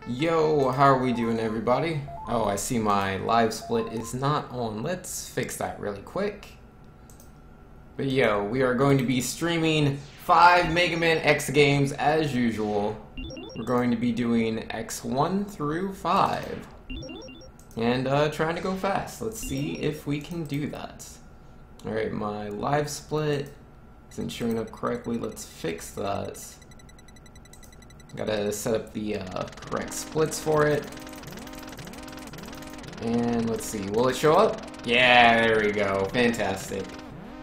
Yo, how are we doing, everybody? Oh, I see my live split is not on. Let's fix that really quick. But yo, we are going to be streaming 5 Mega Man X games as usual. We're going to be doing X1 through 5. And trying to go fast. Let's see if we can do that. Alright, my live split isn't showing up correctly. Let's fix that. Gotta set up the correct splits for it. And let's see, will it show up? Yeah, there we go. Fantastic.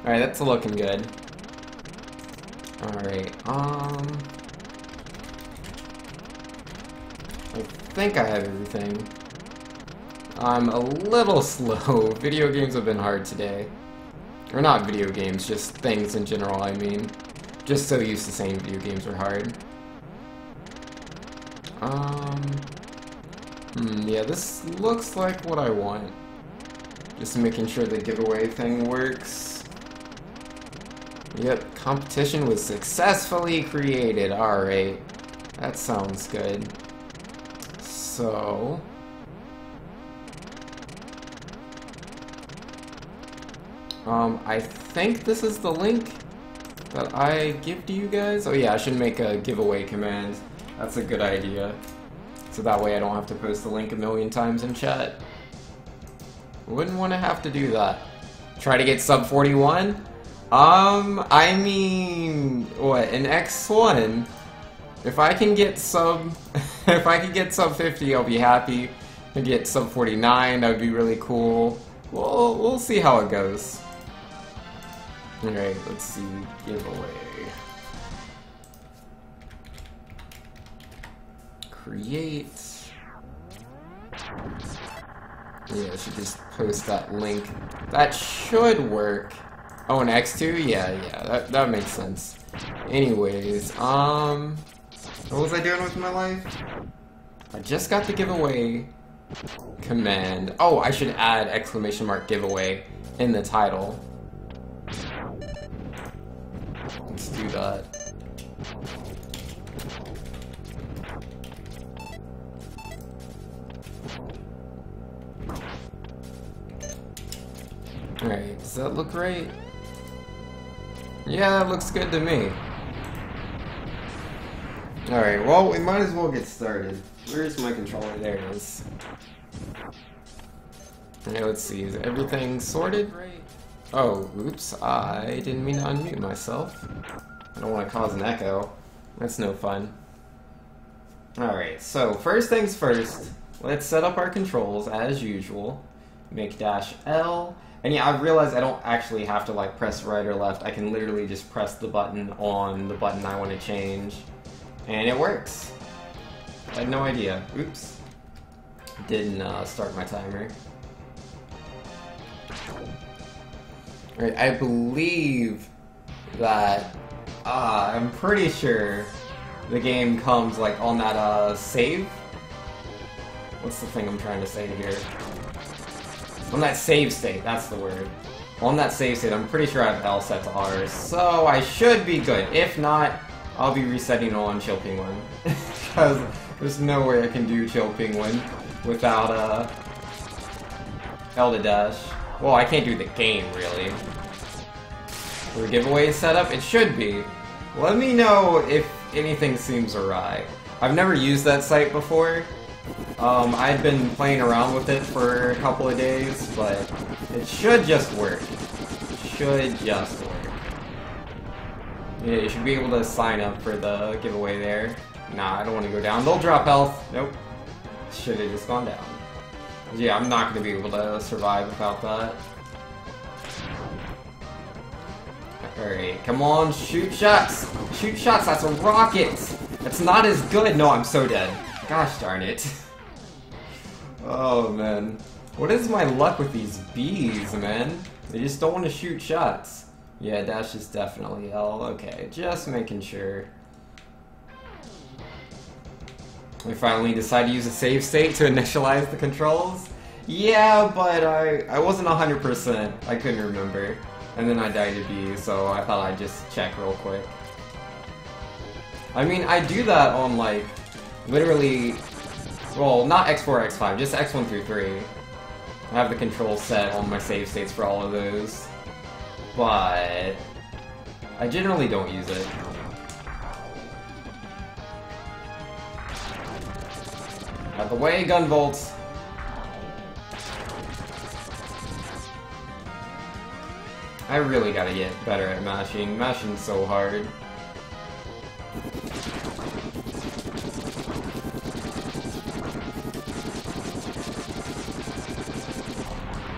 Alright, that's looking good. Alright, I think I have everything. I'm a little slow. Video games have been hard today. Or not video games, just things in general, I mean. Just so used to saying video games are hard. Yeah, this looks like what I want. Just making sure the giveaway thing works. Yep, competition was successfully created. Alright, that sounds good. So... I think this is the link that I give to you guys. Oh yeah, I should make a giveaway command. That's a good idea. So that way I don't have to post the link a million times in chat. Wouldn't want to have to do that. Try to get sub 41? I mean, what, in X1? If I can get sub, if I can get sub 50, I'll be happy. If I can get sub 49, that would be really cool. We'll see how it goes. Alright, let's see, giveaway. Create. Yeah, I should just post that link. That should work. Oh, an X2? Yeah, that makes sense. Anyways, what was I doing with my life? I just got the giveaway command. Oh, I should add exclamation mark giveaway in the title. Let's do that. Alright, does that look right? Yeah, that looks good to me. Alright, well, we might as well get started. Where's my controller? There it is. Okay, let's see, is everything sorted? Oh, oops, I didn't mean to unmute myself. I don't want to cause an echo. That's no fun. Alright, so first things first, let's set up our controls as usual. Make -L. And yeah, I realized I don't actually have to like press right or left. I can literally just press the button on the button I want to change. And it works. I had no idea. Oops. Didn't start my timer. Alright, I believe that, I'm pretty sure the game comes like on that save. What's the thing I'm trying to say here? On that save state, that's the word. On that save state, I'm pretty sure I have L set to R, so I should be good. If not, I'll be resetting on Chill Penguin. Because there's no way I can do Chill Penguin without L to dash. Well, I can't do the game, really. For the giveaway setup, it should be. Let me know if anything seems awry. I've never used that site before. I've been playing around with it for a couple of days, but it should just work. It should just work. Yeah, you should be able to sign up for the giveaway there. Nah, I don't want to go down. They'll drop health. Nope. Should have just gone down. Yeah, I'm not going to be able to survive without that. Alright, come on, shoot shots! Shoot shots, that's a rocket! That's not as good! No, I'm so dead. Gosh darn it. Oh, man. What is my luck with these bees, man? They just don't want to shoot shots. Yeah, dash is definitely L. Okay, just making sure. We finally decided to use a save state to initialize the controls. Yeah, but I wasn't 100%. I couldn't remember. And then I died to B, so I thought I'd just check real quick. I mean, I do that on, like, literally Well, not X4, X5, just X1 through 3. I have the control set on my save states for all of those. But I generally don't use it. Out of the way, Gunvolts! I really gotta get better at mashing. Mashing's so hard.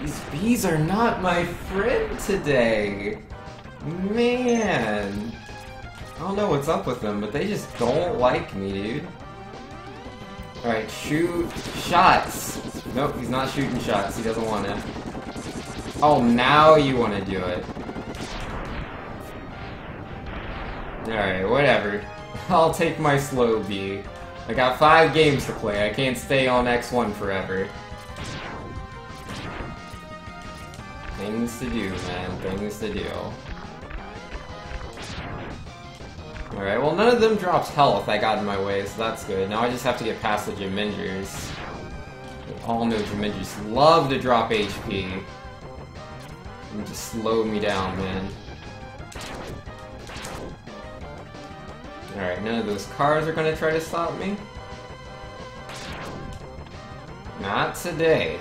These bees are not my friend today! Man! I don't know what's up with them, but they just don't like me, dude. Alright, shoot shots! Nope, he's not shooting shots. He doesn't want it. Oh, now you want to do it. Alright, whatever. I'll take my slow B. I got 5 games to play. I can't stay on X1 forever. Things to do, man. Things to do. Alright, well none of them drops health I got in my way, so that's good. Now I just have to get past the Gemingers. We all know Gemingers love to drop HP. And just slow me down, man. Alright, none of those cars are gonna try to stop me. Not today.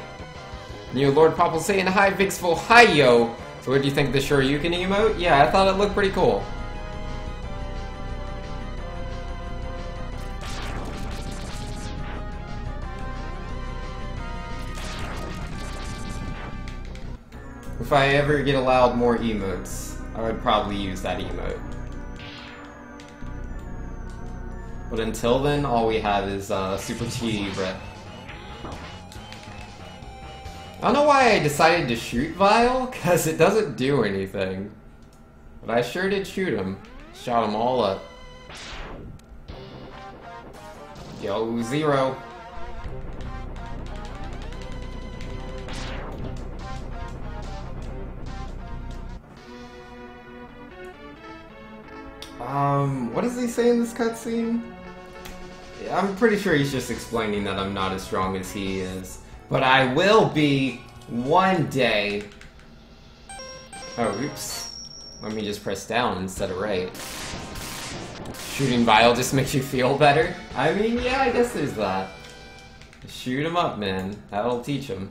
New Lord Popple saying hi, Vixful, hi yo! So what do you think of the Shoryuken emote? Yeah, I thought it looked pretty cool. If I ever get allowed more emotes, I would probably use that emote. But until then, all we have is Super T Rep. I don't know why I decided to shoot Vile, because it doesn't do anything. But I sure did shoot him. Shot them all up. Yo, Zero. What does he say in this cutscene? Yeah, I'm pretty sure he's just explaining that I'm not as strong as he is. But I will be one day. Oh, oops. Let me just press down instead of right. Shooting Vile just makes you feel better? I mean, yeah, I guess there's that. Shoot him up, man. That'll teach him.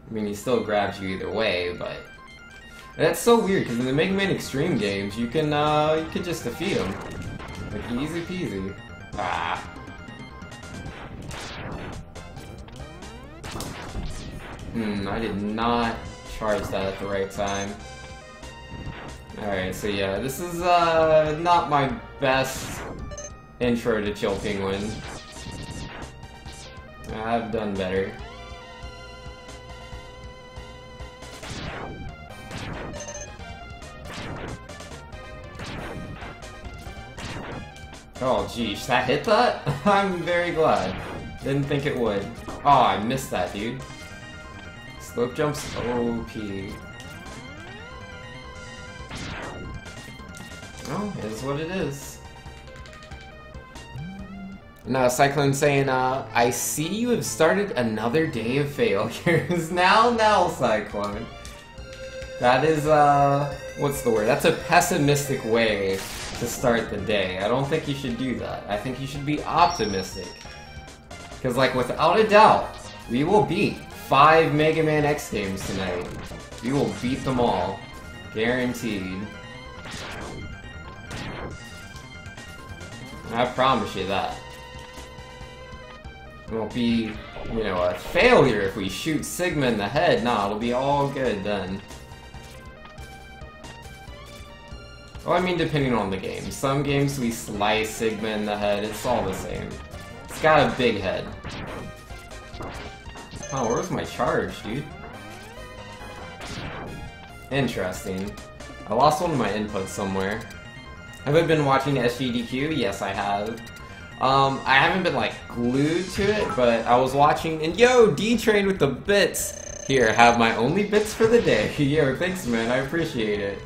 I mean, he still grabs you either way, but... That's so weird, because in the Mega Man Extreme games, you can just defeat him. Like, easy peasy. Ah. I did not charge that at the right time. Alright, so yeah, this is, not my best intro to Chill Penguin. I've done better. Oh, geez, that hit that? I'm very glad. Didn't think it would. Oh, I missed that, dude. Slope jumps OP. Oh, it is what it is. Now, Cyclone saying, I see you have started another day of failures. now, Cyclone. That is, what's the word? That's a pessimistic way to start the day. I don't think you should do that. I think you should be optimistic. Because, like, without a doubt, we will beat 5 Mega Man X games tonight. We will beat them all. Guaranteed. I promise you that. It won't be, you know, a failure if we shoot Sigma in the head. Nah, it'll be all good then. Well, I mean, depending on the game. Some games we slice Sigma in the head, it's all the same. It's got a big head. Oh, where's my charge, dude? Interesting. I lost one of my inputs somewhere. Have I been watching SGDQ? Yes, I have. I haven't been, like, glued to it, but I was watching, and yo, D-Train with the bits! Here, have my only bits for the day. Yo, thanks, man, I appreciate it.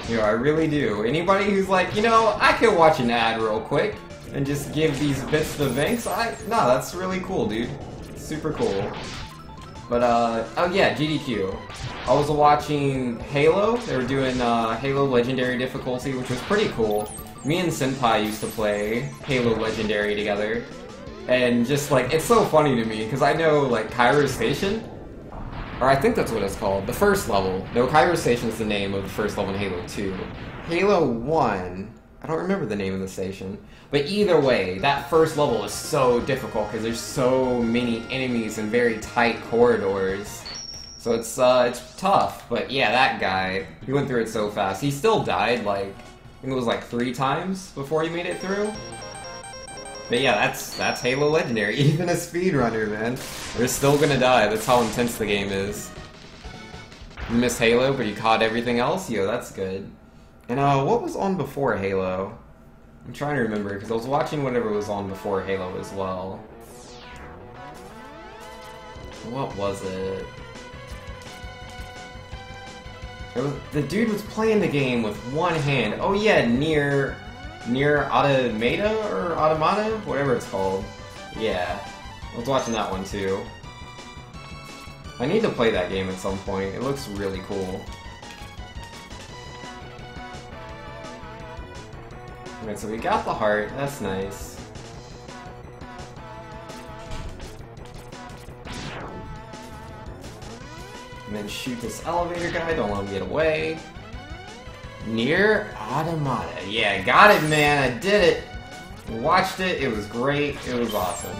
Yo, I really do. Anybody who's like, you know, I could watch an ad real quick, and just give these bits to Vince. No, that's really cool, dude. Super cool. But, oh yeah, GDQ. I was watching Halo. They were doing Halo Legendary difficulty, which was pretty cool. Me and Senpai used to play Halo Legendary together. And just, like, it's so funny to me, because I know, like, Cairo Station, or I think that's what it's called, the first level. No, Cairo Station is the name of the first level in Halo 2. Halo 1, I don't remember the name of the station. But either way, that first level is so difficult, because there's so many enemies in very tight corridors. So it's tough, but yeah, that guy, he went through it so fast. He still died, like, I think it was like 3 times before he made it through. But yeah, that's Halo Legendary. Even a speedrunner, man. They're still gonna die. That's how intense the game is. You missed Halo, but you caught everything else? Yo, that's good. And what was on before Halo? I'm trying to remember, because I was watching whatever was on before Halo as well. What was it? The dude was playing the game with one hand. Oh yeah, near Automata or Automata, whatever it's called. Yeah, I was watching that one too. I need to play that game at some point. It looks really cool. Alright, so we got the heart. That's nice. And then shoot this elevator guy. Don't let him get away. Near Automata. Yeah, got it, man. I did it. Watched it. It was great. It was awesome.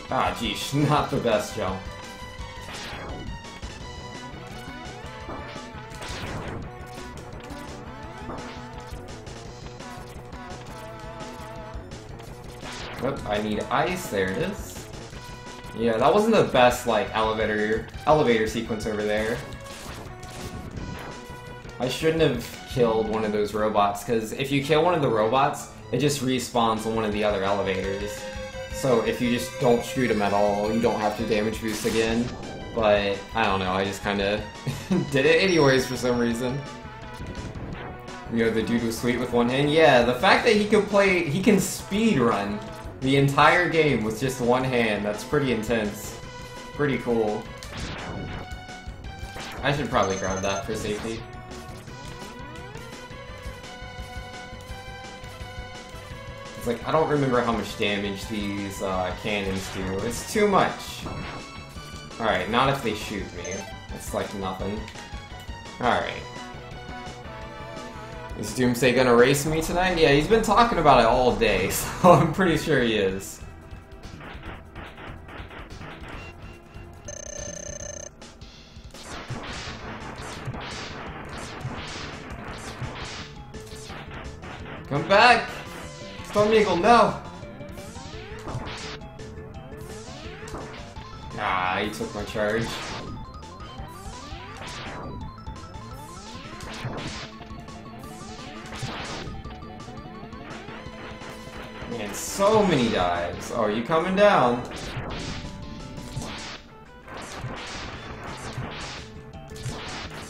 Ah, geez. Not the best jump. Oh, I need ice. There it is. Yeah, that wasn't the best, like, elevator sequence over there. I shouldn't have killed one of those robots, because if you kill one of the robots, it just respawns on one of the other elevators. So if you just don't shoot them at all, you don't have to damage boost again. But, I don't know, I just kinda did it anyways for some reason. You know, the dude was sweet with one hand. Yeah, the fact that he can speedrun the entire game with just one hand, that's pretty intense. Pretty cool. I should probably grab that for safety. It's like, I don't remember how much damage these cannons do. It's too much. Alright, not if they shoot me. It's like nothing. Alright. Is Doomsday gonna race me tonight? Yeah, he's been talking about it all day, so I'm pretty sure he is. Come back! Storm Eagle, no! Ah, he took my charge. Man, so many dives. Oh, are you coming down?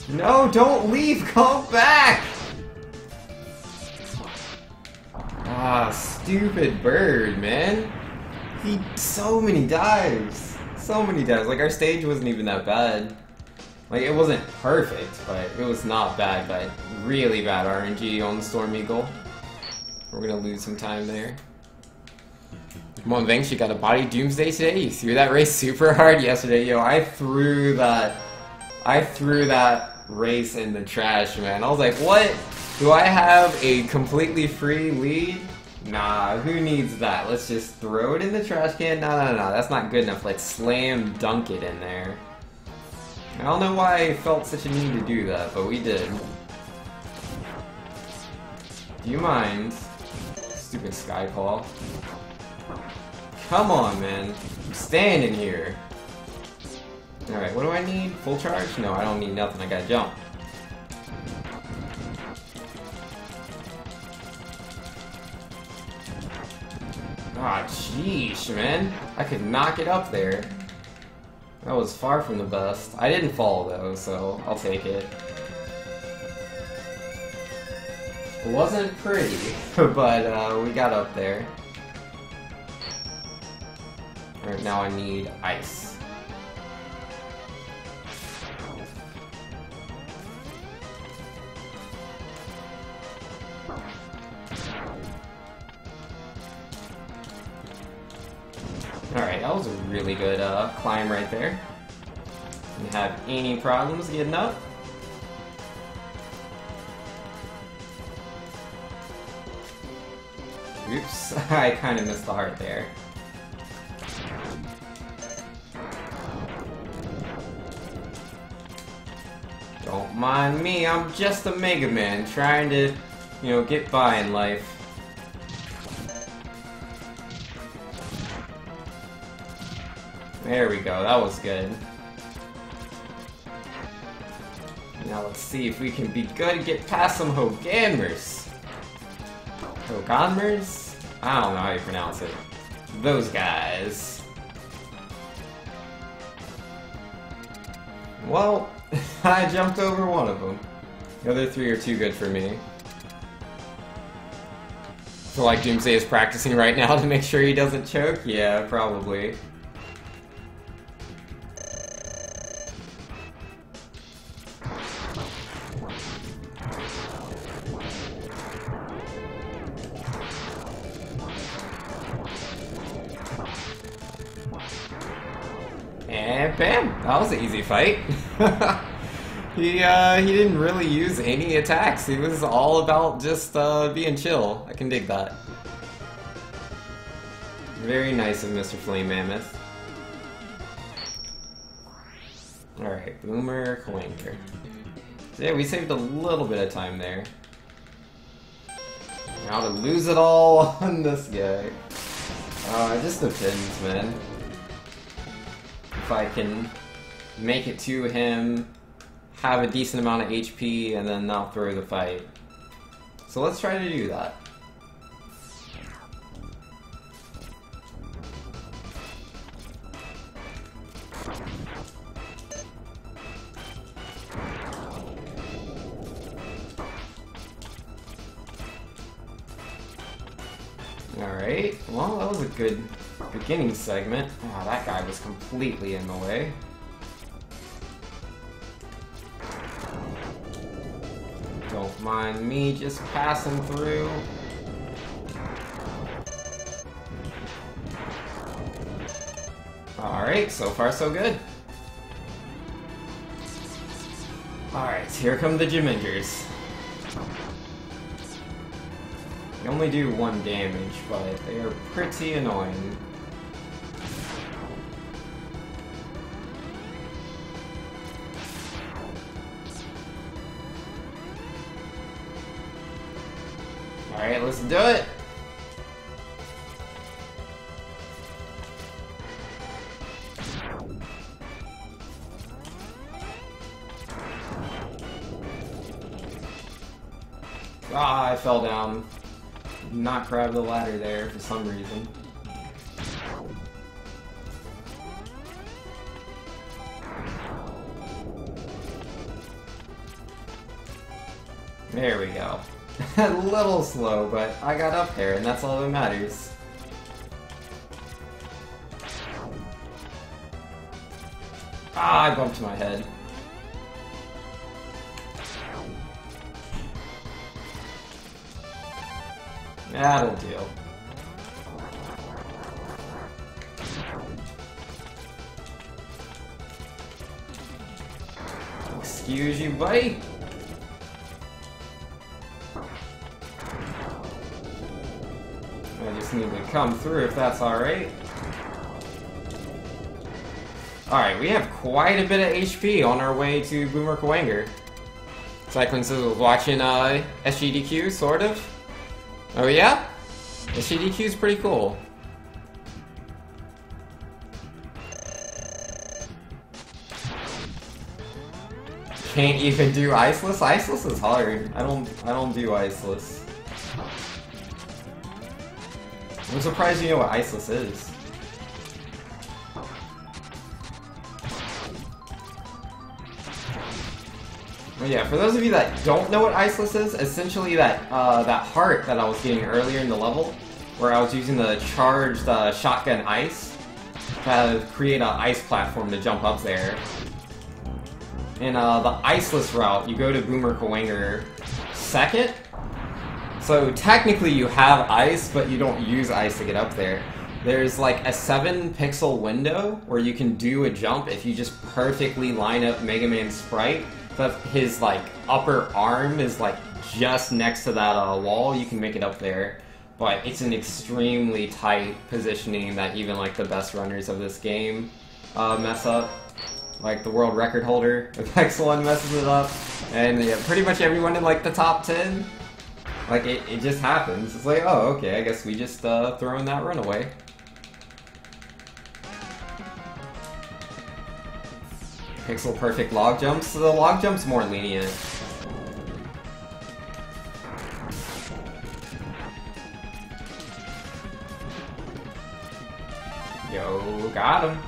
No, don't leave! Come back! Ah, stupid bird, man. So many dives. So many dives. Like, our stage wasn't even that bad. Like, it wasn't perfect, but it was not bad, but really bad RNG on the Storm Eagle. We're gonna lose some time there. Come on, Vanks, you got a body Doomsday today? You threw that race super hard yesterday. Yo, I threw that race in the trash, man. I was like, what? Do I have a completely free lead? Nah, who needs that? Let's just throw it in the trash can. No, that's not good enough. Let's slam dunk it in there. I don't know why I felt such a need to do that, but we did. Do you mind? Stupid Skyclaw. Come on, man. I'm standing here. Alright, what do I need? Full charge? No, I don't need nothing. I gotta jump. Ah, jeez, man. I could knock it up there. That was far from the best. I didn't fall, though, so I'll take it. It wasn't pretty, but we got up there. Alright, now I need ice. Alright, that was a really good climb right there. Didn't have any problems getting up. Oops, I kind of missed the heart there. Don't mind me, I'm just a Mega Man trying to, you know, get by in life. There we go, that was good. Now let's see if we can be good and get past some Hoganmers. Hoganmers? I don't know how you pronounce it. Those guys. Well, I jumped over one of them. The other three are too good for me. So like Doomsday is practicing right now to make sure he doesn't choke? Yeah, probably. And bam! That was an easy fight. He didn't really use any attacks. He was all about just being chill. I can dig that. Very nice of Mr. Flame Mammoth. Alright, Boomer Coanger. So yeah, we saved a little bit of time there. Now to lose it all on this guy. It just depends, man. If I can make it to him, have a decent amount of HP, and then not throw the fight. So let's try to do that. Alright, well that was a good beginning segment. Oh, that guy was completely in the way. Don't mind me just passing through. Alright, so far so good. Alright, here come the Gemingers. They only do 1 damage, but they are pretty annoying. Alright, let's do it! Ah, I fell down. Did not grab the ladder there for some reason. There we go. A little slow, but I got up there, and that's all that matters. Ah, I bumped my head. That'll do. Excuse you, buddy. I just need to come through if that's alright. Alright, we have quite a bit of HP on our way to Boomer Coanger. Cycling says was watching SGDQ, sort of. Oh yeah? SGDQ is pretty cool. Can't even do Iceless? Iceless is hard. I don't do Iceless. I'm surprised you know what Iceless is. But yeah, for those of you that don't know what Iceless is, essentially that heart that I was getting earlier in the level, where I was using the charged shotgun ice to create an ice platform to jump up there. In the Iceless route, you go to Boomer Kawanger second. So technically you have ice, but you don't use ice to get up there. There's like a 7-pixel window where you can do a jump if you just perfectly line up Mega Man's sprite. So if his like upper arm is like just next to that wall, you can make it up there. But it's an extremely tight positioning that even like the best runners of this game mess up. Like the world record holder, X1 messes it up, and yeah, pretty much everyone in like the top 10. Like it just happens. It's like, oh, okay, I guess we just throw in that run away. Pixel perfect log jumps. So the log jump's more lenient. Yo, got him.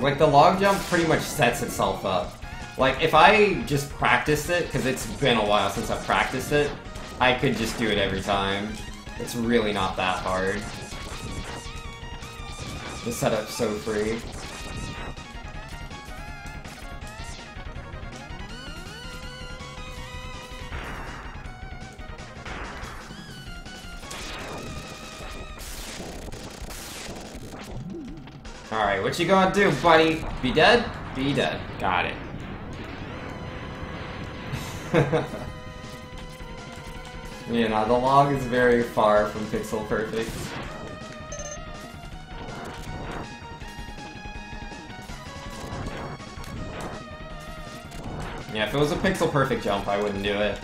Like, the log jump pretty much sets itself up. Like, if I just practiced it, because it's been a while since I've practiced it, I could just do it every time. It's really not that hard. The setup's so free. Alright, what you gonna do, buddy? Be dead? Be dead. Got it. You know, the log is very far from pixel perfect. Yeah, if it was a pixel perfect jump, I wouldn't do it.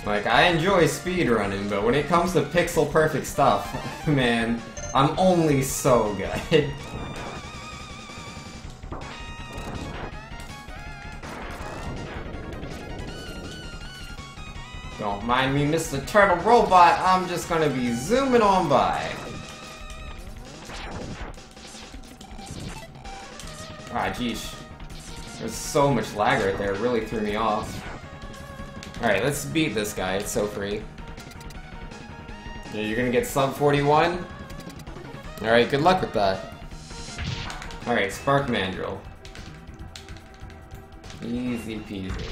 Like, I enjoy speedrunning, but when it comes to pixel perfect stuff, man, I'm only so good. Don't mind me, Mr. Turtle Robot, I'm just gonna be zooming on by. Ah, geesh. There's so much lag right there, it really threw me off. Alright, let's beat this guy, it's so free. Yeah, you're gonna get sub 41? Alright, good luck with that. Alright, Spark Mandrill. Easy peasy.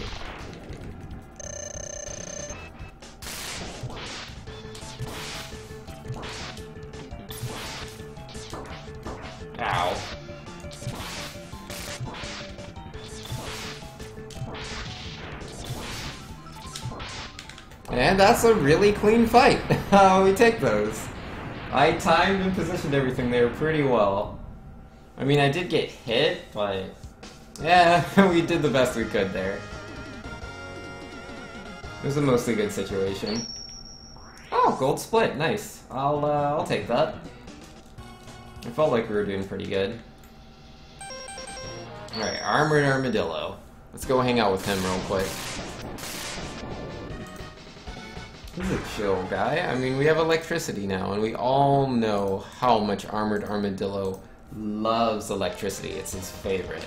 Ow. And that's a really clean fight. We take those. I timed and positioned everything there pretty well. I mean, I did get hit, but yeah, we did the best we could there. It was a mostly good situation. Oh, gold split, nice. I'll take that. I felt like we were doing pretty good. Alright, Armored Armadillo. Let's go hang out with him real quick. He's a chill guy. I mean, we have electricity now, and we all know how much Armored Armadillo loves electricity. It's his favorite.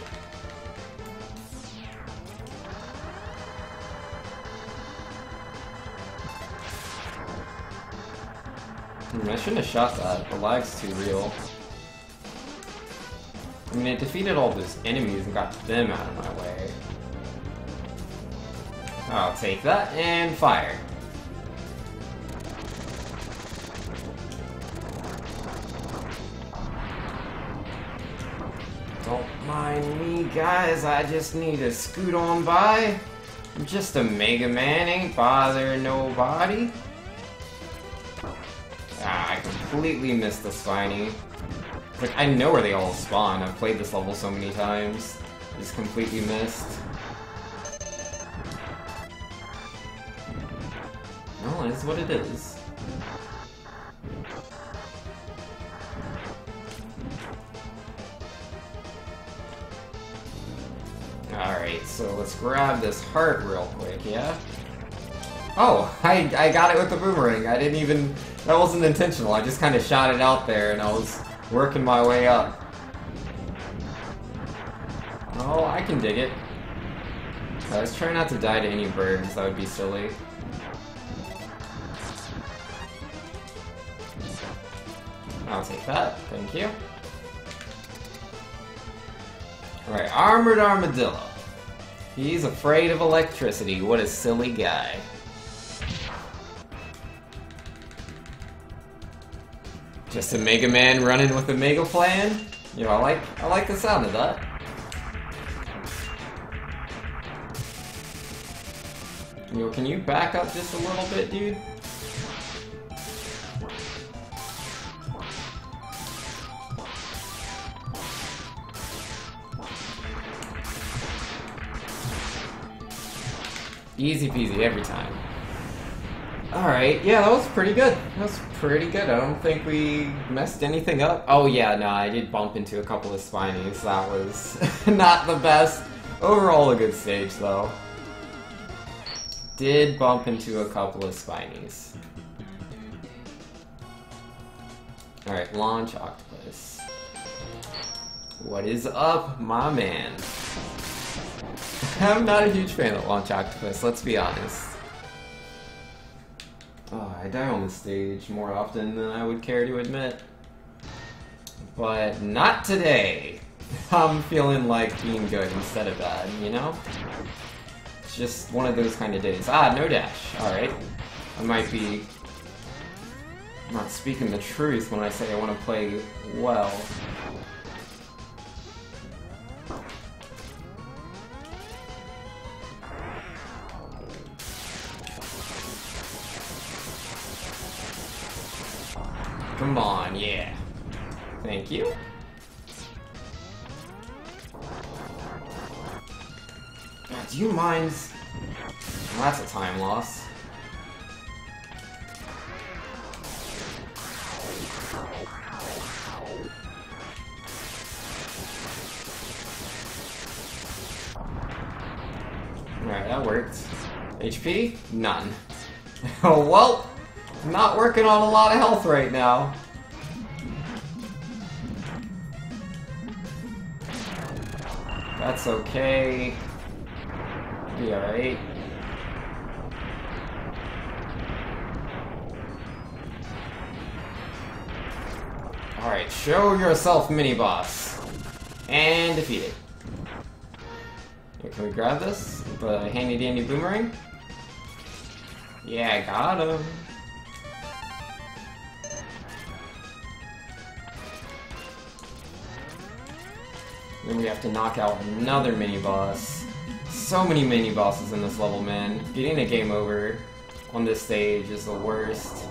I shouldn't have shot that. The lag's too real. I mean, it defeated all those enemies and got them out of my way. I'll take that and fire. Don't mind me, guys. I just need to scoot on by. I'm just a Mega Man, ain't bothering nobody. Ah, I completely missed the Spiny. Like, I know where they all spawn. I've played this level so many times. Just completely missed. Well, it is what it is. Alright, so let's grab this heart real quick, yeah? Oh, I got it with the boomerang. I didn't even... That wasn't intentional. I just kind of shot it out there and I was working my way up. Oh, I can dig it. Let's try not to die to any birds. That would be silly. I'll take that. Thank you. Alright, Armored Armadillo. He's afraid of electricity. What a silly guy. Just a Mega Man running with a Mega Plan? You know, I like the sound of that. You know, can you back up just a little bit, dude? Easy peasy every time. Alright, yeah, that was pretty good. That was pretty good. I don't think we messed anything up. Oh yeah, no, I did bump into a couple of Spinies. That was not the best. Overall a good stage, though. Did bump into a couple of Spinies. Alright, Launch Octopus. What is up, my man? I'm not a huge fan of Launch Octopus, let's be honest. Oh, I die on this stage more often than I would care to admit. But not today. I'm feeling like being good instead of bad, you know? It's just one of those kind of days. Ah, no dash. Alright. I might be not speaking the truth when I say I want to play well. Come on, yeah. Thank you. Do you mind? Well, that's a time loss. Alright, that worked. HP? None. Oh, well. Not working on a lot of health right now. That's okay. Be alright. Alright, show yourself, mini-boss. And defeat it. Here, can we grab this? The handy-dandy boomerang? Yeah, got him. Then we have to knock out another mini-boss. So many mini-bosses in this level, man. Getting a game over on this stage is the worst.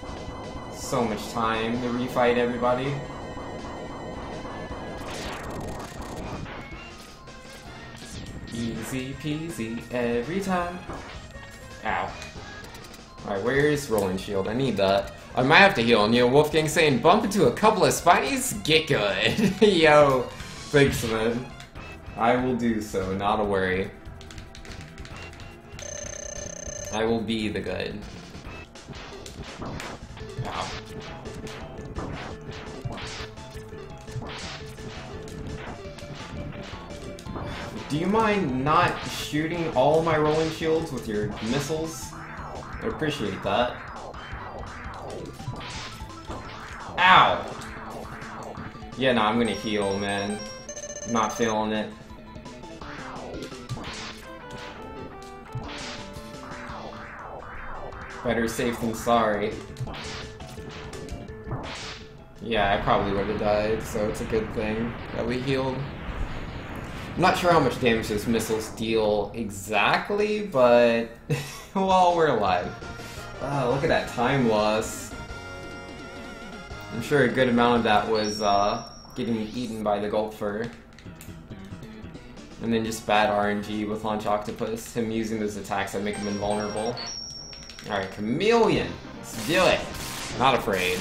So much time to refight everybody. Easy peasy every time. Ow. Alright, where's Rolling Shield? I need that. I might have to heal. And Wolfgang saying, bump into a couple of Spinies? Get good. Yo. Thanks, man. I will do so, not a worry. I will be the good. Ow. Do you mind not shooting all my rolling shields with your missiles? I appreciate that. Ow! Yeah, no, I'm gonna heal, man. I'm not feeling it. Better safe than sorry. Yeah, I probably would have died, so it's a good thing that we healed. I'm not sure how much damage those missiles deal exactly, but well, we're alive. Look at that time loss. I'm sure a good amount of that was getting eaten by the Gulper. And then just bad RNG with Launch Octopus, him using those attacks that make him invulnerable. Alright, Chameleon! Let's do it! Not afraid.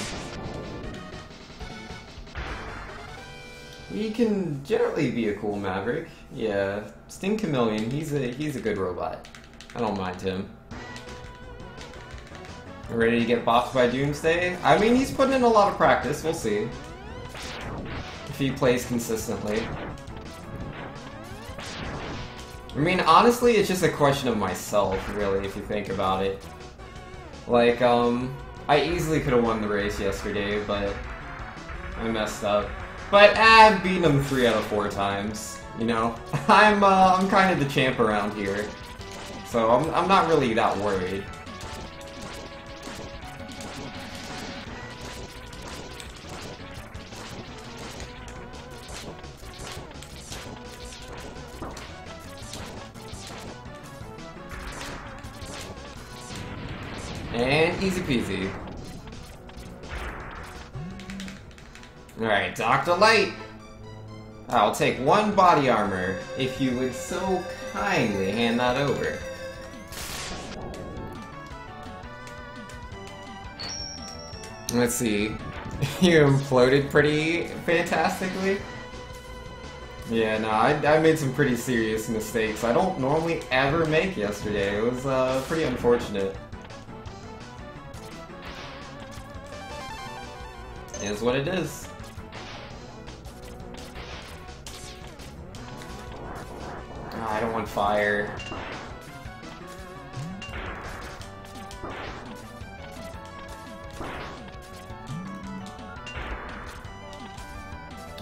He can generally be a cool Maverick. Yeah, Sting Chameleon, he's a good robot. I don't mind him. Ready to get bopped by Doomsday? I mean, he's putting in a lot of practice. We'll see if he plays consistently. I mean, honestly, it's just a question of myself, really, if you think about it. Like, I easily could have won the race yesterday, but I messed up. But, I've beaten him 3 out of 4 times, you know? I'm kind of the champ around here, so I'm not really that worried. And easy peasy. Alright, Dr. Light! I'll take 1 body armor, if you would so kindly hand that over. Let's see. You imploded pretty fantastically? Yeah, no, I made some pretty serious mistakes. I don't normally ever make yesterday. It was pretty unfortunate. It is what it is. Oh, I don't want fire.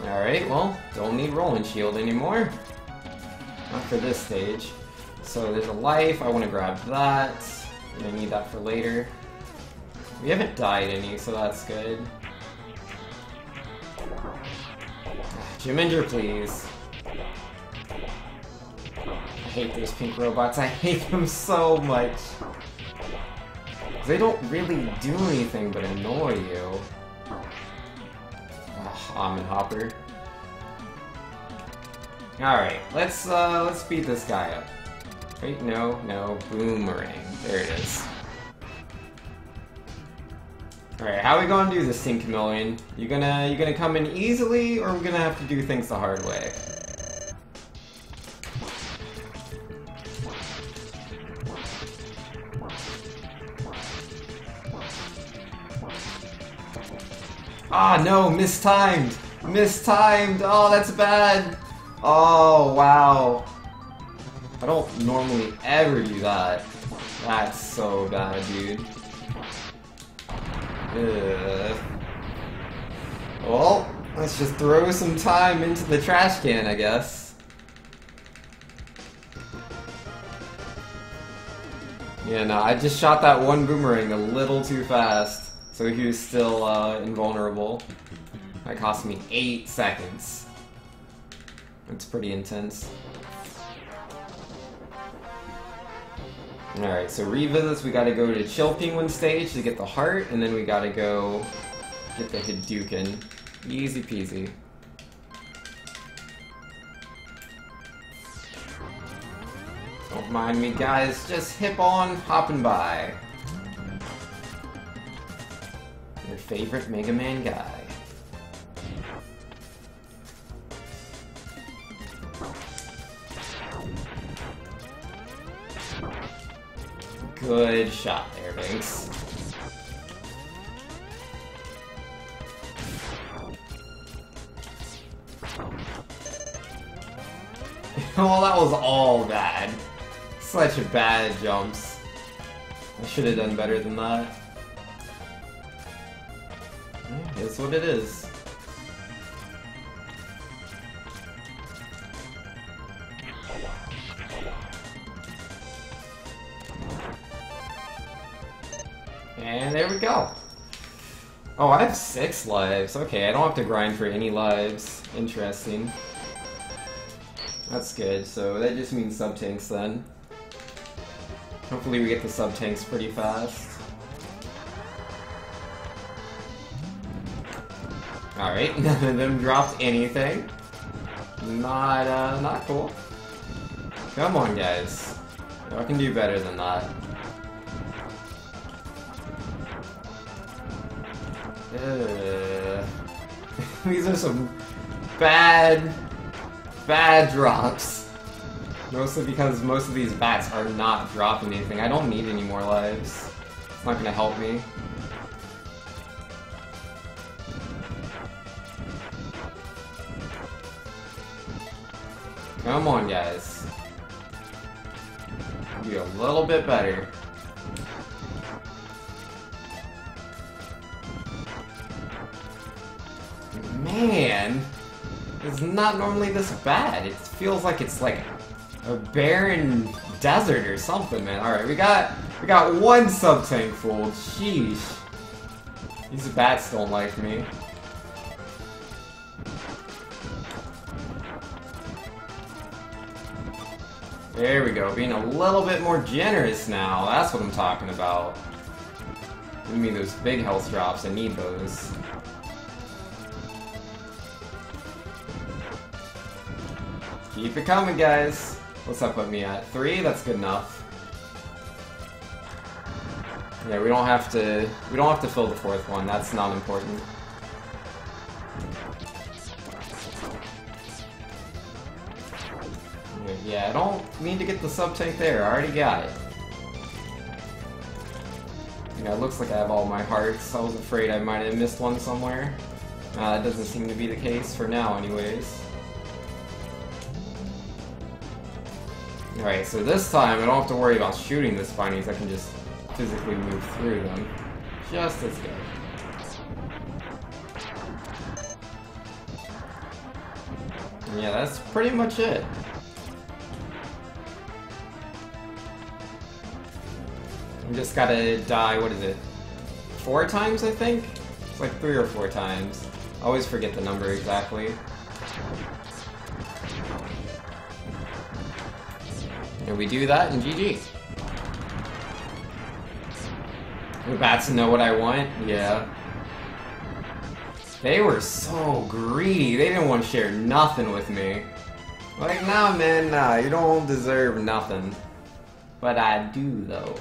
Alright, well, don't need Rolling Shield anymore. Not for this stage. So there's a life, I want to grab that. I'm gonna need that for later. We haven't died any, so that's good. Geminger, please. I hate those pink robots. I hate them so much. They don't really do anything but annoy you. Almond Hopper. Alright, let's beat this guy up. Wait, no, Boomerang. There it is. Alright, how are we gonna do this, Tinkamillion? You gonna come in easily, or are we gonna have to do things the hard way? Ah, no, mistimed! Mistimed! Oh, that's bad! Oh, wow. I don't normally ever do that. That's so bad, dude. Well, let's just throw some time into the trash can, I guess. Yeah, no, I just shot that one boomerang a little too fast, so he was still invulnerable. That cost me 8 seconds. It's pretty intense. Alright, so revisits, we gotta go to Chill Penguin stage to get the heart, and then we gotta go get the Hadouken. Easy peasy. Don't mind me, guys, just hip on hopping by. Your favorite Mega Man guy. Good shot there, Banks. Well, that was all bad. Such a bad jumps. I should have done better than that. It's what it is. And there we go. Oh, I have 6 lives. Okay, I don't have to grind for any lives. Interesting. That's good. So that just means sub-tanks then. Hopefully we get the sub-tanks pretty fast. Alright, none of them dropped anything. Not cool. Come on, guys. I can do better than that. These are some bad drops. Mostly because most of these bats are not dropping anything. I don't need any more lives. not gonna help me. Come on, guys. Be a little bit better. Man, it's not normally this bad. It feels like it's like a barren desert or something, man. All right, we got one sub-tank full. Sheesh. These bats don't like me. There we go, being a little bit more generous now. That's what I'm talking about. Give me those big health drops. I need those. Keep it coming, guys. What's that put me at? 3? That's good enough. Yeah, we don't have to fill the 4th one. That's not important. Yeah, I don't need to get the sub-tank there. I already got it. Yeah, it looks like I have all my hearts. I was afraid I might have missed one somewhere. It doesn't seem to be the case for now, anyways. Alright, so this time I don't have to worry about shooting the Spinies. I can just physically move through them. Just as good. And yeah, that's pretty much it. I just gotta die, what is it? 4 times, I think? It's like 3 or 4 times. I always forget the number exactly. And we do that in GG. The bats know what I want? Yeah. They were so greedy. They didn't want to share nothing with me. Like, nah, man, nah. You don't deserve nothing. But I do, though.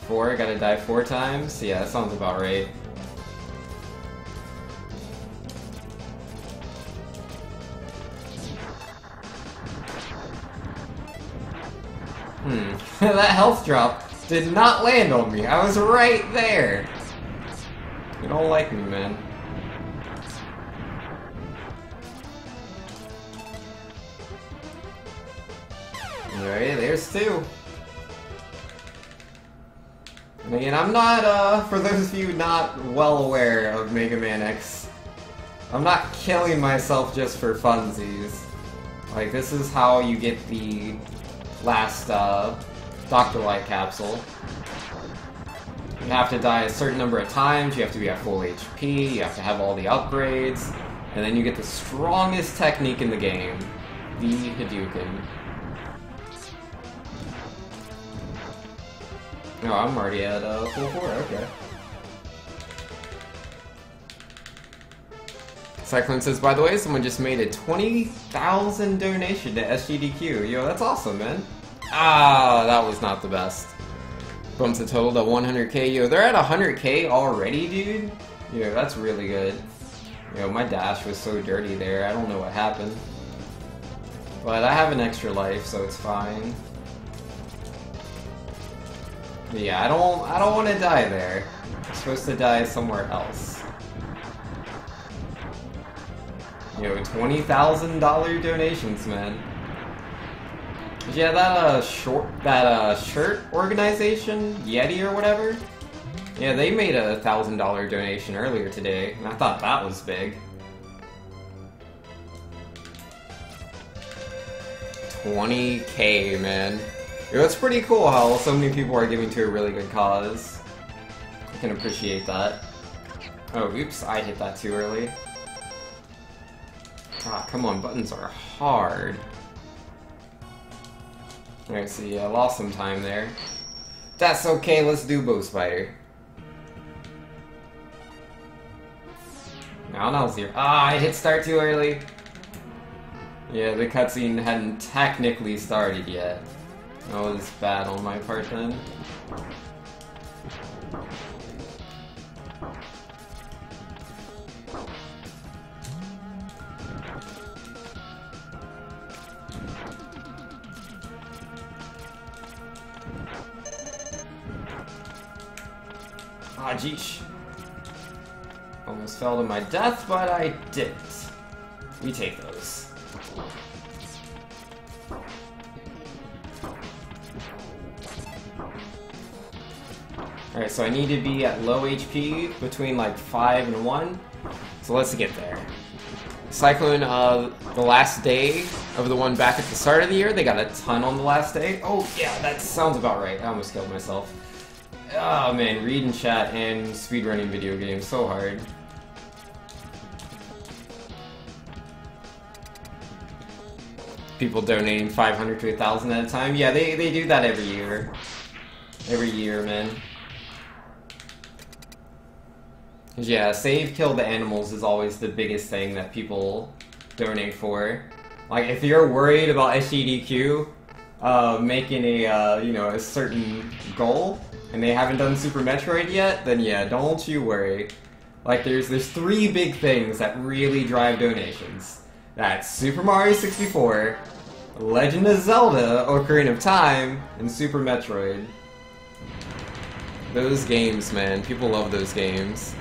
4, gotta die 4 times? Yeah, that sounds about right. That health drop did not land on me. I was right there. You don't like me, man. Alright, there's 2. And again, I'm not, for those of you not well aware of Mega Man X, I'm not killing myself just for funsies. Like, this is how you get the last, Dr. Light capsule. You have to die a certain number of times, you have to be at full HP, you have to have all the upgrades, and then you get the strongest technique in the game, the Hadouken. No, I'm already at full 4, okay. Cyclone says, by the way, someone just made a 20,000 donation to SGDQ. Yo, that's awesome, man. Ah, that was not the best. Bumps the total to 100k. Yo, they're at 100k already, dude? Yo, that's really good. Yo, my dash was so dirty there. I don't know what happened. But I have an extra life, so it's fine. But yeah, I don't want to die there. I'm supposed to die somewhere else. Yo, $20,000 donations, man. Yeah, that shirt organization, Yeti or whatever. Yeah, they made a $1,000 donation earlier today, and I thought that was big. 20k, man. Yo, it's pretty cool how so many people are giving to a really good cause. I can appreciate that. Oh, oops, I hit that too early. Ah, come on, buttons are hard. Alright, so yeah, I lost some time there. That's okay, let's do Bow Spider. Now 0. Ah, I hit start too early. Yeah, the cutscene hadn't technically started yet. That was bad on my part then. Ah, jeesh. Almost fell to my death, but I didn't. We take those. Alright, so I need to be at low HP between like 5 and 1. So let's get there. Cyclone, the last day of the one back at the start of the year, they got a ton on the last day. Oh yeah, that sounds about right. I almost killed myself. Oh man, reading chat and speedrunning video games, so hard. People donating 500 to 1,000 at a time. Yeah, they do that every year. Every year, man. Yeah, save kill the animals is always the biggest thing that people donate for. Like, if you're worried about SGDQ making a, you know, a certain goal, and they haven't done Super Metroid yet, then yeah, don't you worry. Like, there's 3 big things that really drive donations. That's Super Mario 64, Legend of Zelda, Ocarina of Time, and Super Metroid. Those games, man. People love those games.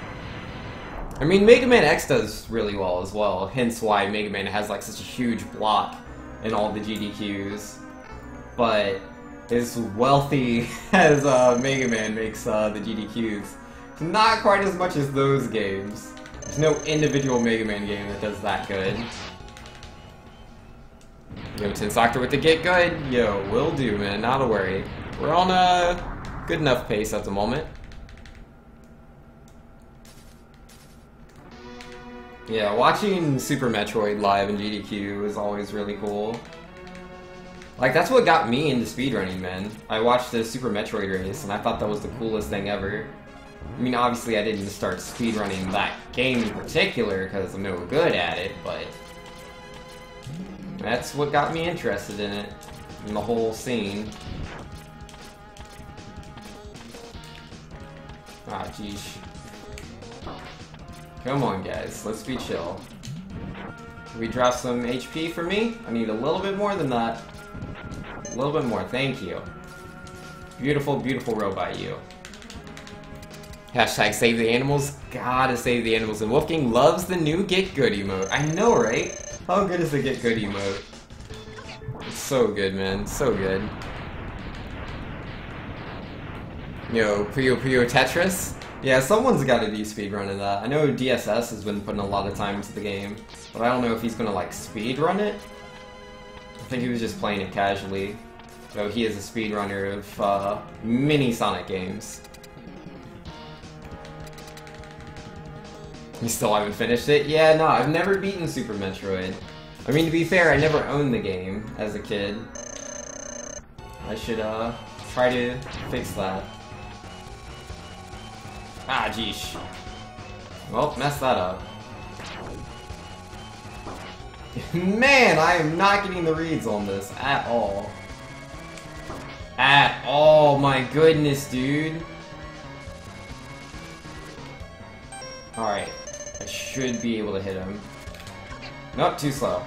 I mean, Mega Man X does really well as well, hence why Mega Man has like such a huge block in all the GDQs. But as wealthy as Mega Man makes the GDQs, it's not quite as much as those games. There's no individual Mega Man game that does that good. Yo, Tinsoctor with the get good. Yo, will do, man. Not a worry. We're on a good enough pace at the moment. Yeah, watching Super Metroid live in GDQ is always really cool. Like, that's what got me into speedrunning, man. I watched the Super Metroid race, and I thought that was the coolest thing ever. I mean, obviously I didn't start speedrunning that game in particular, because I'm no good at it, but that's what got me interested in it, in the whole scene. Ah, jeez. Come on, guys. Let's be chill. Can we drop some HP for me? I need a little bit more than that. A little bit more. Thank you. Beautiful, beautiful robot, you. Hashtag save the animals. Gotta save the animals. And Wolfgang loves the new Get Good emote. I know, right? How good is the Get Good emote? It's so good, man. So good. Yo, Puyo Puyo Tetris? Yeah, someone's got to be speedrunning that. I know DSS has been putting a lot of time into the game, but I don't know if he's gonna like speedrun it. I think he was just playing it casually. So he is a speedrunner of many Sonic games. You still haven't finished it? Yeah, no, I've never beaten Super Metroid. I mean, to be fair, I never owned the game as a kid. I should try to fix that. Ah, jeesh. Well, messed that up. Man, I am not getting the reads on this at all. At all, my goodness, dude. Alright, I should be able to hit him. Nope, too slow.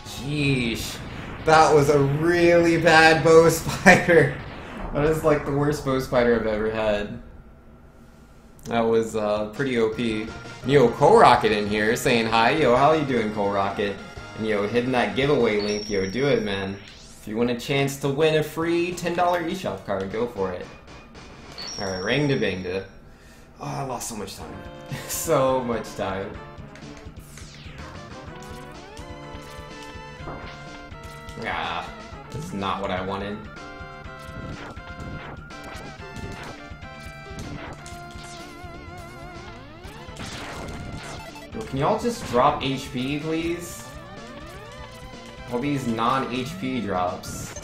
Jeesh. That was a really bad bow spider. That is like the worst bow spider I've ever had. That was pretty OP. Yo, Coal Rocket in here saying hi. Yo, how you doing, Coal Rocket? And yo, hitting that giveaway link. Yo, do it, man. If you want a chance to win a free $10 eShop card, go for it. Alright, ring da bang da. Oh, I lost so much time. So much time. Ah, that's not what I wanted. Yo, can y'all just drop HP, please? All these non-HP drops.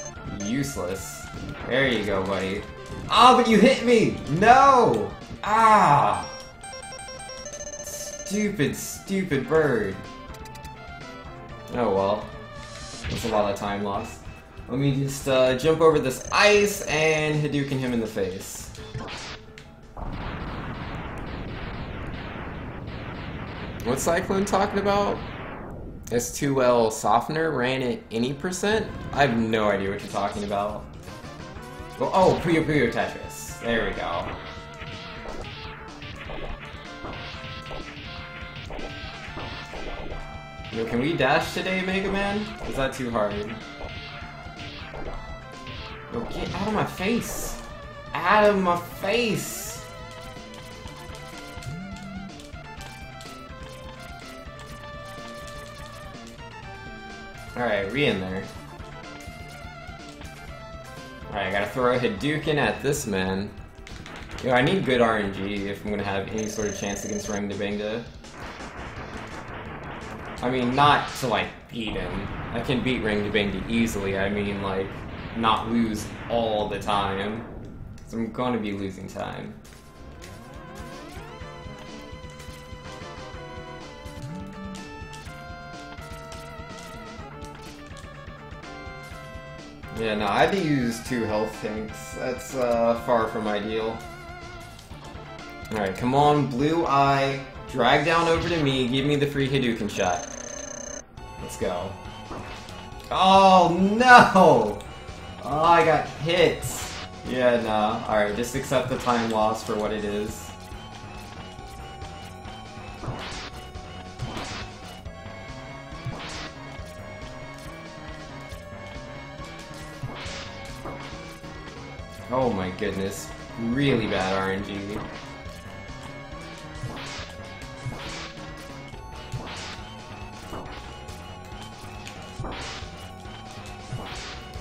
Useless. There you go, buddy. Ah, but you hit me! No! Ah! Stupid, stupid bird. Oh well. That's a lot of time lost. Let me just jump over this ice and Hadouken him in the face. What's Cyclone talking about? S2L softener ran at any percent? I have no idea what you're talking about. Well, oh, Puyo Puyo Tetris. There we go. Yo, can we dash today, Mega Man? Is that too hard? Yo, get out of my face! Out of my face! Alright, we in there. Alright, I gotta throw a Hadouken at this man. Yo, I need good RNG if I'm gonna have any sort of chance against Ring Bangda. I mean, not to, like, beat him. I can beat Ring Bangda easily. I mean, like, not lose all the time. So I'm gonna be losing time. Yeah, no, I had to use 2 health tanks. That's far from ideal. Alright, come on, Blue Eye. Drag down over to me, give me the free Hadouken shot. Let's go. Oh, no! Oh, I got hit. Yeah, no. Alright, just accept the time loss for what it is. Oh my goodness. Really bad RNG.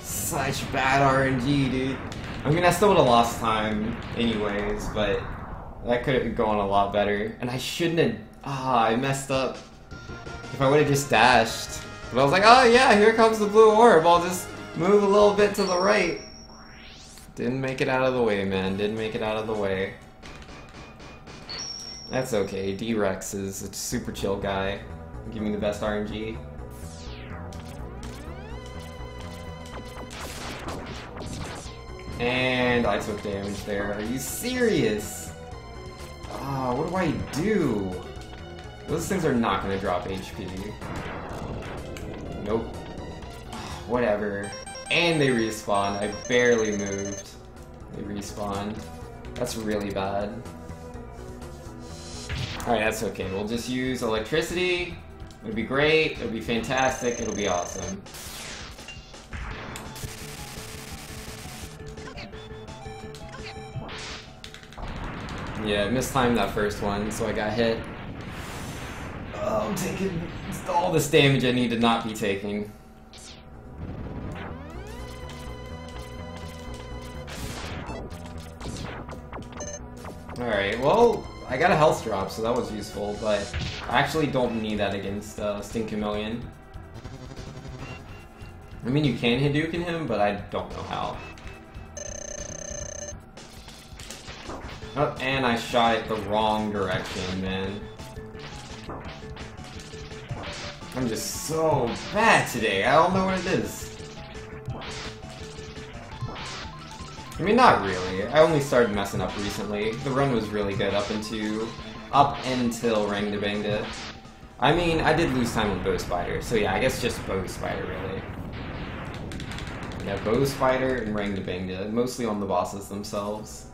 Such bad RNG, dude. I mean, I still would have lost time anyways, but that could have gone a lot better. And I shouldn't have... I messed up. If I would have just dashed. But I was like, oh yeah, here comes the blue orb. I'll just move a little bit to the right. Didn't make it out of the way, man. Didn't make it out of the way. That's okay. D-Rex is a super chill guy. Give me the best RNG. And I took damage there. Are you serious? Ah, what do I do? Those things are not going to drop HP. Nope. Whatever. And they respawn. I barely moved. They respawned. That's really bad. Alright, that's okay. We'll just use electricity. It'll be great. It'll be fantastic. It'll be awesome. Yeah, I mistimed that first one, so I got hit. Oh, I'm taking all this damage I need to not be taking. Alright, well, I got a health drop, so that was useful, but I actually don't need that against Sting Chameleon. I mean, you can Hadouken him, but I don't know how. Oh, and I shot it the wrong direction, man. I'm just so bad today, I don't know what it is. I mean, not really. I only started messing up recently. The run was really good up until Ring Bangda. I mean, I did lose time with Bow Spider, so yeah, I guess just Bow Spider, really. Yeah, Bow Spider and Ring Bangda, mostly on the bosses themselves.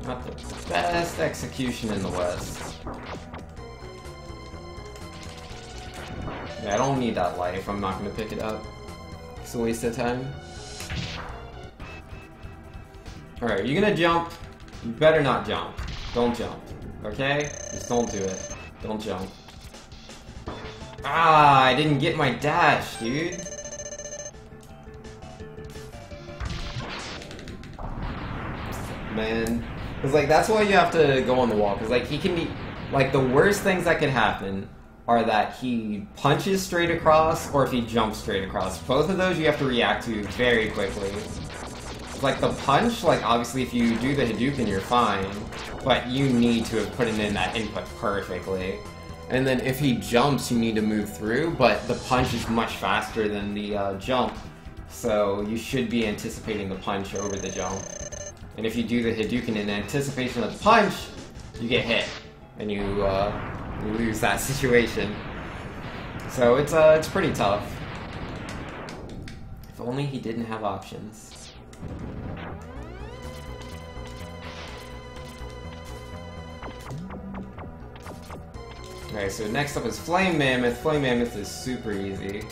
Not the best execution in the West. Yeah, I don't need that life. I'm not going to pick it up. It's a waste of time. Alright, are you going to jump? You better not jump. Don't jump. Okay? Just don't do it. Don't jump. Ah, I didn't get my dash, dude. Man. Because, like, that's why you have to go on the wall. Because, like, he can be... Like, the worst things that can happen are that he punches straight across or if he jumps straight across. Both of those you have to react to very quickly. Like, the punch, like, obviously if you do the Hadouken, you're fine. But you need to have put in that input perfectly. And then if he jumps, you need to move through, but the punch is much faster than the jump. So you should be anticipating the punch over the jump. And if you do the Hadouken in anticipation of the punch, you get hit. And you lose that situation. So it's pretty tough. If only he didn't have options. Alright, so next up is Flame Mammoth. Flame Mammoth is super easy.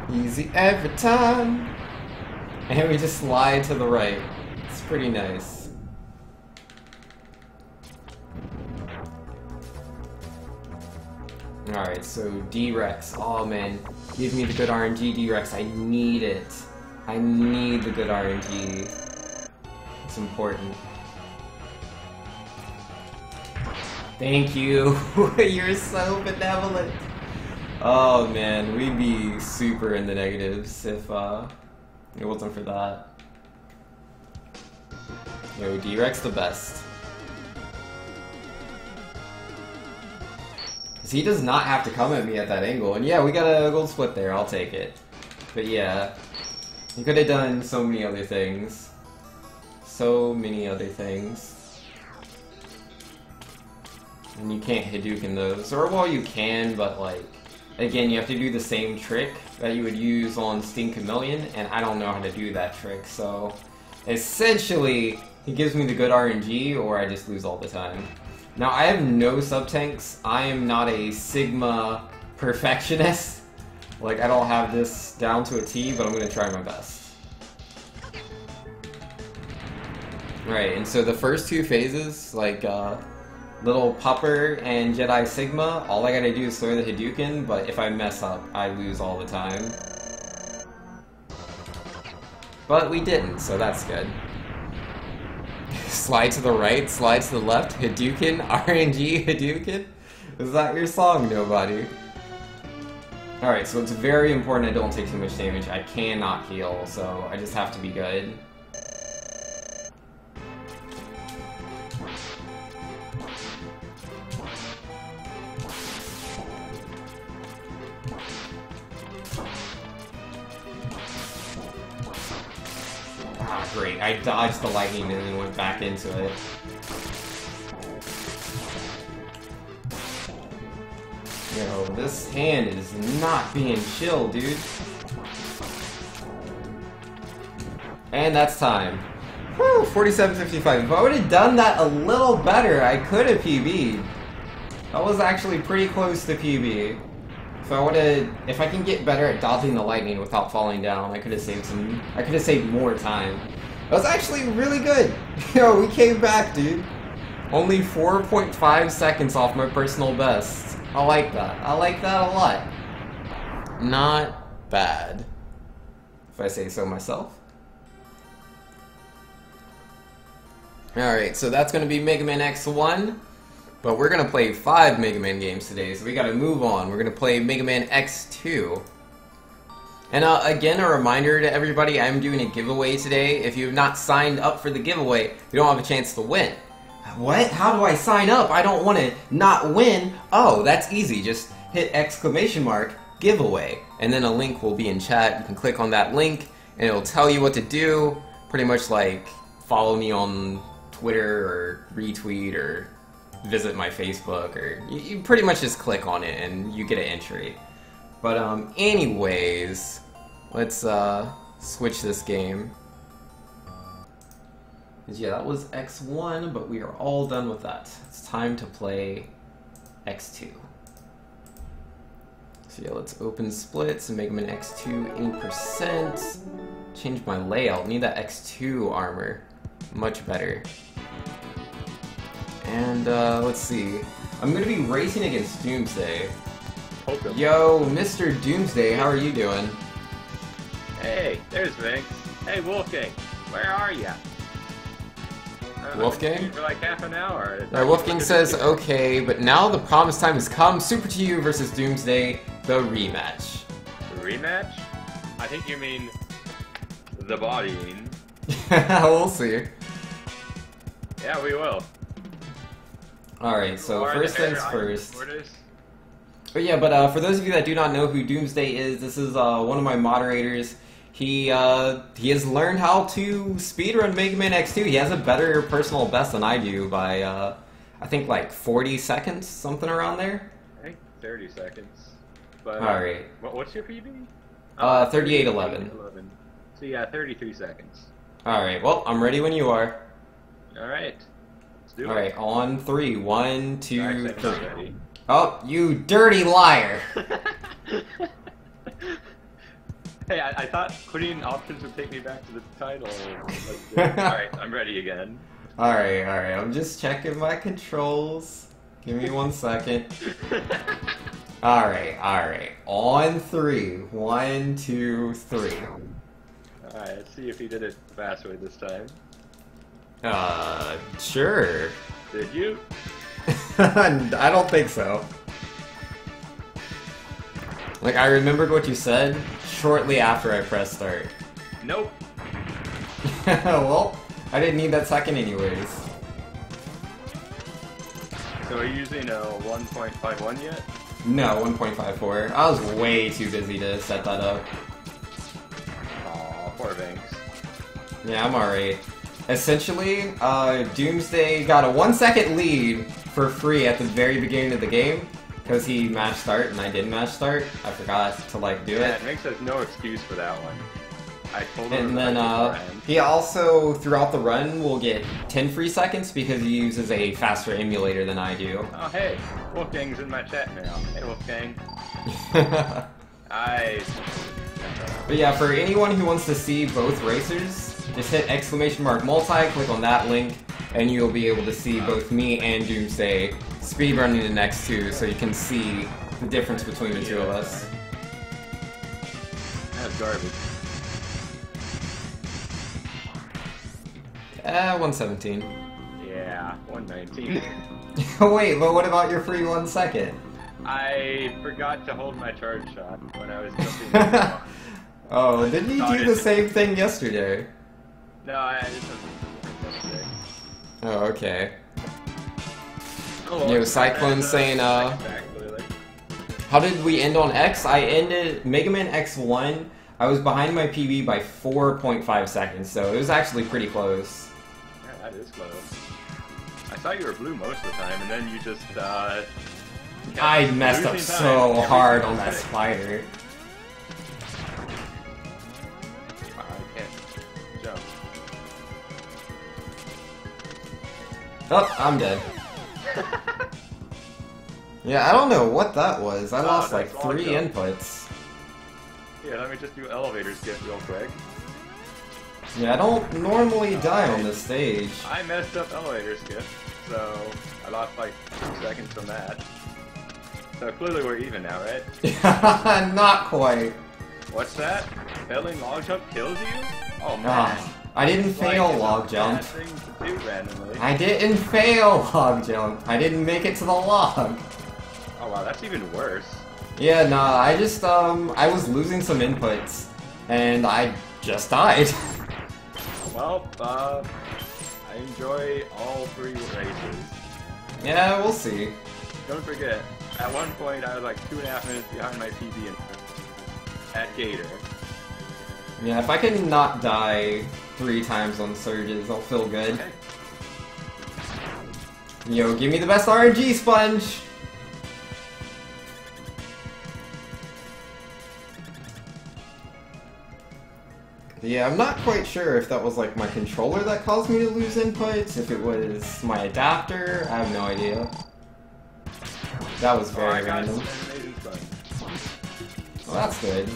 Easy every time. And we just slide to the right. It's pretty nice. Alright, so D-Rex. Oh man, give me the good RNG, D-Rex. I need it. I need the good RNG. It's important. Thank you. You're so benevolent. Oh man, we'd be super in the negatives if it wasn't for that. Yo, D-Rex the best. He does not have to come at me at that angle, and yeah, we got a gold split there, I'll take it. But yeah, he could have done so many other things. So many other things. And you can't Hadouken those. Or, well, you can, but like, again, you have to do the same trick that you would use on Sting Chameleon, and I don't know how to do that trick, so essentially, he gives me the good RNG, or I just lose all the time. Now, I have no sub-tanks. I am not a Sigma perfectionist. Like, I don't have this down to a T, but I'm going to try my best. Right, and so the first two phases, like, Little Pupper and Jedi Sigma, all I gotta do is throw the Hadouken, but if I mess up, I lose all the time. But we didn't, so that's good. Slide to the right, slide to the left, Hadouken, RNG, Hadouken? Is that your song, nobody? Alright, so it's very important I don't take too much damage. I cannot heal, so I just have to be good. Ah, great. I dodged the lightning and then went back into it. Yo, this hand is not being chill, dude. And that's time. Whew, 47.55. If I would have done that a little better, I could have PB'd. That was actually pretty close to PB. If I can get better at dodging the lightning without falling down, I could have saved more time. That was actually really good. Yo, we came back, dude. Only 4.5 seconds off my personal best. I like that. I like that a lot. Not bad, if I say so myself. Alright, so that's going to be Mega Man X1. But we're going to play 5 Mega Man games today, so we got to move on. We're going to play Mega Man X2. And again, a reminder to everybody, I'm doing a giveaway today. If you have not signed up for the giveaway, you don't have a chance to win. What? How do I sign up? I don't want to not win. Oh, that's easy. Just hit ! giveaway. And then a link will be in chat. You can click on that link, and it'll tell you what to do. Pretty much like follow me on Twitter, or retweet, or visit my Facebook, or you pretty much just click on it and you get an entry. But anyways, let's switch this game. Yeah, that was X1, but we are all done with that. It's time to play X2. So yeah, let's open splits and Mega Man X2 80%. Change my layout. Need that X2 armor. Much better. And let's see. I'm gonna be racing against Doomsday. Okay. Yo, Mr. Doomsday, how are you doing? Hey, there's Vince. Hey, Wolfgang, where are ya? Wolfgang? For like half an hour. Wolfgang says, okay, but now the promised time has come. Super to You versus Doomsday, the rematch. The rematch? I think you mean the bodying. We'll see. Yeah, we will. Alright, so first things first. Orders. But yeah, but for those of you that do not know who Doomsday is, this is one of my moderators. he has learned how to speedrun Mega Man X2. He has a better personal best than I do by I think like 40 seconds, something around there. I think 30 seconds. But, all right. What's your PB? 38:11. So yeah, 33 seconds. All right. Well, I'm ready when you are. All right. Let's do it. All right. On 3. 1, 2, Alright, I'm 3. ready. Oh, you dirty liar! Hey, I thought putting options would take me back to the title. Alright, I'm ready again. Alright, I'm just checking my controls. Give me 1 second. Alright. On 3. 1, 2, 3. Alright, let's see if he did it the fast way this time. Sure. Did you? I don't think so. Like, I remembered what you said shortly after I pressed start. Nope. Well, I didn't need that second anyways. So are you using a 1.51 yet? No, 1.54. I was way too busy to set that up. Aw, poor Banks. Yeah, I'm alright. Essentially, Doomsday got a 1 second lead for free at the very beginning of the game because he mashed start and I didn't mash start. I forgot to like do Yeah, it. Banks has no excuse for that one. I told him. And then he also throughout the run will get 10 free seconds because he uses a faster emulator than I do. Oh hey, Wolfgang's in my chat now. Hey Wolfgang. But yeah, for anyone who wants to see both racers, just hit !multi, click on that link, and you'll be able to see both me and Doomsday speedrunning the next two, so you can see the difference between the two of us. That's garbage. 117. Yeah, 119. Wait, but what about your free 1 second? I forgot to hold my charge shot when I was jumping. Oh, didn't you do the same thing yesterday? No, I didn't yesterday. Oh, okay. Oh, Yo, Cyclone saying, how did we end on X? I ended Mega Man X1. I was behind my PB by 4.5 seconds, so it was actually pretty close. Yeah, that is close. I thought you were blue most of the time, and then you just, I messed up so hard on that spider. Wow, I can't jump. Oh, I'm dead. Yeah, I don't know what that was. I lost like 3 inputs. Yeah, let me just do elevator skip real quick. Yeah, I don't normally die on this stage. I messed up elevator skip, so I lost like 2 seconds from that. So clearly we're even now, right? Not quite. What's that? Failing log jump kills you? Oh man. I didn't fail log jump. Thing to do randomly. I didn't fail log jump. I didn't make it to the log. Oh wow, that's even worse. Yeah, nah, I just, I was losing some inputs, and I just died. Well, I enjoy all 3 races. Yeah, we'll see. Don't forget, at one point I was like 2.5 minutes behind my PB at Gator. Yeah, if I can not die 3 times on surges, I'll feel good. Okay. Yo, give me the best RNG, Sponge! Yeah, I'm not quite sure if that was like my controller that caused me to lose inputs, if it was my adapter, I have no idea. That was very random. Well, that's good.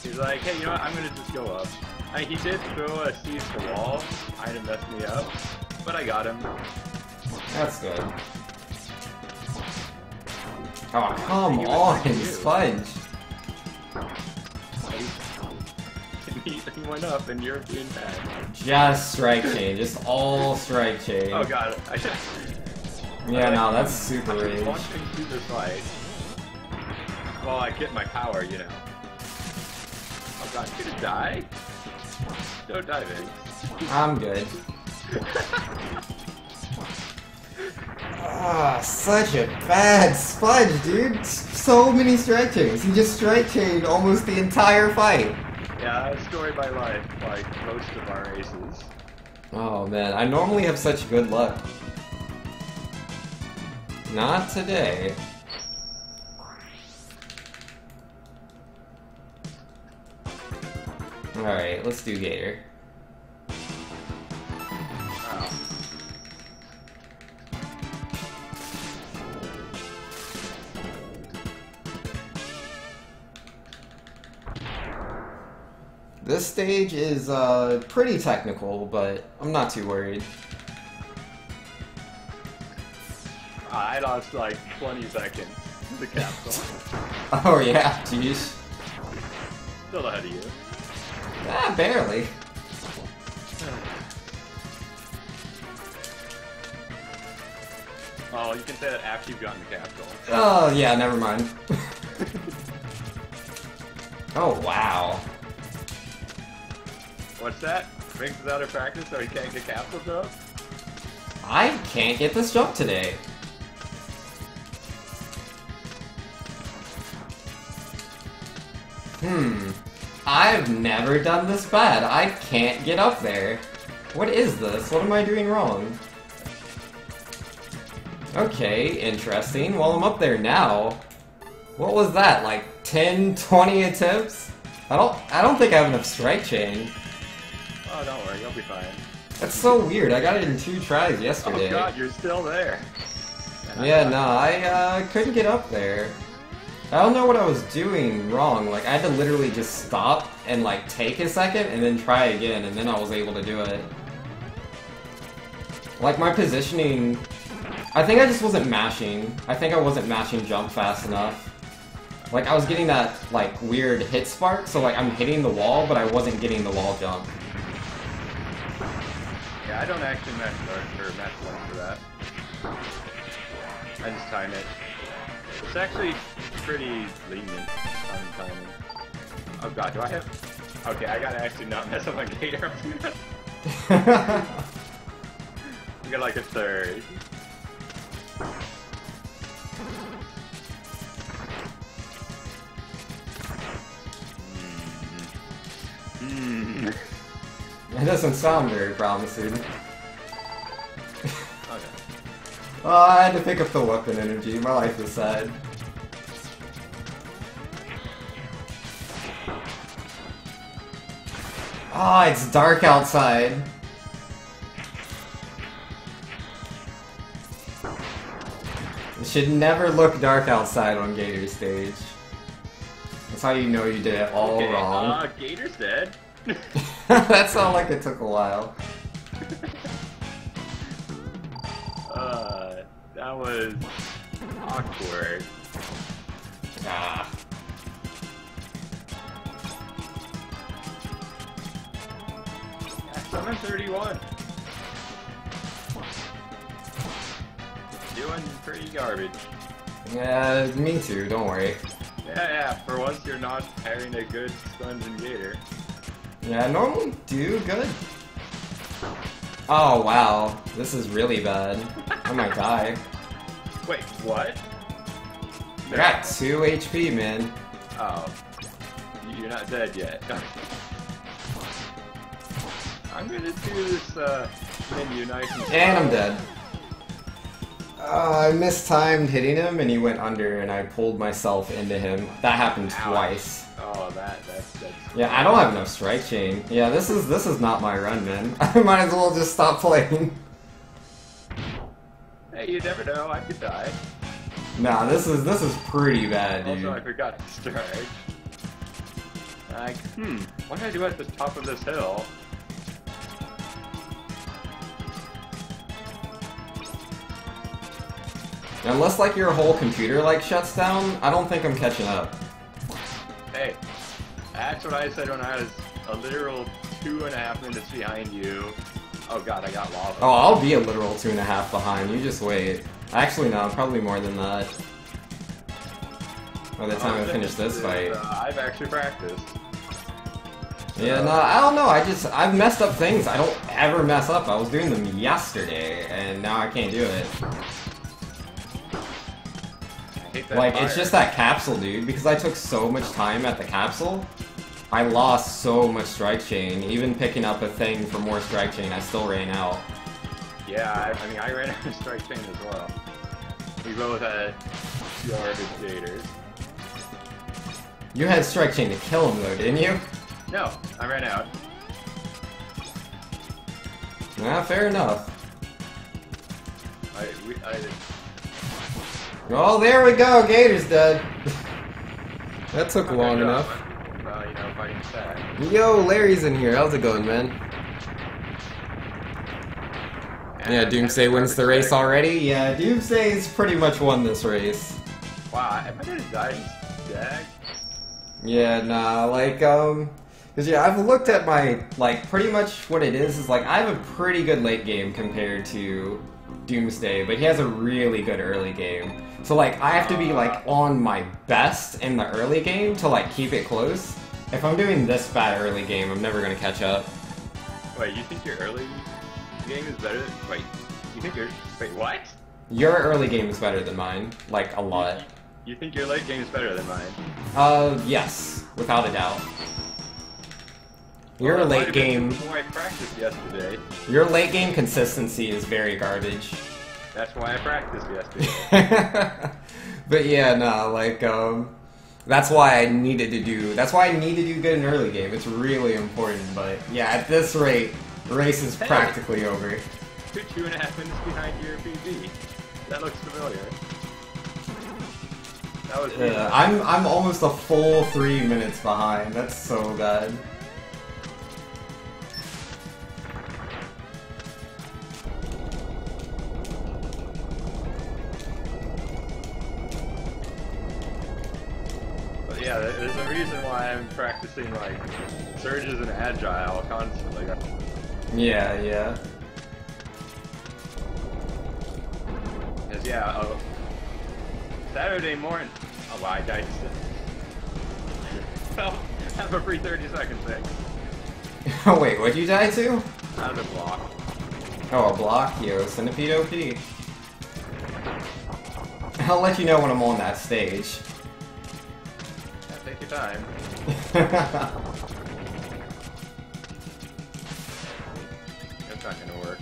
He's like, hey, you know what, I'm gonna just go up. He did throw a seed to the wall, kinda messed me up, but I got him. That's good. Oh, come on, Sponge! He went up and you're being bad. Just strike chain, just all strike chain. Oh god, I should... Yeah, no, that's super I rage. should launch things through this fight. Well, I get my power, you know. Oh god, you gonna die? Don't die, man. I'm good. Ah, such a bad Sponge, dude. So many strike chains. He just strike chained almost the entire fight. Yeah, story by life, like most of our races. Oh man, I normally have such good luck. Not today. Alright, let's do Gator. Wow. This stage is pretty technical, but I'm not too worried. I lost like 20 seconds to the capsule. Oh yeah, jeez. Still ahead of you. Ah, barely. Oh, you can say that after you've gotten the capsule. Oh yeah, never mind. Oh wow. What's that? Riggs is out of practice so he can't get capsules up? I can't get this jump today. I've never done this bad. I can't get up there. What is this? What am I doing wrong? Okay, interesting. Well, I'm up there now. What was that? Like 10, 20 attempts? I don't think I have enough strike chain. Oh, don't worry, you'll be fine. That's so weird. I got it in 2 tries yesterday. Oh god, you're still there. Yeah, no, I couldn't get up there. I don't know what I was doing wrong. Like, I had to literally just stop and, like, take a second and then try again, and then I was able to do it. Like, my positioning... I think I just wasn't mashing. I think I wasn't mashing jump fast enough. Like, I was getting that, like, weird hit spark, so, like, I'm hitting the wall, but I wasn't getting the wall jump. Yeah, I don't actually match one for that. I just time it. It's actually pretty lenient on timing. Oh god, do I have... Okay, I gotta actually not mess up my Gator. I got like a third. That doesn't sound very promising. Okay. Oh, I had to pick up the weapon energy. My life is sad. Ah, oh, it's dark outside. It should never look dark outside on Gator stage. That's how you know you did it all wrong. Gator's dead. That sounded like it took a while. That was awkward. Ah. Yeah, 731. Doing pretty garbage. Yeah, me too, don't worry. Yeah, for once you're not having a good Sponge and Gator. Yeah, I normally do good. Oh wow, this is really bad. I might die. Wait, what? I got 2 HP, man. Oh. You're not dead yet. I'm gonna do this menu nice and slow. And I'm dead. I mistimed hitting him and he went under and I pulled myself into him. That happened twice. Oh, that's... Yeah, I don't have enough strike chain. Yeah, this is not my run, man. I might as well just stop playing. Hey, you never know, I could die. Nah, this is pretty bad, dude. Also, I forgot to strike. Like, what did I do at the top of this hill? Unless, like, your whole computer, like, shuts down, I don't think I'm catching up. Hey, that's what I said when I was a literal 2.5 minutes behind you. Oh god, I got lava. Oh, I'll be a literal 2.5 behind, you just wait. Actually, no, probably more than that. By the time I finish this fight. I've actually practiced. Yeah, no, I don't know, I've messed up things I don't ever mess up. I was doing them yesterday, and now I can't do it. I hate that Like, fire. it's just that capsule, dude, because I took so much time at the capsule. I lost so much strike chain. Even picking up a thing for more strike chain, I still ran out. Yeah, I mean, I ran out of strike chain as well. We both had garbage gators. You had strike chain to kill him though, didn't you? No, I ran out. Nah, fair enough. I Oh, there we go. Gator's dead. That took long enough. Well, you know, fighting sad. Yo, Larry's in here. How's it going, man? Yeah, Doomsday wins the race already. Yeah, Doomsday's pretty much won this race. Wow, am I gonna die in Jag? Yeah, nah, like, cause yeah, I've looked at my, like, pretty much what it is like, I have a pretty good late game compared to Doomsday, but he has a really good early game. So, like, I have to be, like, on my best in the early game to, like, keep it close. If I'm doing this bad early game, I'm never gonna catch up. Wait, you think your early game is better than... Wait, you think your... Wait, what? Your early game is better than mine, like, a lot. You think your late game is better than mine? Yes, without a doubt. Your Well, late game... I practiced yesterday. Your late game consistency is very garbage. That's why I practiced yesterday. But yeah, no, like, that's why I needed to do good in early game. It's really important, but yeah, at this rate, the race is practically over. You're 2.5 minutes behind your PB. That looks familiar. That was I'm almost a full 3 minutes behind. That's so bad. But yeah, there's a reason why I'm practicing like surges and agile constantly. Yeah, yeah. Cause yeah, Saturday morning. Oh wow, I died. Well, have a free 30 seconds there. Oh wait, what'd you die to? Out of the block. Oh, a block, yo, Centipede OP. I'll let you know when I'm on that stage. Yeah, take your time. That's not gonna work.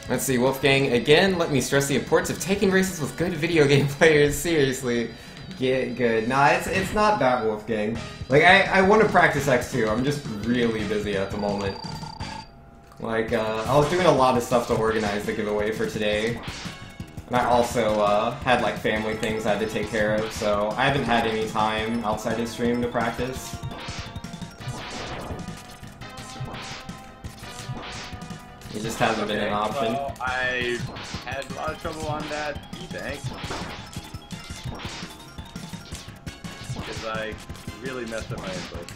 Let's see, Wolfgang, again, let me stress the importance of taking races with good video game players. Seriously, get good. Nah, it's not that, Wolfgang. Like, I want to practice X2, I'm just really busy at the moment. Like, I was doing a lot of stuff to organize the giveaway for today. And I also, had, like, family things I had to take care of, so I haven't had any time outside of stream to practice. It just hasn't been an option. Well, I had a lot of trouble on that E-Tank. Because I really messed up my inputs.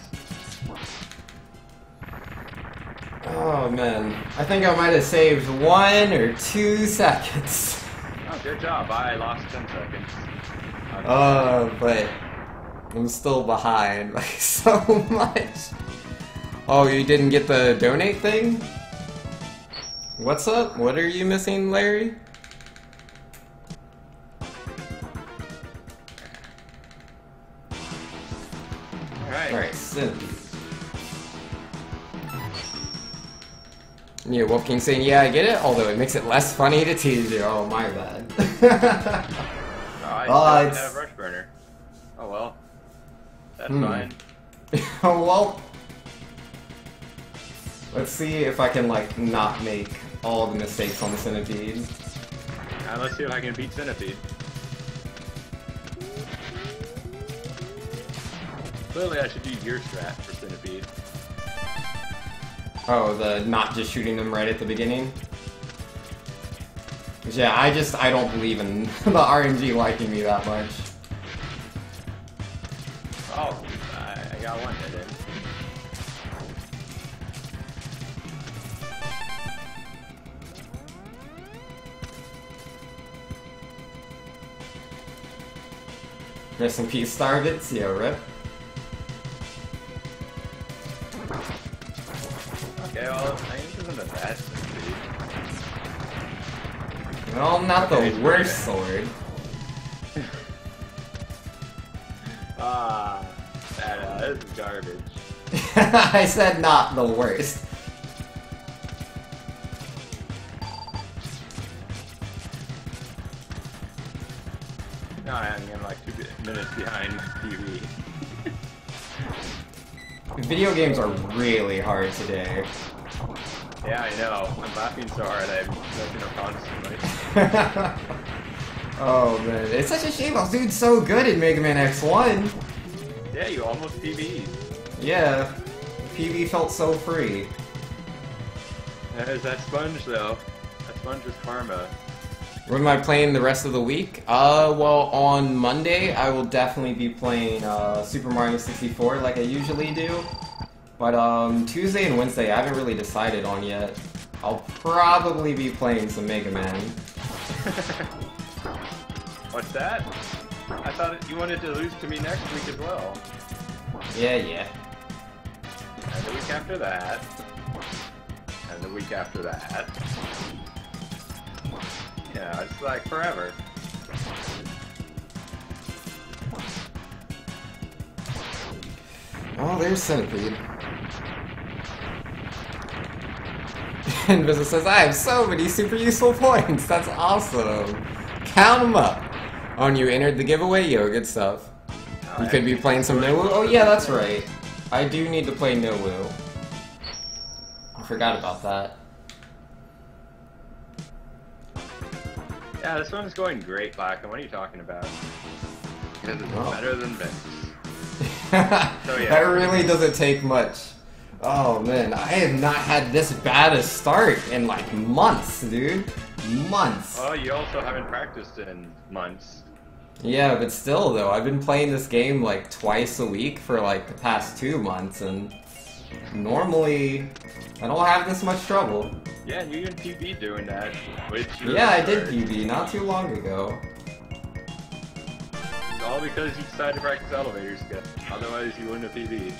Oh man, I think I might have saved 1 or 2 seconds. Oh, good job. I lost 10 seconds. But I'm still behind, like, so much. Oh, you didn't get the donate thing? What's up? What are you missing, Larry? Alright, Centipede. Yeah, Wolfgang saying, yeah, I get it, although it makes it less funny to tease you. Oh, my bad. I still have Rush Burner. Oh well. That's fine. Oh well. Let's see if I can, like, not make all the mistakes on the Centipede. And let's see if I can beat Centipede. Clearly I should use your strat for Centipede. Oh, the not just shooting them right at the beginning? 'Cause yeah, I don't believe in the RNG liking me that much. Oh, I got one hit in. Rest in peace, Starvitz. Yeah, rip. Okay, well, I think this isn't the best Centipede. Well, not Okay, the worst sword. This is garbage. I said not the worst. No, I'm like 2 minutes behind TV. Video games are really hard today. Yeah, I know. I'm laughing so hard I'm looking up constantly. Oh man, it's such a shame. I was doing so good in Mega Man X1. Yeah, you almost PB'd. Yeah, PB felt so free. There's that sponge though. That sponge is karma. What am I playing the rest of the week? Well, on Monday I will definitely be playing Super Mario 64 like I usually do. But Tuesday and Wednesday I haven't really decided on yet. I'll probably be playing some Mega Man. What's that? I thought you wanted to lose to me next week as well. Yeah. And the week after that. And the week after that. Yeah, it's like forever. Oh, there's Centipede. And Visa says, I have so many super useful points. That's awesome. Count them up. Oh, and you entered the giveaway? Yo, good stuff. You could be playing some No-Woo? Oh yeah, that's right. I do need to play No-Woo. I forgot about that. Yeah, this one's going great, Black. What are you talking about? Because it's better than Vince. So, yeah. That really doesn't take much. Oh man, I have not had this bad a start in like months, dude. Months. Oh, you also haven't practiced in months. Yeah, but still though, I've been playing this game like twice a week for like the past 2 months, and normally I don't have this much trouble. Yeah, and you even PB doing that. Yeah, I did PB not too long ago. It's all because you decided to practice elevator skip. Otherwise, you wouldn't have PB'd.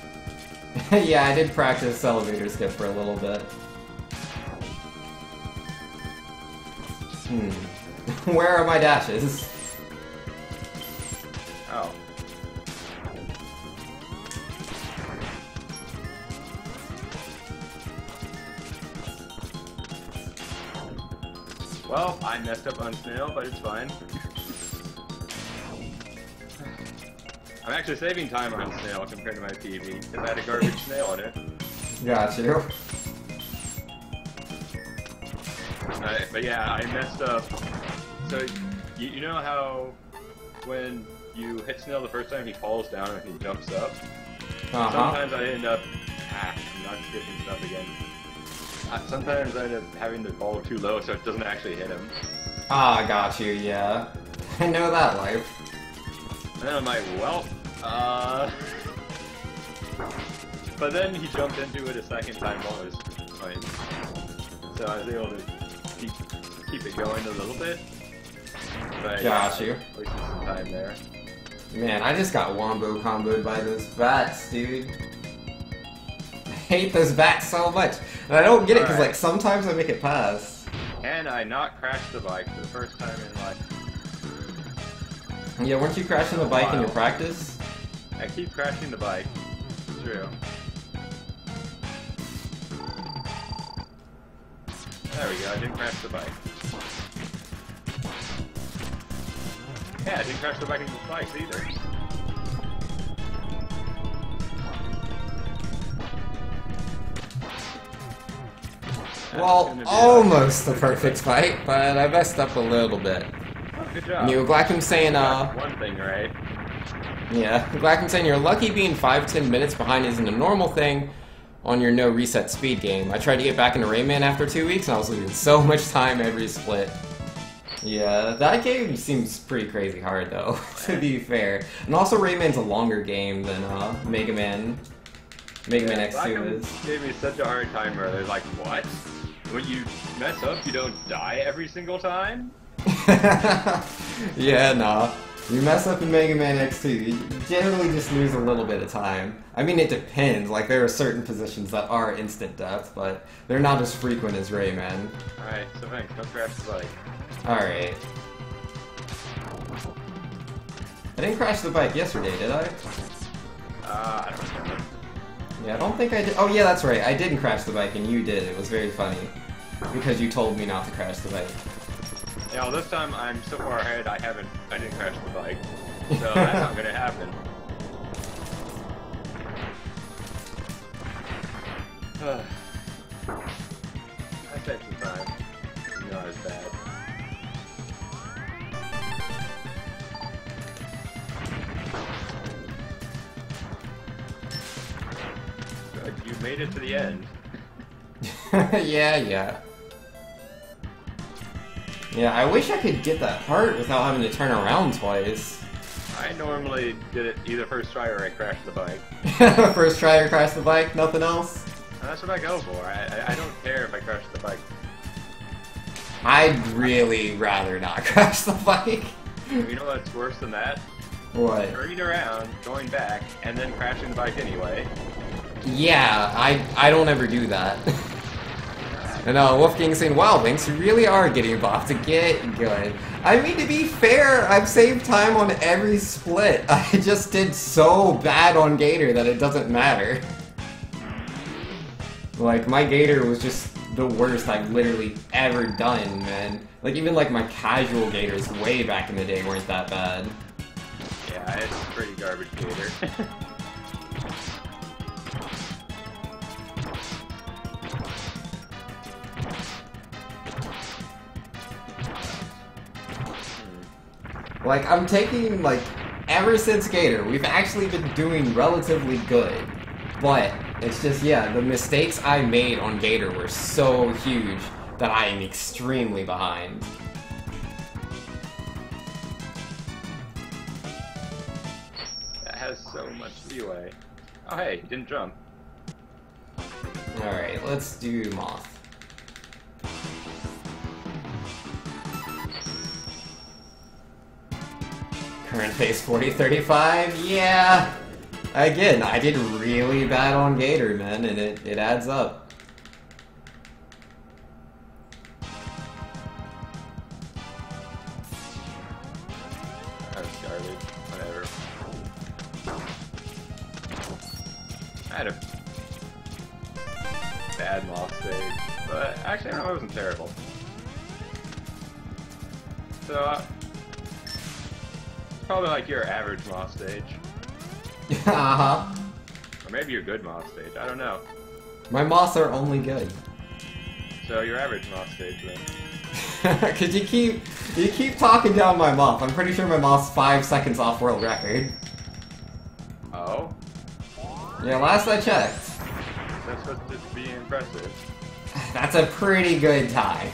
Yeah, I did practice elevator skip for a little bit. Where are my dashes? Oh. Well, I messed up on Snail, but it's fine. I'm actually saving time on Snail compared to my PB, because I had a garbage snail in it. Got you. But yeah, I messed up. So, you know how when you hit Snail the first time, he falls down and he jumps up? Sometimes I end up... I'm not skipping stuff again. Sometimes I end up having the ball too low so it doesn't actually hit him. Ah, got you, yeah. I know that life. And then I'm like, well, But then he jumped into it a second time while I was playing. So I was able to keep it going a little bit. But got you. Wasted some time there. Man, I just got wombo comboed by those bats, dude. I hate those bats so much. And I don't get it because, like, sometimes I make it pass. And I not crashed the bike for the first time in life. Yeah, weren't you crashing the bike in your practice? I keep crashing the bike. It's true. There we go, I didn't crash the bike. Yeah, I didn't crash the bike in the spikes either. Well, almost the perfect fight, but I messed up a little bit. Oh, good job. And you, Glackham saying, one thing right. Yeah, Glackham saying you're lucky being 5-10 minutes behind isn't a normal thing on your no reset speed game. I tried to get back into Rayman after 2 weeks and I was losing so much time every split. Yeah, that game seems pretty crazy hard though, to be fair. And also Rayman's a longer game than Mega Man X2 is. Gave me such a hard time where they're like, what? When you mess up, you don't die every single time? Yeah, nah. You mess up in Mega Man X2, you generally just lose a little bit of time. I mean, it depends. Like, there are certain positions that are instant death, but they're not as frequent as Rayman. Alright, so thanks. Don't crash the bike. Alright. I didn't crash the bike yesterday, did I? I don't remember. Yeah, I don't think I did. Oh yeah, that's right. I didn't crash the bike, and you did. It was very funny because you told me not to crash the bike. Yeah, well, this time I'm so far ahead. I didn't crash the bike, so that's not gonna happen. I saved some time. Not as bad. Good, you made it to the end. Yeah. Yeah, I wish I could get that heart without having to turn around twice. I normally did it either first try or I crashed the bike. First try or crash the bike, nothing else? And that's what I go for. I don't care if I crash the bike. I'd really rather not crash the bike. You know what's worse than that? What? Turning around, going back, and then crashing the bike anyway. Yeah, I don't ever do that. And Wolfgang's saying, wow, Lynx, you really are getting buffed to get good. I mean, to be fair, I've saved time on every split. I just did so bad on Gator that it doesn't matter. Like, my Gator was just the worst I've literally ever done, man. Like, even like my casual Gators way back in the day weren't that bad. Yeah, it's a pretty garbage Gator. Like, I'm taking, like, ever since Gator, we've actually been doing relatively good. But, it's just, yeah, the mistakes I made on Gator were so huge that I am extremely behind. That has so much leeway. Oh hey, didn't jump. Alright, let's do Moth. Current pace 40-35, yeah! Again, I did really bad on Gator, man, and it adds up. That was garbage. Whatever. I had a bad moth stage, but actually, no, it wasn't terrible. So, it's probably like your average moth stage. Uh-huh. Or maybe your good moth stage, I don't know. My moths are only good. So, your average moth stage then. Cause you keep talking down my moth. I'm pretty sure my moth's 5 seconds off world record. Oh? Yeah, last I checked. That's supposed to be impressive. That's a pretty good time.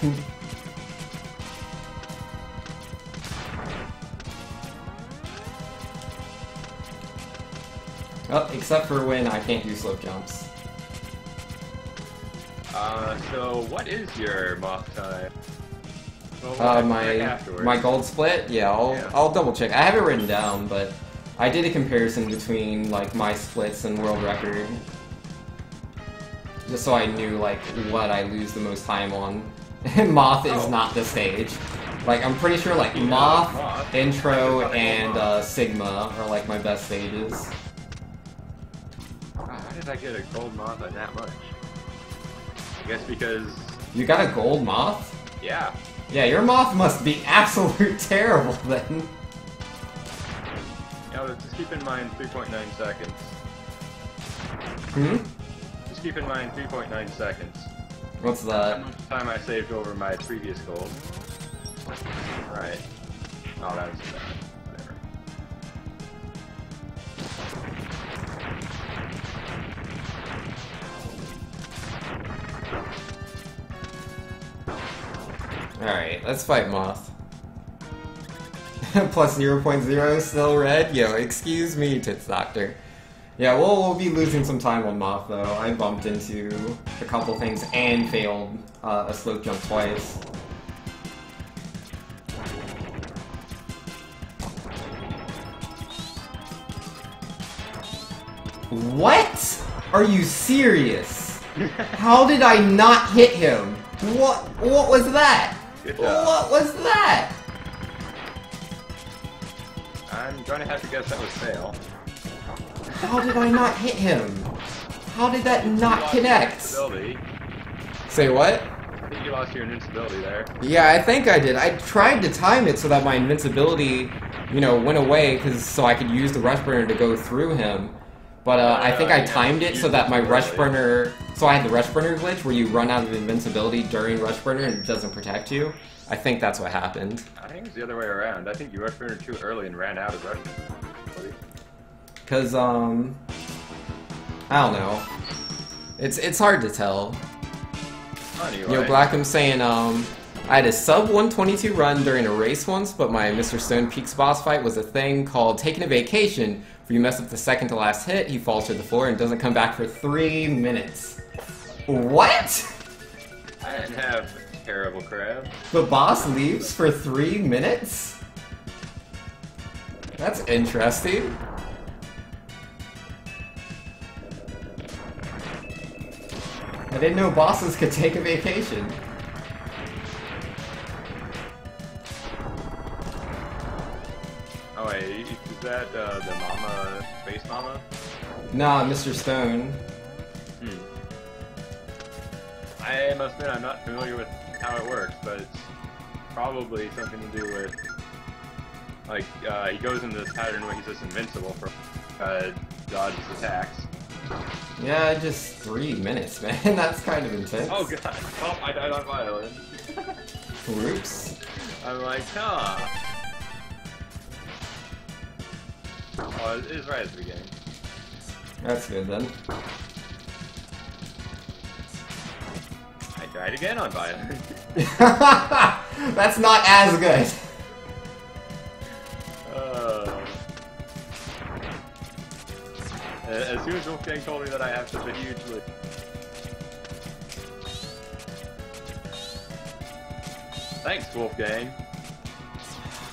Oh, except for when I can't do slope jumps. So what is your moth time? Well, My gold split? Yeah, I'll double check. I have it written down, but I did a comparison between like my splits and world record. Just so I knew like what I lose the most time on. Moth is not the stage. Like I'm pretty sure like Moth, Intro, and Sigma are like my best stages. How did I get a gold moth on that much? I guess because... You got a gold moth? Yeah. Yeah, your moth must be absolute terrible then. Yeah, well, just keep in mind 3.9 seconds. Hmm? Just keep in mind 3.9 seconds. What's How that? much time I saved over my previous gold. Right. Oh, that was bad. Whatever. Alright, let's fight Moth. Plus 0.0, still red? Yo, excuse me, Tits Doctor. Yeah, we'll be losing some time on Moth, though. I bumped into a couple things and failed a slope jump twice. What? Are you serious? How did I not hit him? What was that? Good job. What was that? I'm going to have to guess that was fail. How did I not hit him? How did that not You connect? lost your invincibility. Say what? I think you lost your invincibility there. Yeah, I think I did. I tried to time it so that my invincibility, you know, went away, so I could use the rush burner to go through him. But I think I timed it so that my rush burner... So I had the rush burner glitch where you run out of invincibility during rush burner and it doesn't protect you. I think that's what happened. I think it's the other way around. I think you rush burner too early and ran out of rush burner. Cause, I don't know. It's hard to tell. Anyway. Yo, Blackham saying, I had a sub 122 run during a race once, but my Mr. Stone Peaks boss fight was a thing called taking a vacation. Where you mess up the second to last hit, he falls to the floor and doesn't come back for 3 minutes. What? I didn't have terrible crab. The boss leaves for 3 minutes? That's interesting. I didn't know bosses could take a vacation. Oh wait, is that the mama, space mama? Nah, Mr. Stone. I must admit I'm not familiar with how it works, but it's probably something to do with, like, he goes into this pattern where he's just invincible for dodges attacks. Yeah, just 3 minutes, man. That's kind of intense. Oh god, oh, I died on violin. Oops. I'm like, huh. Oh, it is right at the beginning. That's good then. I tried again on violin. That's not as good. As soon as Wolfgang told me that I have such a huge list. Thanks, Wolfgang.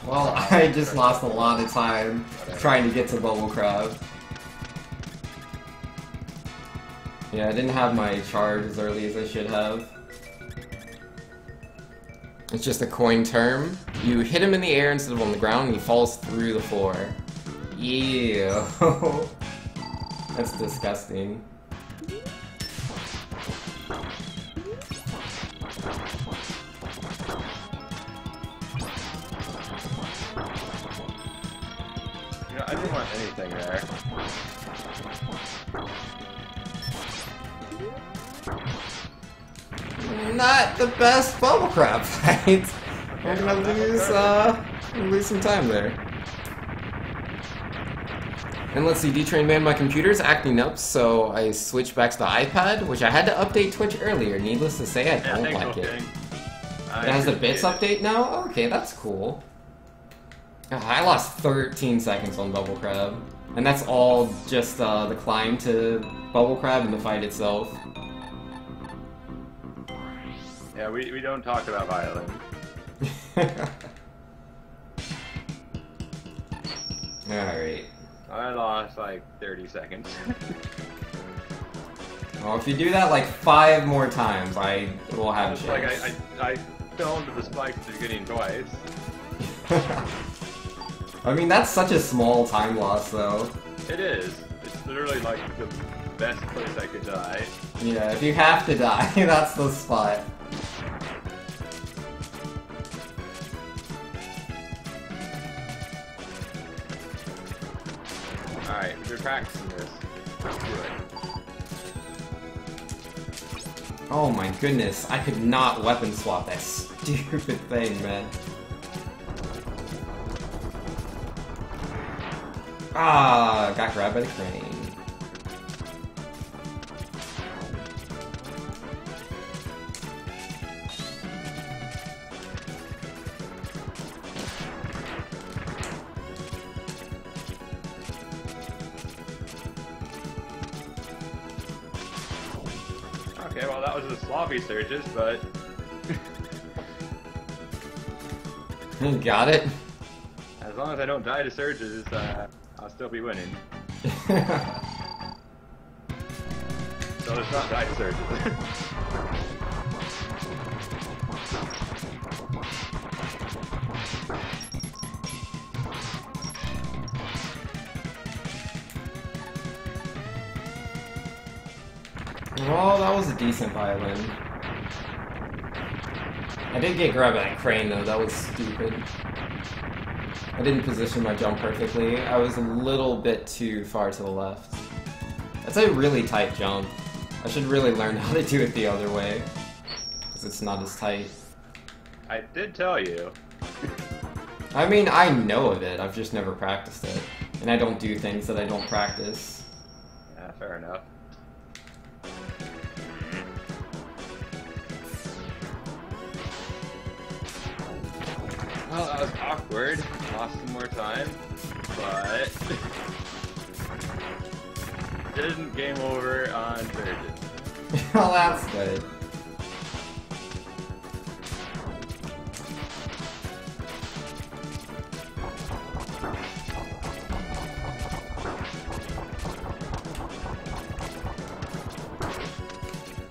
Well, I just lost a lot of time trying to get to Bubble Crab. Yeah, I didn't have my charge as early as I should have. It's just a coin term. You hit him in the air instead of on the ground and he falls through the floor. Ew. That's disgusting. You know, I didn't want anything there. Not the best Bubble Crab fight. I'm gonna lose some time there. And let's see, D-Train Man, my computer's acting up, so I switched back to the iPad, which I had to update Twitch earlier. Needless to say, I don't like it. It has a bits update now? Okay, that's cool. I lost 13 seconds on Bubble Crab. And that's all just the climb to Bubble Crab and the fight itself. Yeah, we don't talk about violin. Alright. I lost like 30 seconds. Well, if you do that like 5 more times, I will have a chance. Like I fell into the spikes at the beginning twice. I mean, that's such a small time loss, though. It is. It's literally like the best place I could die. Yeah, if you have to die, that's the spot. Alright, we're practicing this. Let's do it. Oh my goodness, I could not weapon swap that stupid thing, man. Ah, got grabbed by the crane. Okay, well that was the sloppy surges, but... Got it? As long as I don't die to surges, I'll still be winning. So let's not die to surges. Well, that was a decent violin. I did get grabbed by that crane though, that was stupid. I didn't position my jump perfectly. I was a little bit too far to the left. That's a really tight jump. I should really learn how to do it the other way. Because it's not as tight. I did tell you. I mean, I know of it, I've just never practiced it. And I don't do things that I don't practice. Yeah, fair enough. Well, that was awkward. Lost some more time, but didn't game over on Surgeon. Well, that's good.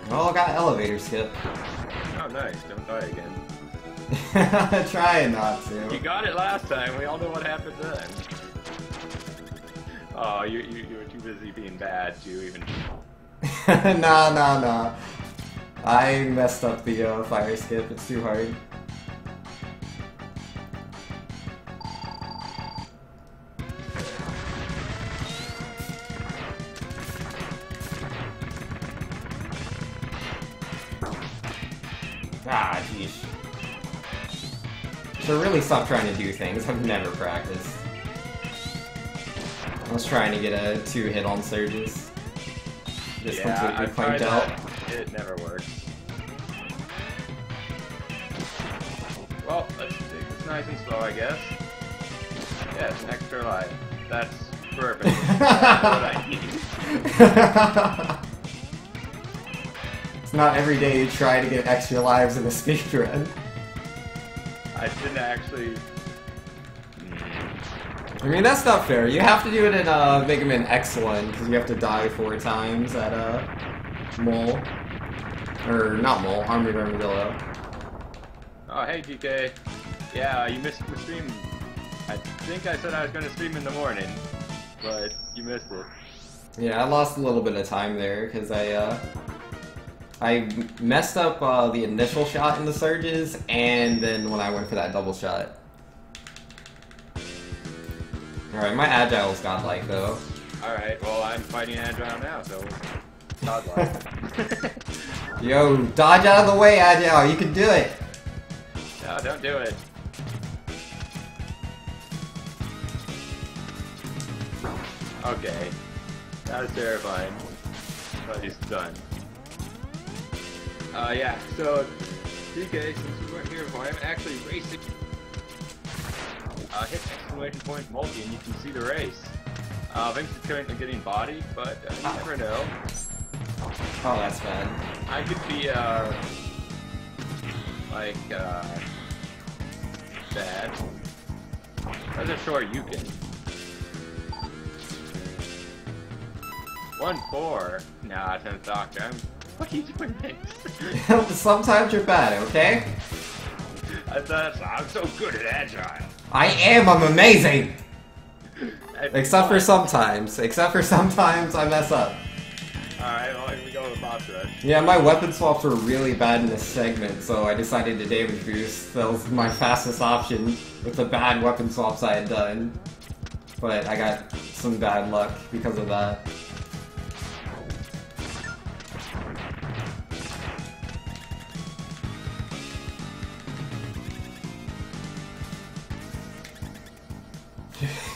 Well, I got elevator skip. Oh, nice. Don't die again. Trying not to. You got it last time. We all know what happened then. Oh, you were too busy being bad to even... Nah. I messed up the fire skip. It's too hard. Ah, jeez. Should really stop trying to do things. I've never practiced. I was trying to get a 2-hit on surges. Just completely I've tried punked out. that. It never works. Well, let's take this nice and slow, I guess. Yeah, it's an extra life. That's perfect. That's what I need. It's not every day you try to get extra lives in a speedrun. I didn't actually... I mean, that's not fair. You have to do it in Mega Man X1, because you have to die 4 times at Mole. Or, not Mole, Army Armadillo. Oh, hey, DK. Yeah, you missed the stream. I think I said I was going to stream in the morning, but you missed it. Yeah, I lost a little bit of time there, because I messed up the initial shot in the surges, and then when I went for that double shot. Alright, my agile's godlike, though. Alright, well, I'm fighting Agile now, so... godlike. Yo, dodge out of the way, Agile! You can do it! No, don't do it. Okay. That was terrifying. But he's done. Yeah, so... DK, since we weren't here before, I'm actually racing... hit exclamation point multi and you can see the race. Things are currently getting body, but you never know. Oh, that's bad. I could be, bad. Rather sure you can. 1-4. Nah, 10th Doctor. What are you doing next? Sometimes you're bad, okay? I thought I'm so good at Agile. I am, I'm amazing! Except for sometimes. Except for sometimes I mess up. Alright, well, here we go with Boss Rush. Yeah, my weapon swaps were really bad in this segment, so I decided to damage boost. That was my fastest option with the bad weapon swaps I had done. But I got some bad luck because of that.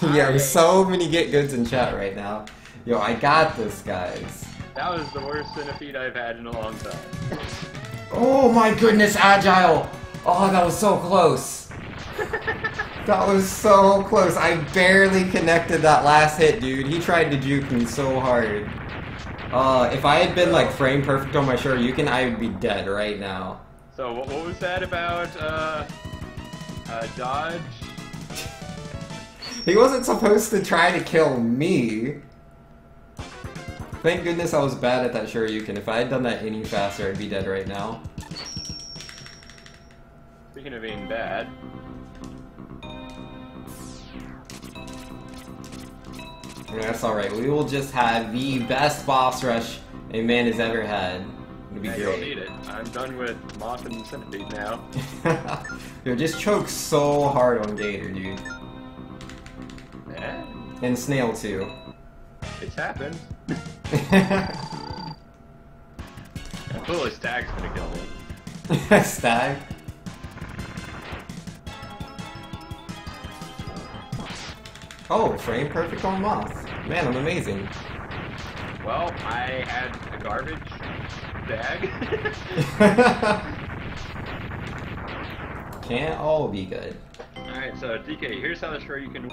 Yeah, there's so many get goods in chat right now. Yo, I got this, guys. That was the worst centipede I've had in a long time. Oh my goodness, Agile! Oh, that was so close. That was so close. I barely connected that last hit, dude. He tried to juke me so hard. If I had been like frame perfect on my Shoryuken, I would be dead right now. So what was that about, dodge? He wasn't supposed to try to kill me. Thank goodness I was bad at that Shoryuken. If I had done that any faster, I'd be dead right now. Speaking of being bad. That's alright. We will just have the best boss rush a man has ever had. It'd be Yeah, great. you don't need it. I'm done with Moth and Centipede now. Dude, just choke so hard on Gator, dude. Yeah, And Snail, too. it's happened. Clearly Stag's gonna kill me. Stag. Oh, frame perfect on Moth. Man, I'm amazing. Well, I had a garbage Stag. Can't all be good. Alright, so DK, here's how to show you can...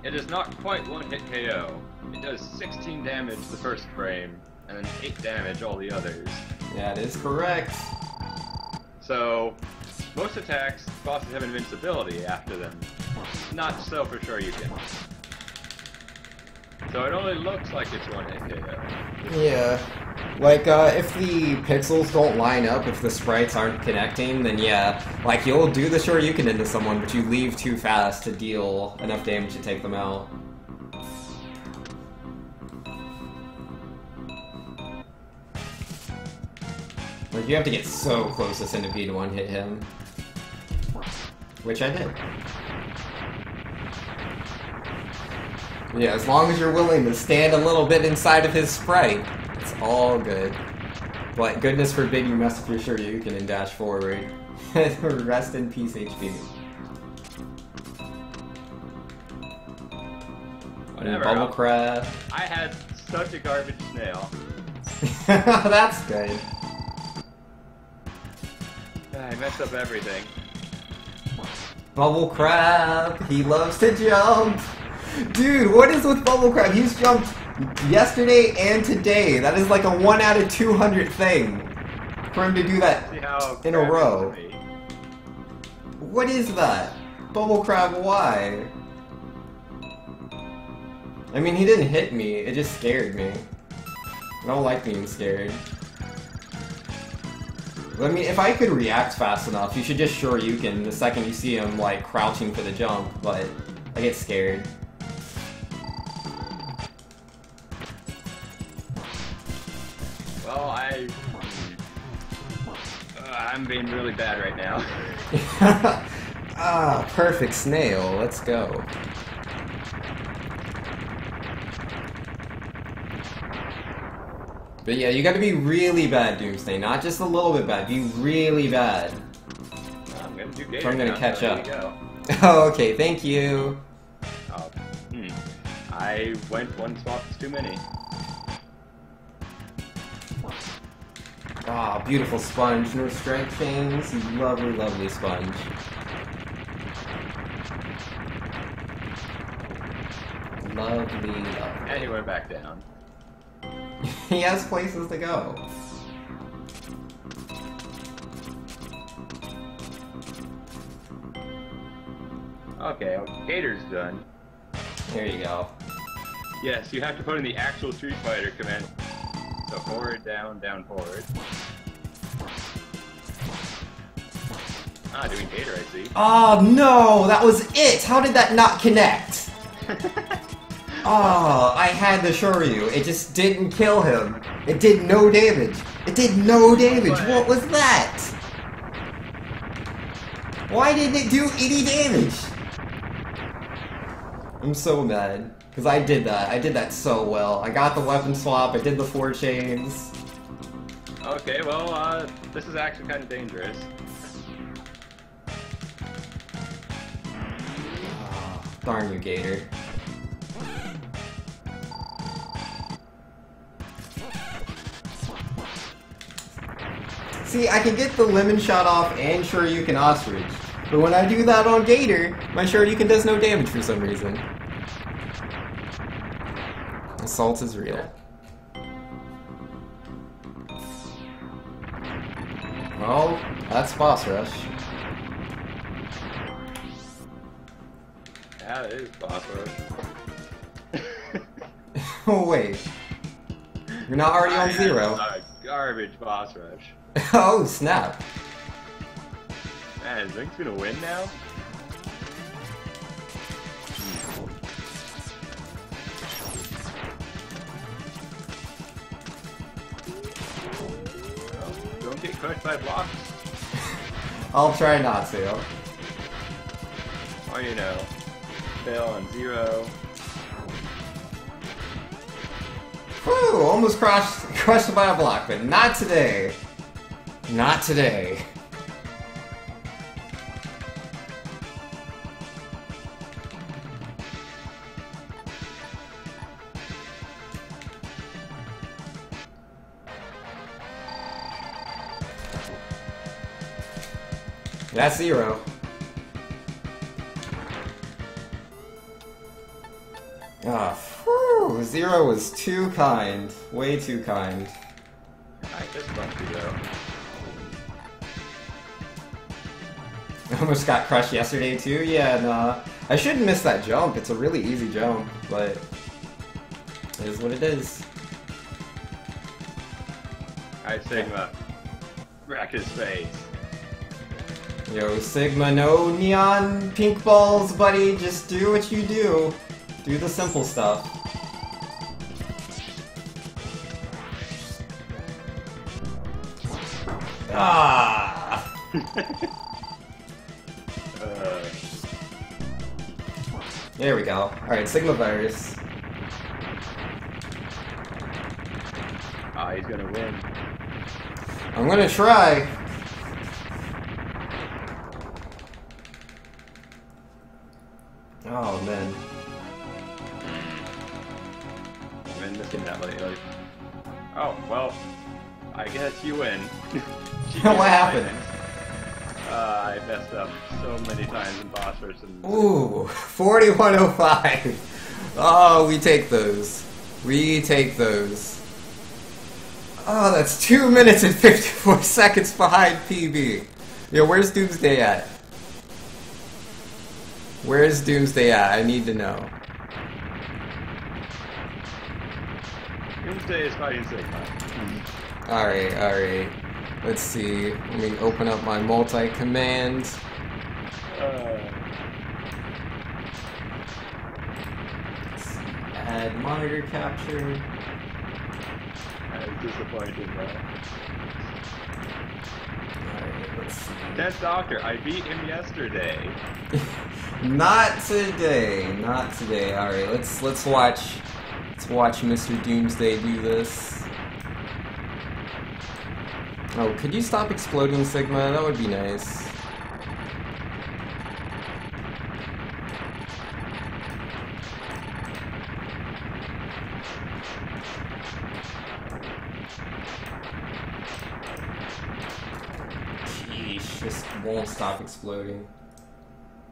It is not quite one-hit KO. It does 16 damage the first frame, and then 8 damage all the others. That is correct. So, most attacks, bosses have invincibility after them. Not so for sure you can. So it only looks like it's one-hit KO. Yeah. Like, if the pixels don't line up, if the sprites aren't connecting, then yeah. Like, you'll do the Shoryuken into someone, but you leave too fast to deal enough damage to take them out. Like, you have to get so close to Centipede to one-hit him. Which I did. Yeah, as long as you're willing to stand a little bit inside of his sprite, it's all good. But goodness forbid you mess with your Shoryuken and dash forward. Rest in peace, HP. Whatever. Bubble crab. I had such a garbage snail. That's good. I messed up everything. Bubble crab. He loves to jump. Dude, what is with Bubble Crab? He's jumped yesterday and today. That is like a 1 out of 200 thing for him to do that in a row. What is that? Bubble Crab, why? I mean, he didn't hit me. It just scared me. I don't like being scared. I mean, if I could react fast enough, you should just Shoryuken the second you see him, like, crouching for the jump, but I get scared. Well, I'm being really bad right now. Ah, perfect snail. Let's go. But yeah, you gotta be really bad, Doomsday. Not just a little bit bad. Be really bad. I'm gonna do Gator. So I'm gonna now, catch so up. there you go. Oh, okay, thank you. Oh, I went one swap too many. Ah, beautiful sponge. No strike chains. Lovely, lovely sponge. Lovely, lovely. And he went back down. He has places to go. Okay, well, Gator's done. There you go. Yes, you have to put in the actual Street Fighter command. So forward, down, down, forward. Ah, doing Gator, I see. Oh no, that was it! How did that not connect? Oh, I had the Shoryu. It just didn't kill him. It did no damage. It did no damage. What was that? Why didn't it do any damage? I'm so mad. Because I did that. I did that so well. I got the weapon swap. I did the 4 chains. Okay, well, this is actually kind of dangerous. Oh, darn you, Gator. See, I can get the lemon shot off and Shoryuken Ostrich, but when I do that on Gator, my Shoryuken does no damage for some reason. Assault is real. Well, that's boss rush. Yeah, it is boss rush. Oh wait, you're not already on 0. A garbage boss rush. Oh snap! Man, is Link's gonna win now? Don't get crushed by blocks. I'll try not to. Or, you know, fail on 0. Whew, almost crushed by a block, but not today. Not today. That's 0. Ah, whew, 0 was too kind. Way too kind. I just bumped 0. Almost got crushed yesterday too? Yeah, nah. I shouldn't miss that jump. It's a really easy jump, but it is what it is. Alright, Sigma. Wreck his face. Yo, Sigma, no neon pink balls, buddy. Just do what you do. Do the simple stuff. Ah! There we go. Alright, Sigma Virus. Ah, he's gonna win. I'm gonna try. Oh, man. I've been missing that lately. Oh, well, I guess you win. What happened? I messed up so many times in boss versus... Ooh, 4105. Oh, we take those. We take those. Oh, that's 2 minutes and 54 seconds behind PB. Yo, where's Doomsday at? Where's Doomsday at? I need to know. Doomsday is fighting Sigma. Alright, alright. Let's see. Let me open up my multi-command. Add monitor capture. I'm disappointed, bro. Alright, let's see. 10th Doctor, I beat him yesterday. Not today. Not today. Alright, let's watch Mr. Doomsday do this. Oh, could you stop exploding, Sigma? That would be nice. Sheesh, just won't stop exploding.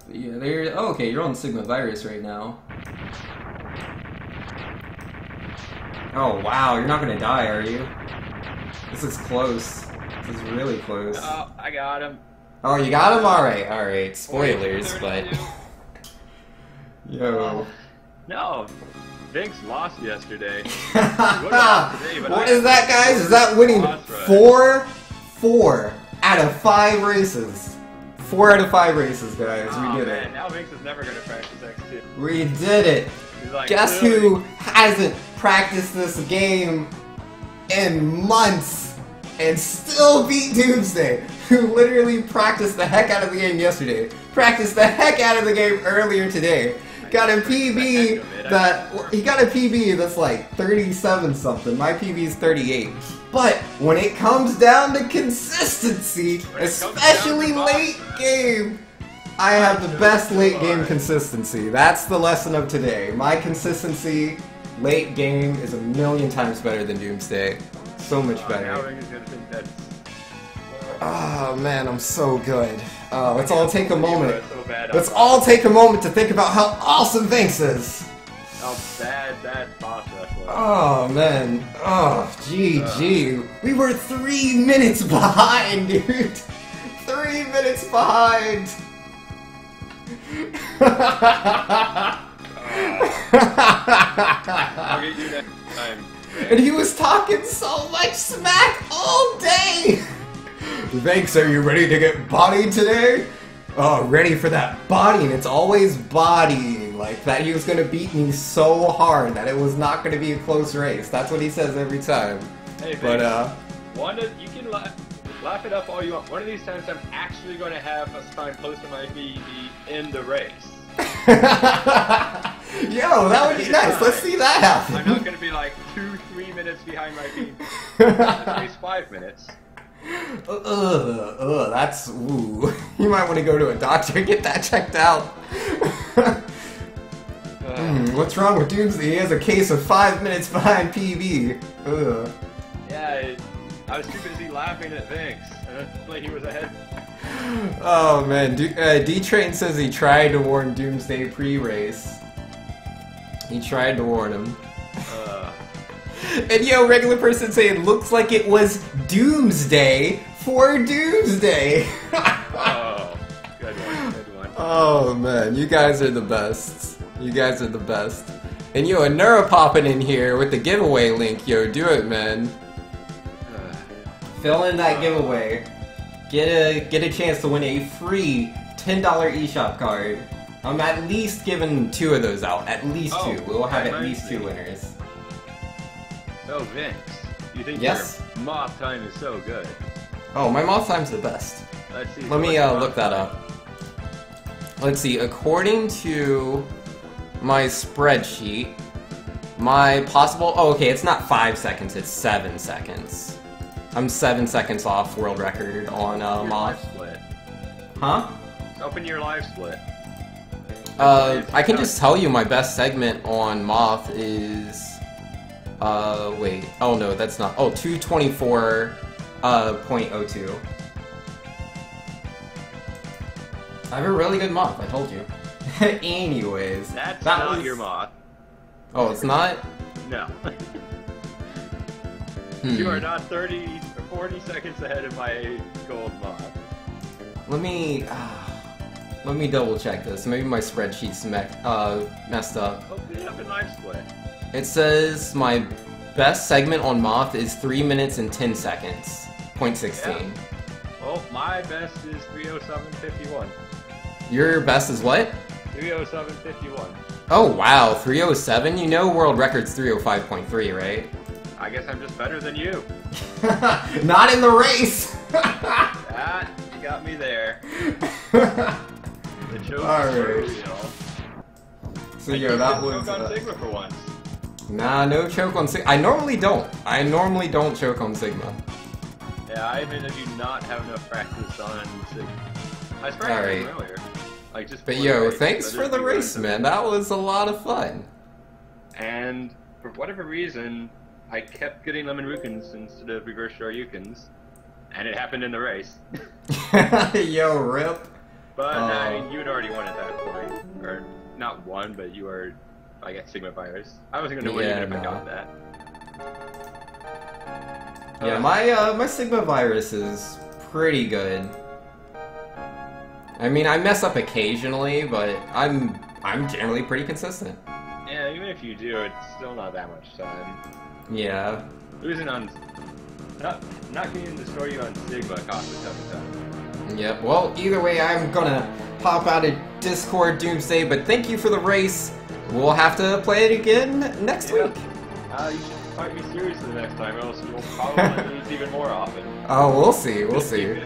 Yeah, there. Oh, okay, you're on Sigma Virus right now. Oh wow, you're not gonna die, are you? This is close. This is really close. Oh, I got him. Oh, you got him? Alright, alright. Spoilers, but... Yo. No, Vince lost yesterday. What is that, guys? Is that winning 4 out of 5 races? 4 out of 5 races, guys. Oh, We did man. it. Now Vince is never gonna practice X2. We did it. He's like, Guess literally- who hasn't practiced this game in months and still beat Doomsday? Who literally practiced the heck out of the game yesterday, practiced the heck out of the game earlier today, got a PB he got a PB that's like 37 something. My PB is 38. But when it comes down to consistency, especially late game, I have the best late game consistency. That's the lesson of today. My consistency late game is a million times better than Doomsday. So much Now better. Vince is gonna think that's... Oh man, I'm so good. Let's all take a moment. So bad Let's all take a moment to think about how awesome Vince is. How bad that boss rush was. Oh man. Oh, GG. We were 3 minutes behind, dude. 3 minutes behind. I'll get you next time. And he was talking so much smack all day! Thanks, are you ready to get bodied today? Oh, ready for that bodying. It's always bodying. Like, that he was gonna beat me so hard that it was not gonna be a close race. That's what he says every time. Hey, But, you can laugh it up all you want. One of these times I'm actually going to have a sign close to my PB in the race. Yo, that would be nice. Let's see that happen. I'm not going to be like 2-3 minutes behind my PB. At least 5 minutes. That's ooh. You might want to go to a doctor and get that checked out. What's wrong with Doomsday? He has a case of 5 minutes behind PB. Ugh. Yeah, I was too busy laughing at Vince, like he was ahead. Oh man, D-Train says he tried to warn Doomsday pre-race. He tried to warn him. And yo, regular person saying, looks like it was Doomsday for Doomsday. Oh, good one. Oh man, you guys are the best. You guys are the best. And yo, a Nura popping in here with the giveaway link. Yo, do it, man. Fill in that giveaway. Get a chance to win a free $10 eShop card. I'm at least giving 2 of those out. At least 2. We'll have at least 2 winners. So Vince, you think yes? your moth time is so good? Oh, my moth time's the best. Let's see. Let me look that up. Let's see. According to my spreadsheet, my possible... Oh, okay, it's not 5 seconds, it's 7 seconds. I'm 7 seconds off world record on moth. Split. Huh? Open your live split. I can just tell you my best segment on moth is... wait. Oh no, that's not... Oh, 224.02. I have a really good moth, I told you. Anyways. That's that not was... your moth. Oh, it's not? No. You are not 30 or 40 seconds ahead of my gold moth. Let me double check this. Maybe my spreadsheet's messed up. Open it up in live split. It says my best segment on moth is 3 minutes and 10 seconds. .16. Yeah. Well, my best is 3:07:51. Your best is what? 3:07:51. Oh wow, 307? You know world record's 305.3, right? I guess I'm just better than you. Not in the race! That, you got me there. The choke Alright. So yo, that was... choke on Sigma for once. Nah, no choke on Sigma. I normally don't. I normally don't choke on Sigma. Yeah, I admit I do not have enough practice on Sigma. I was practicing earlier. Like just but yo, thanks for the race, man. That was a lot of fun. And for whatever reason, I kept getting Lemon Rukins instead of reverse Shoryukens. And it happened in the race. Yo, rip. But I mean, you had already won at that point. Or, not won, but you were, I guess, Sigma Virus. I wasn't going to win even if I got that. Yeah, my Sigma Virus is pretty good. I mean, I mess up occasionally, but I'm generally pretty consistent. Yeah, even if you do, it's still not that much time. Yeah. Losing on... Not getting to destroy you on Sigma costs a ton of time. Yep, well, either way, I'm gonna pop out of Discord Doomsday, but thank you for the race. We'll have to play it again next week. You should fight me seriously next time, or else you'll probably lose even more often. Oh, we'll see, we'll see.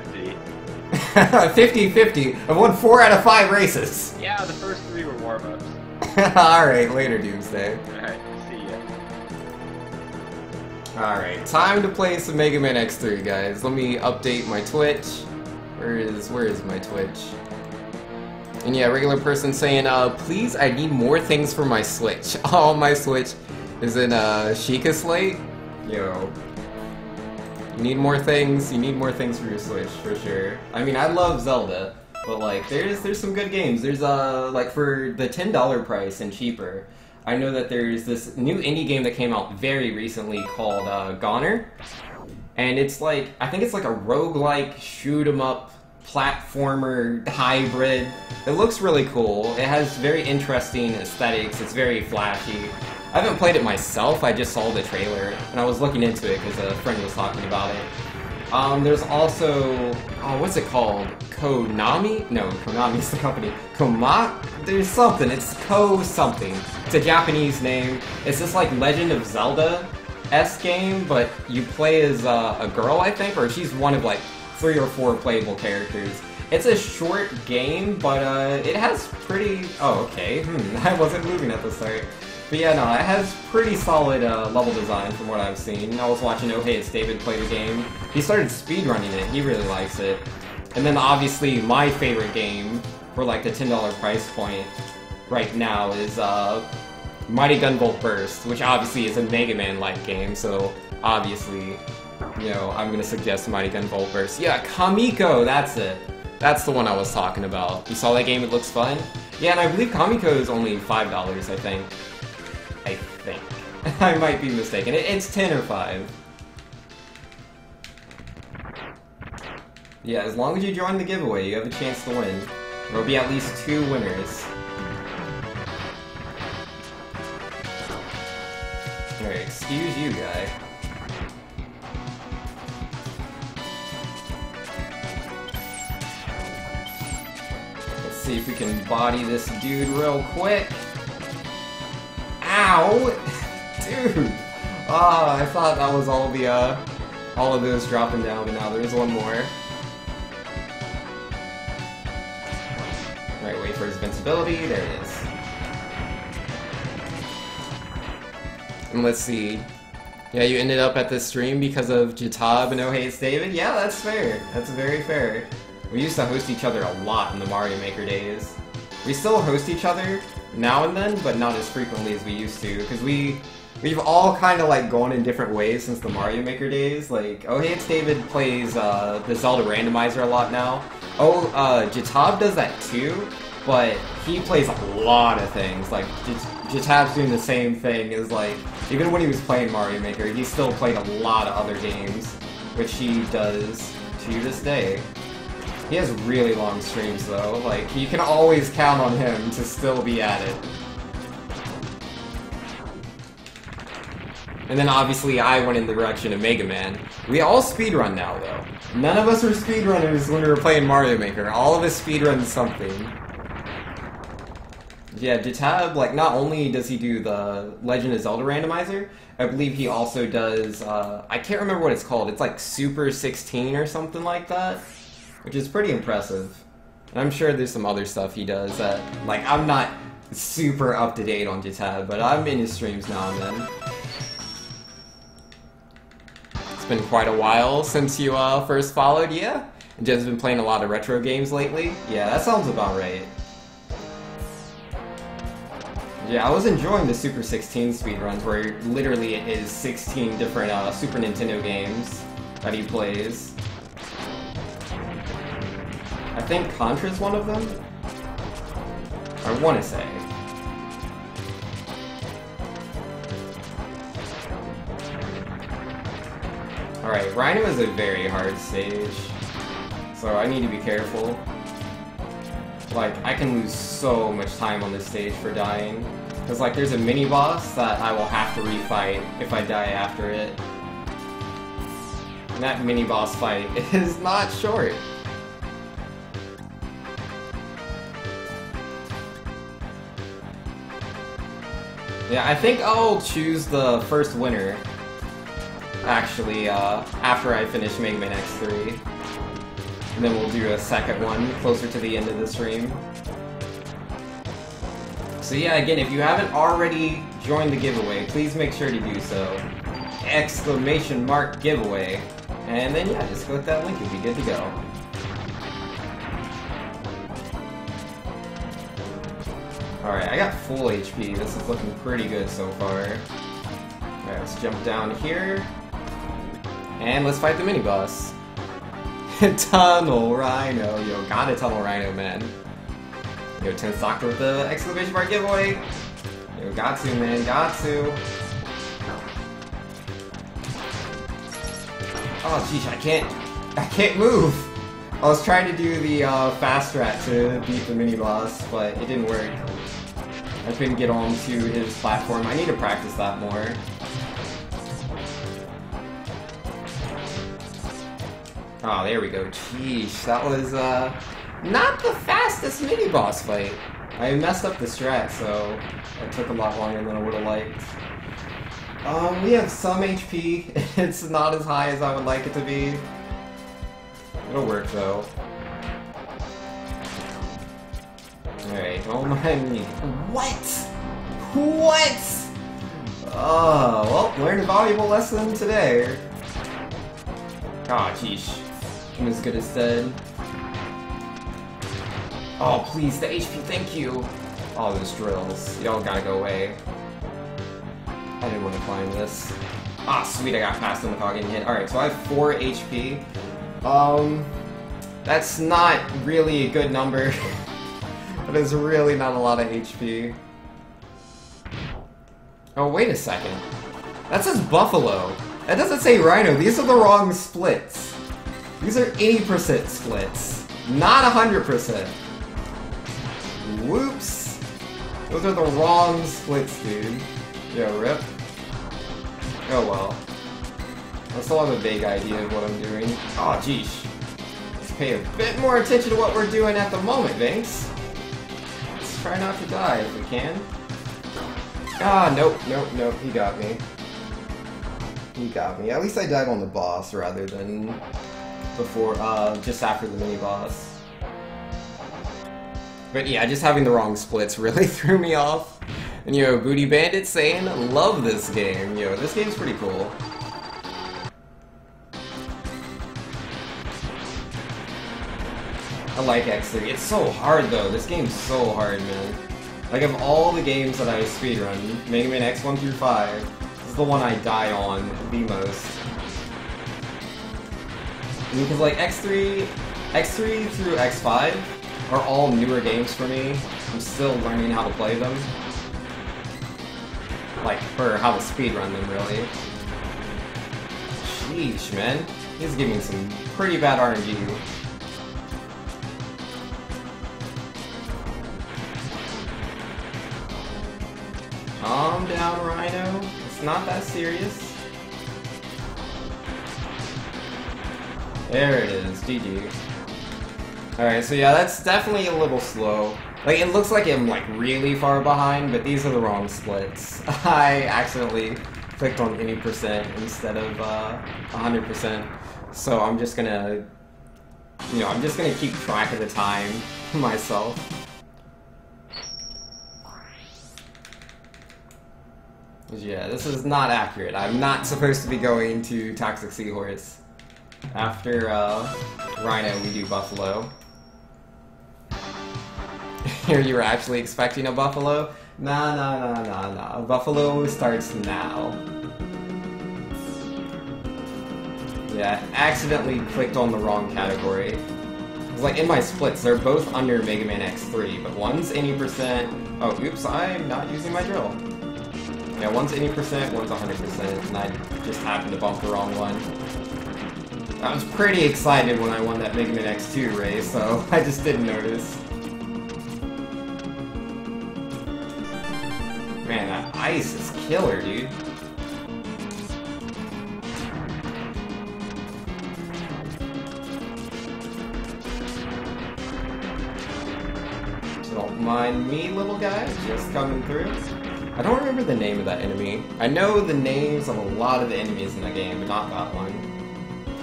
50-50. 50-50. I've won 4 out of 5 races. Yeah, the first 3 were warm-ups. Alright, later, Doomsday. Alright, see ya. Alright, time to play some Mega Man X3, guys. Let me update my Twitch. Where is my Twitch? And yeah, regular person saying, please, I need more things for my Switch. Oh, my Switch is in Sheikah Slate. Yo. You need more things. You need more things for your Switch, for sure. I mean, I love Zelda, but like, there's some good games. There's like for the $10 price and cheaper, I know that there's this new indie game that came out very recently called Goner. And it's like, I think it's like a roguelike, shoot-'em-up, platformer hybrid. It looks really cool. It has very interesting aesthetics. It's very flashy. I haven't played it myself. I just saw the trailer, and I was looking into it because a friend was talking about it. There's also, what's it called? Konami? No, Konami's the company. There's something. It's Ko-something. It's a Japanese name. It's this like Legend of Zelda-esque game, but you play as a girl, I think, or she's one of like 3 or 4 playable characters. It's a short game, but it has pretty... Oh, okay. I wasn't moving at the start. But yeah, no, it has pretty solid level design from what I've seen. I was watching Oh Hey It's David play the game. He started speedrunning it. He really likes it. And then obviously my favorite game for like the $10 price point right now is Mighty Gunvolt Burst, which obviously is a Mega Man-like game, so obviously, you know, I'm gonna suggest Mighty Gunvolt Burst. Yeah, Kamiko, that's it. That's the one I was talking about. You saw that game? It looks fun? Yeah, and I believe Kamiko is only $5, I think. I might be mistaken. It's 10 or 5. Yeah, as long as you join the giveaway, you have a chance to win. There'll be at least 2 winners. Alright, excuse you, guy. Let's see if we can body this dude real quick. Ow! Dude! Ah, I thought that was all of those dropping down, but now there's one more. Right, wait for his invincibility. There it is. And let's see. Yeah, you ended up at this stream because of Jatab and Oh Hey It's David? Yeah, that's fair. That's very fair. We used to host each other a lot in the Mario Maker days. We still host each other now and then, but not as frequently as we used to, because we've all kind of like gone in different ways since the Mario Maker days. Like, Oh Hey It's David plays the Zelda randomizer a lot now. Oh, Jatab does that too, but he plays a lot of things. Like, Jatab's doing the same thing as like, even when he was playing Mario Maker, he still played a lot of other games, which he does to this day. He has really long streams though, like, you can always count on him to still be at it. And then obviously I went in the direction of Mega Man. We all speedrun now though. None of us were speedrunners when we were playing Mario Maker. All of us speedrun something. Yeah, Jatab, like, not only does he do the Legend of Zelda randomizer, I believe he also does, I can't remember what it's called. It's like Super 16 or something like that, which is pretty impressive. And I'm sure there's some other stuff he does that, like, I'm not super up to date on Jatab, but I'm in his streams now and then. It's been quite a while since you first followed, yeah? And Jed's been playing a lot of retro games lately? Yeah, that sounds about right. Yeah, I was enjoying the Super 16 speedruns where literally it is 16 different Super Nintendo games that he plays. I think Contra's one of them? I want to say. Alright, Rhino is a very hard stage, so I need to be careful. Like, I can lose so much time on this stage for dying. Because, like, there's a mini-boss that I will have to refight if I die after it. And that mini-boss fight is not short. Yeah, I think I'll choose the first winner, actually, after I finish Mega Man X3. And then we'll do a second one closer to the end of the stream. So yeah, again, if you haven't already joined the giveaway, please make sure to do so. Exclamation mark giveaway. And then yeah, just click that link and be good to go. Alright, I got full HP. This is looking pretty good so far. Alright, let's jump down here. And let's fight the mini-boss. Tunnel Rhino. Yo, gotta Tunnel Rhino, man. Yo, 10 stocked with the exclamation mark giveaway. Yo, got to, man, got to. Oh, jeez, I can't move. I was trying to do the fast strat to beat the mini-boss, but it didn't work. I couldn't get onto his platform. I need to practice that more. Oh, there we go. Jeez, that was, not the fastest mini-boss fight. I messed up the strat, so it took a lot longer than I would have liked. We have some HP. It's not as high as I would like it to be. It'll work though. Alright, don't mind me. What? What? Oh, well, learned a valuable lesson today. Oh, jeez. I'm as good as dead. Oh, please, the HP, thank you. All those drills. Y'all gotta go away. I didn't want to climb this. Ah, sweet, I got past him without getting hit. Alright, so I have 4 HP. That's not really a good number. That is really not a lot of HP. Oh, wait a second. That says Buffalo. That doesn't say Rhino. These are the wrong splits. These are 80% splits, not 100%. Whoops. Those are the wrong splits, dude. Yeah, rip. Oh well. I still have a vague idea of what I'm doing. Oh, geesh. Let's pay a bit more attention to what we're doing at the moment, Banks. Let's try not to die if we can. Ah, nope, nope, nope. He got me. He got me. At least I died on the boss rather than before, just after the mini-boss. But yeah, just having the wrong splits really threw me off. And yo, Booty Bandit saying, love this game. Yo, this game's pretty cool. I like X3. It's so hard though. This game's so hard, man. Like of all the games that I speedrun, Mega Man X1 through 5, this is the one I die on the most. Because like X3 through X5 are all newer games for me. I'm still learning how to play them. Like, for how to speedrun them, really. Sheesh, man. He's giving some pretty bad RNG. Calm down, Rhino. It's not that serious. There it is, GG. Alright, so yeah, that's definitely a little slow. Like, it looks like I'm, like, really far behind, but these are the wrong splits. I accidentally clicked on any percent instead of 100%. So I'm just gonna, you know, I'm just gonna keep track of the time myself. Yeah, this is not accurate. I'm not supposed to be going to Toxic Seahorse. After Rhino, we do Buffalo. Here you were actually expecting a Buffalo? Nah. Buffalo starts now. Yeah, accidentally clicked on the wrong category. It's like in my splits, they're both under Mega Man X3, but one's any percent. Oh, oops, I'm not using my drill. Yeah, one's any percent, one's 100%, and I just happened to bump the wrong one. I was pretty excited when I won that Mega Man X2 race, so I just didn't notice. Man, that ice is killer, dude. So don't mind me, little guy, just coming through. I don't remember the name of that enemy. I know the names of a lot of the enemies in the game, but not that one.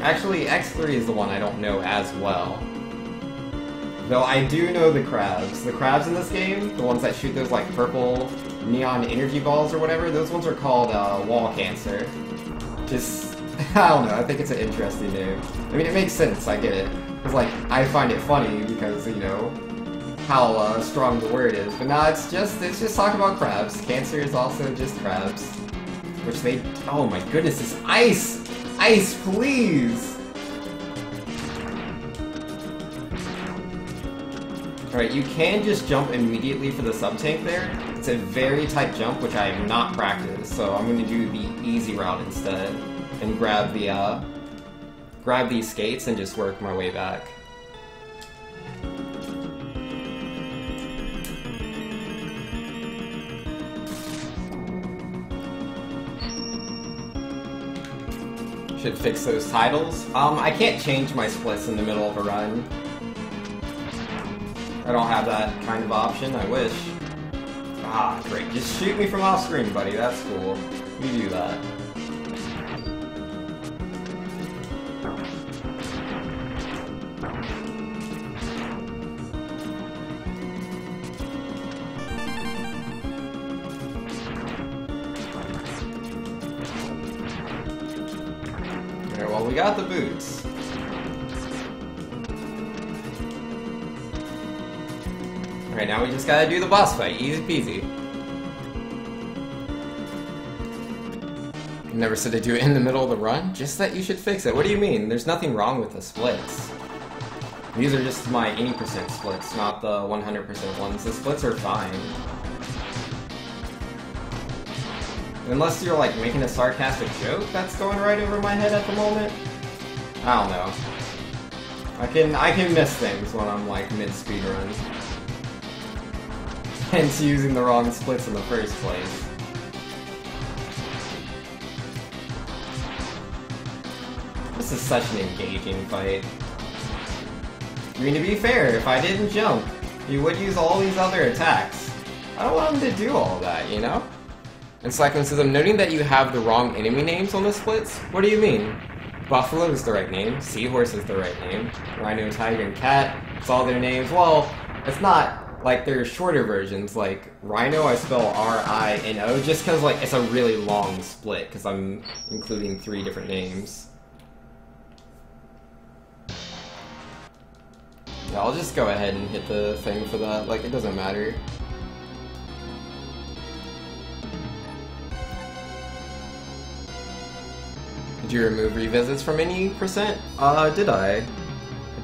Actually, X3 is the one I don't know as well. Though I do know the crabs. The crabs in this game, the ones that shoot those like purple neon energy balls or whatever, those ones are called wall cancer. Just, I don't know, I think it's an interesting name. I mean, it makes sense, I get it. Because like, I find it funny because, you know, how strong the word is. But nah, it's just talking about crabs. Cancer is also just crabs. Which they, oh my goodness, this ice! Ice, please! Alright, you can just jump immediately for the sub-tank there. It's a very tight jump, which I have not practiced, so I'm going to do the easy route instead. And grab these skates and just work my way back. Should fix those titles. I can't change my splits in the middle of a run. I don't have that kind of option, I wish. Ah, great. Just shoot me from off screen, buddy. That's cool. You do that. we got the boots. Alright, now we just gotta do the boss fight. Easy peasy. Never said to do it in the middle of the run, just that you should fix it. What do you mean? There's nothing wrong with the splits. These are just my 80% splits, not the 100% ones. The splits are fine. Unless you're like making a sarcastic joke that's going right over my head at the moment. I don't know. I can miss things when I'm like mid-speedrun. Hence using the wrong splits in the first place. This is such an engaging fight. I mean, to be fair, if I didn't jump, he would use all these other attacks. I don't want him to do all that, you know? And Slackman says, I'm noting that you have the wrong enemy names on the splits. What do you mean? Buffalo is the right name, Seahorse is the right name, Rhino, Tiger, and Cat, it's all their names. Well, it's not like they're shorter versions, like Rhino I spell R-I-N-O, just because like it's a really long split, because I'm including 3 different names. Yeah, I'll just go ahead and hit the thing for that, like it doesn't matter. Did you remove revisits from any percent? Did I? I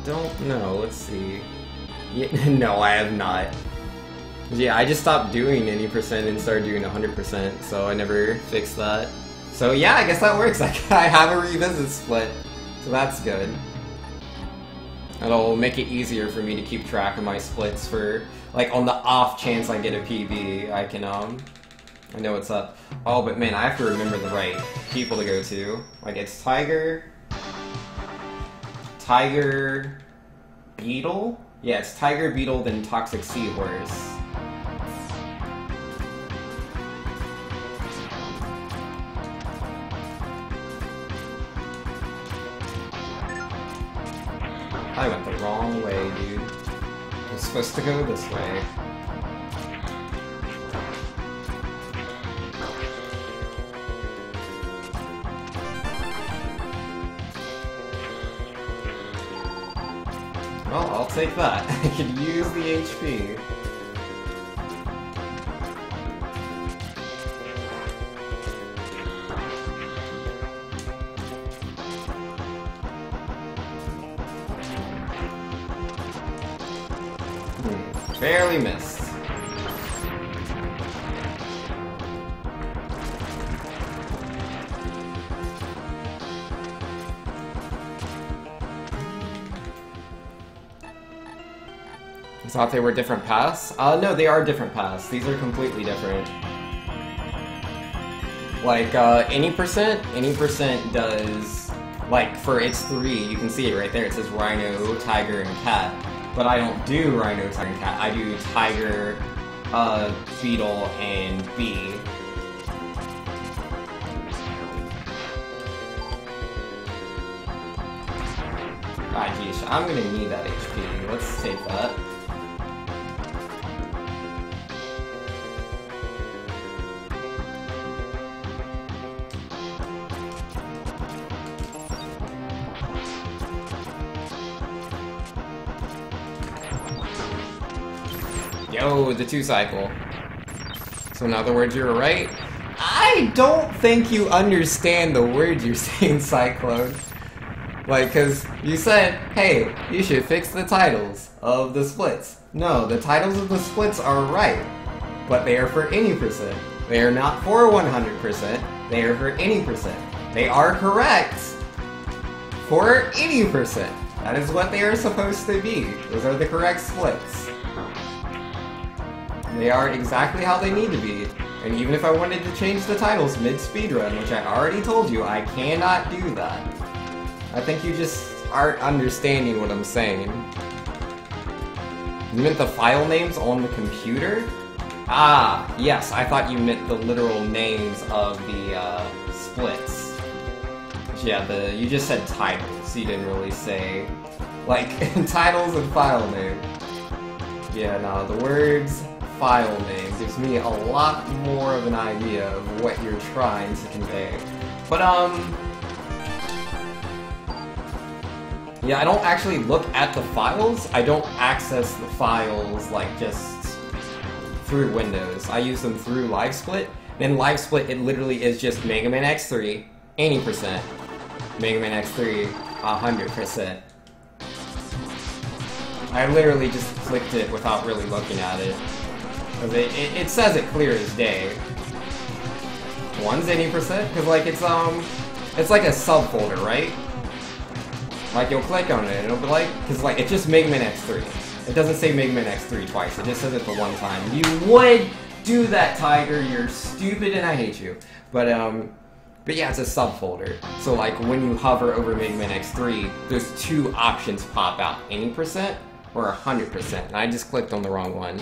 don't know, let's see. Yeah, no, I have not. Yeah, I just stopped doing any percent and started doing 100%, so I never fixed that. So yeah, I guess that works. I have a revisit split, so that's good. That'll make it easier for me to keep track of my splits for, like, on the off chance I get a PB, I can, I know what's up. Oh, but man, I have to remember the right people to go to. Like, it's Tiger... Beetle? Yeah, it's Tiger, Beetle, then Toxic Seahorse. I went the wrong way, dude. I was supposed to go this way. Well, I'll take that. I could use the HP. Barely missed. I thought they were different paths? No, they are different paths. These are completely different. Like, any percent does, like, for its 3, you can see it right there, it says Rhino, Tiger, and Cat. But I don't do Rhino, Tiger, and Cat. I do Tiger, Beetle, and Bee. Ah, geez, I'm gonna need that HP. Let's take that. Yo, the 2-cycle. So in other words, you're right. I don't think you understand the words you're saying, Cyclone. Like, cause you said, hey, you should fix the titles of the splits. No, the titles of the splits are right, but they are for any percent. They are not for 100%, they are for any percent. They are correct for any percent. That is what they are supposed to be. Those are the correct splits. They are exactly how they need to be. And even if I wanted to change the titles mid-speedrun, which I already told you, I cannot do that. I think you just aren't understanding what I'm saying. You meant the file names on the computer? Ah, yes, I thought you meant the literal names of the splits. Yeah, you just said titles, you didn't really say, like, titles and file name. Yeah, no, the words file name gives me a lot more of an idea of what you're trying to convey. But, Yeah, I don't actually look at the files. I don't access the files like just through Windows. I use them through LiveSplit. And LiveSplit, it literally is just Mega Man X3, 80%. Mega Man X3, 100%. I literally just clicked it without really looking at it. It says it clear as day. One's 80%, because like it's like a subfolder, right? Like you'll click on it and it'll be like, because like it's just Mega Man X3. It doesn't say Mega Man X3 twice, it just says it the one time. You would do that, Tiger, you're stupid and I hate you. But yeah, it's a subfolder. So like when you hover over Mega Man X3, there's two options pop out, 80% or 100%. And I just clicked on the wrong one.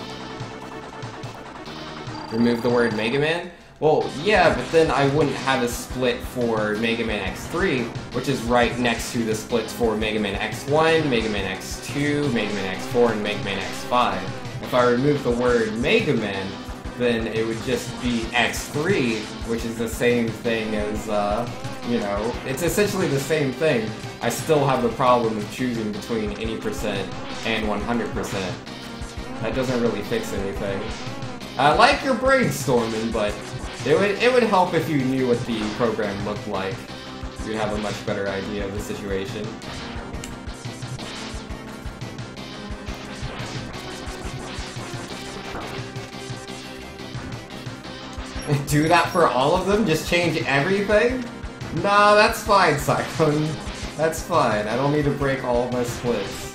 Remove the word Mega Man? Well, yeah, but then I wouldn't have a split for Mega Man X3, which is right next to the splits for Mega Man X1, Mega Man X2, Mega Man X4, and Mega Man X5. If I remove the word Mega Man, then it would just be X3, which is the same thing as, you know, it's essentially the same thing. I still have the problem of choosing between 80% and 100%. That doesn't really fix anything. I like your brainstorming, but it would help if you knew what the program looked like. You'd have a much better idea of the situation. Do that for all of them? Just change everything? No, that's fine, Cyclone. That's fine. I don't need to break all of my splits.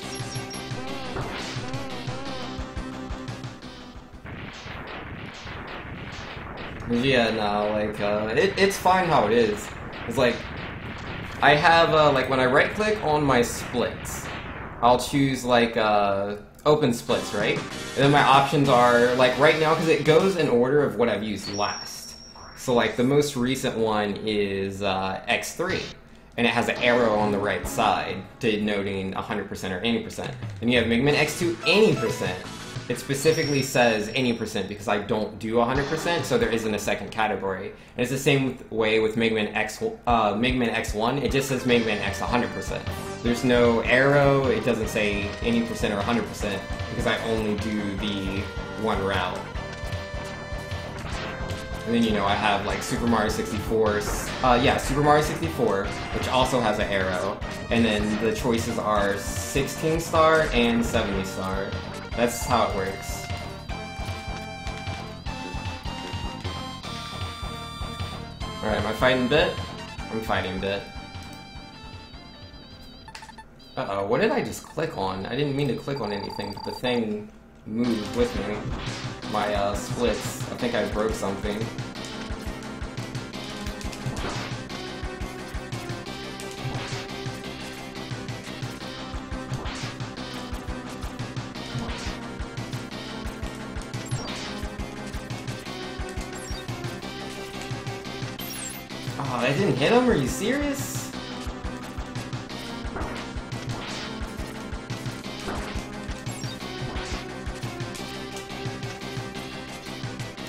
Yeah, no, like, it's fine how it is. It's like, I have, like, when I right-click on my splits, I'll choose, like, open splits, right? And then my options are, like, right now, because it goes in order of what I've used last. So, like, the most recent one is, X3. And it has an arrow on the right side, denoting 100% or 80%. And you have Mega Man X2 80%. It specifically says 80% because I don't do 100%, so there isn't a second category. And it's the same way with Mega Man X1, it just says Mega Man X 100%. There's no arrow, it doesn't say 80% or 100% because I only do the one route. And then, you know, I have like Super Mario 64, Super Mario 64, which also has an arrow. And then the choices are 16 star and 70 star. That's how it works. Alright, am I fighting Bit? I'm fighting Bit. Uh-oh, what did I just click on? I didn't mean to click on anything, but the thing moved with me. My, splits. I think I broke something. Oh, I didn't hit him? Are you serious?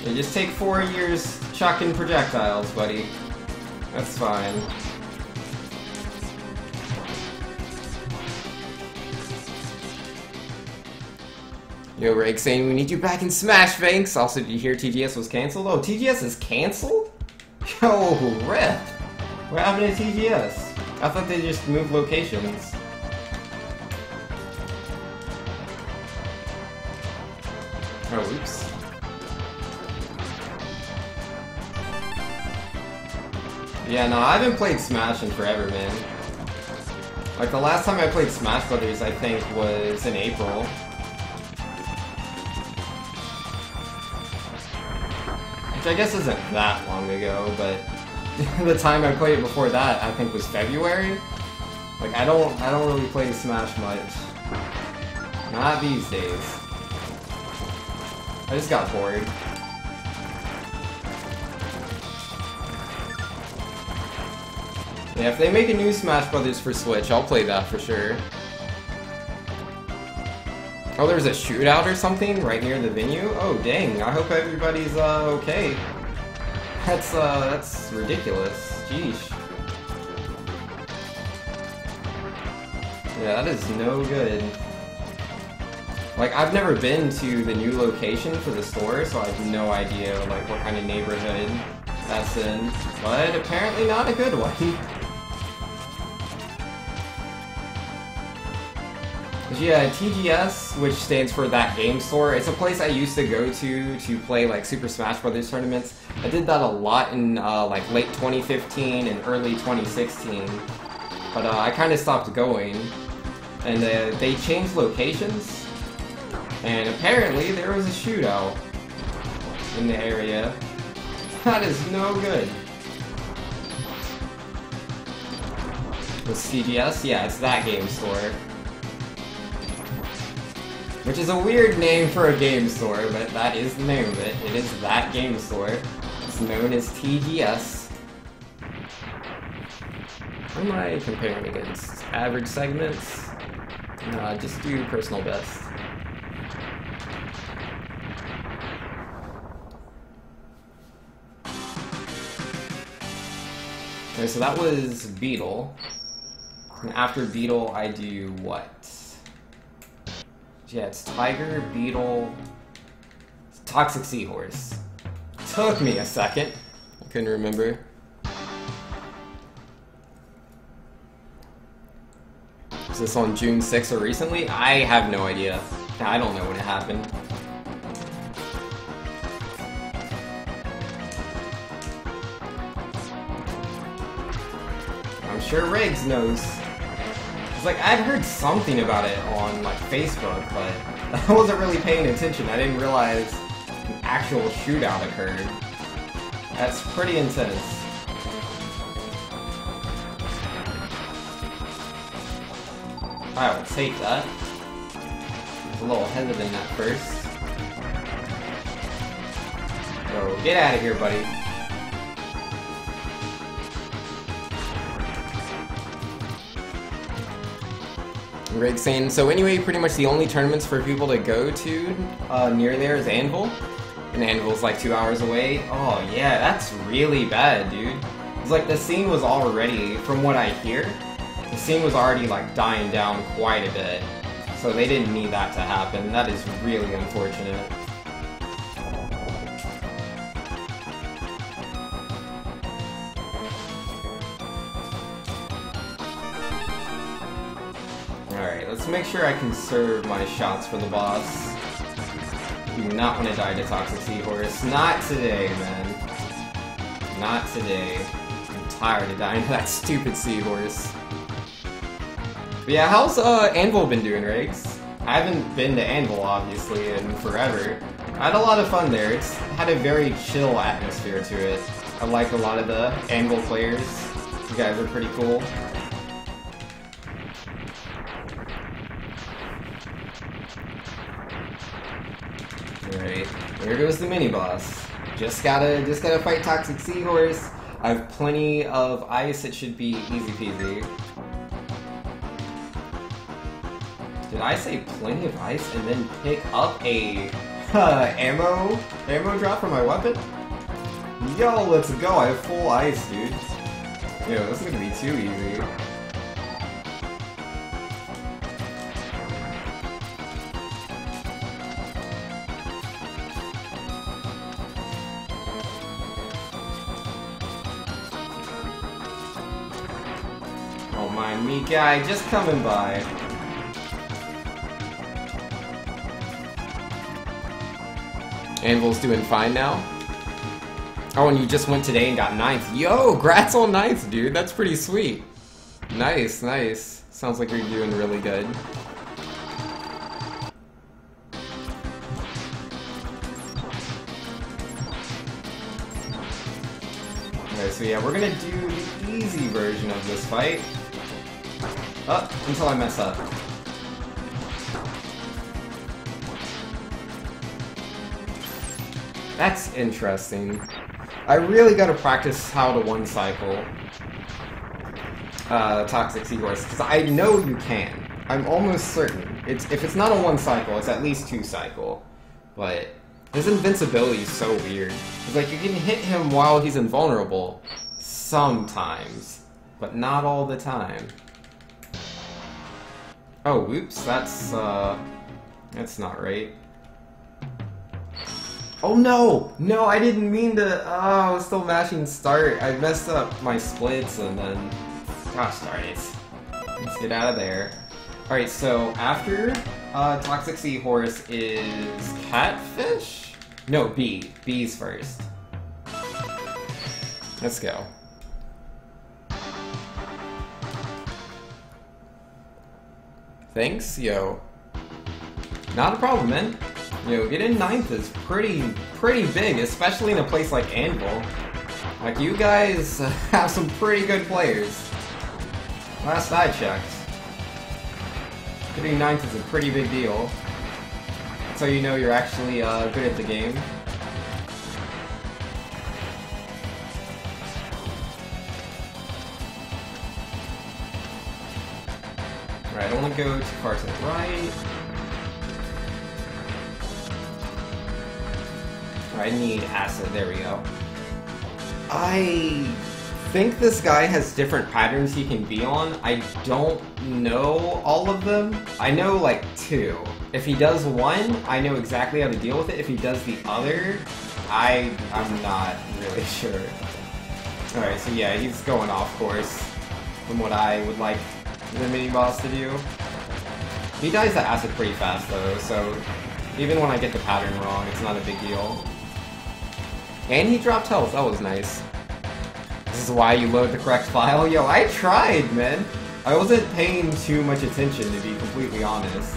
You just take 4 years chucking projectiles, buddy. That's fine. Yo, Reg saying we need you back in Smash, thanks. Also, did you hear TGS was canceled? Oh, TGS is canceled? Yo, Rip! What happened to TGS? I thought they just moved locations. Oh, oops. Yeah, no, I haven't played Smash in forever, man. Like, the last time I played Smash Brothers, I think, was in April. Which I guess isn't that long ago, but the time I played it before that, I think, was February. Like, I don't really play Smash much. Not these days. I just got bored. Yeah, if they make a new Smash Brothers for Switch, I'll play that for sure. Oh, there's a shootout or something right near the venue? Oh, dang. I hope everybody's, okay. That's ridiculous. Jeez. Yeah, that is no good. Like, I've never been to the new location for the store, so I have no idea, like, what kind of neighborhood that's in. But apparently not a good one. Yeah, TGS, which stands for That Game Store, it's a place I used to go to play, like, Super Smash Bros. Tournaments. I did that a lot in, like, late 2015 and early 2016. But, I kind of stopped going. And, they changed locations. And apparently there was a shootout in the area. That is no good. The CGS? Yeah, it's That Game Store. Which is a weird name for a game store, but that is the name of it. It is That Game Store. It's known as TGS. What am I comparing against? Average segments? No, just do personal best. Okay, so that was Beetle. And after Beetle, I do what? Yeah, it's Tiger, Beetle, Toxic Seahorse. Took me a second. I couldn't remember. Is this on June 6th or recently? I have no idea. I don't know when it happened. I'm sure Riggs knows. It's like, I'd heard something about it on, like, Facebook, but I wasn't really paying attention. I didn't realize an actual shootout occurred. That's pretty intense. I will take that. I was a little hesitant at first. So, get out of here, buddy. Greg saying, so anyway, pretty much the only tournaments for people to go to near there is Anvil. And Anvil's like 2 hours away. Oh yeah, that's really bad, dude. It's like the scene was already, from what I hear, the scene was already like dying down quite a bit. So they didn't need that to happen. That is really unfortunate. Alright, let's make sure I conserve my shots for the boss. Do not want to die to Toxic Seahorse. Not today, man. Not today. I'm tired of dying to that stupid Seahorse. But yeah, how's Anvil been doing, Riggs? I haven't been to Anvil, obviously, in forever. I had a lot of fun there. It's had a very chill atmosphere to it. I like a lot of the Anvil players. You guys are pretty cool. Alright, there goes the mini-boss. Just gotta fight Toxic Seahorse. I have plenty of ice, it should be easy peasy. Did I say plenty of ice and then pick up a ammo drop for my weapon? Yo, let's go, I have full ice, dude. Yo, this is gonna be too easy. Oh my, me guy, just coming by. Anvil's doing fine now. Oh, and you just went today and got 9th. Yo, grats on 9th, dude. That's pretty sweet. Nice, nice. Sounds like you're doing really good. Okay, so yeah, we're gonna do the easy version of this fight. Up until I mess up. That's interesting. I really gotta practice how to one-cycle Toxic Seahorse, because I know you can. I'm almost certain. If it's not a one-cycle, it's at least two-cycle. But his invincibility is so weird. It's like you can hit him while he's invulnerable. Sometimes. But not all the time. Oh, whoops, that's not right. Oh no! No, I didn't mean to, I was still mashing start. I messed up my splits and then, gosh darn it. Let's get out of there. Alright, so after Toxic Seahorse is Catfish? No, B. B's first. Let's go. Thanks, yo. Not a problem, man. Yo, getting 9th is pretty big, especially in a place like Anvil. Like, you guys have some pretty good players. Last I checked. Getting 9th is a pretty big deal. That's how you know you're actually good at the game. Alright, I don't want to go too far to the right. I need acid, there we go. I think this guy has different patterns he can be on. I don't know all of them. I know like 2. If he does one, I know exactly how to deal with it. If he does the other, I'm not really sure. Alright, so yeah, he's going off course from what I would like the mini-boss to do. He dies to acid pretty fast though, so even when I get the pattern wrong, it's not a big deal. And he dropped health, that was nice. This is why you load the correct file? Yo, I tried, man! I wasn't paying too much attention, to be completely honest.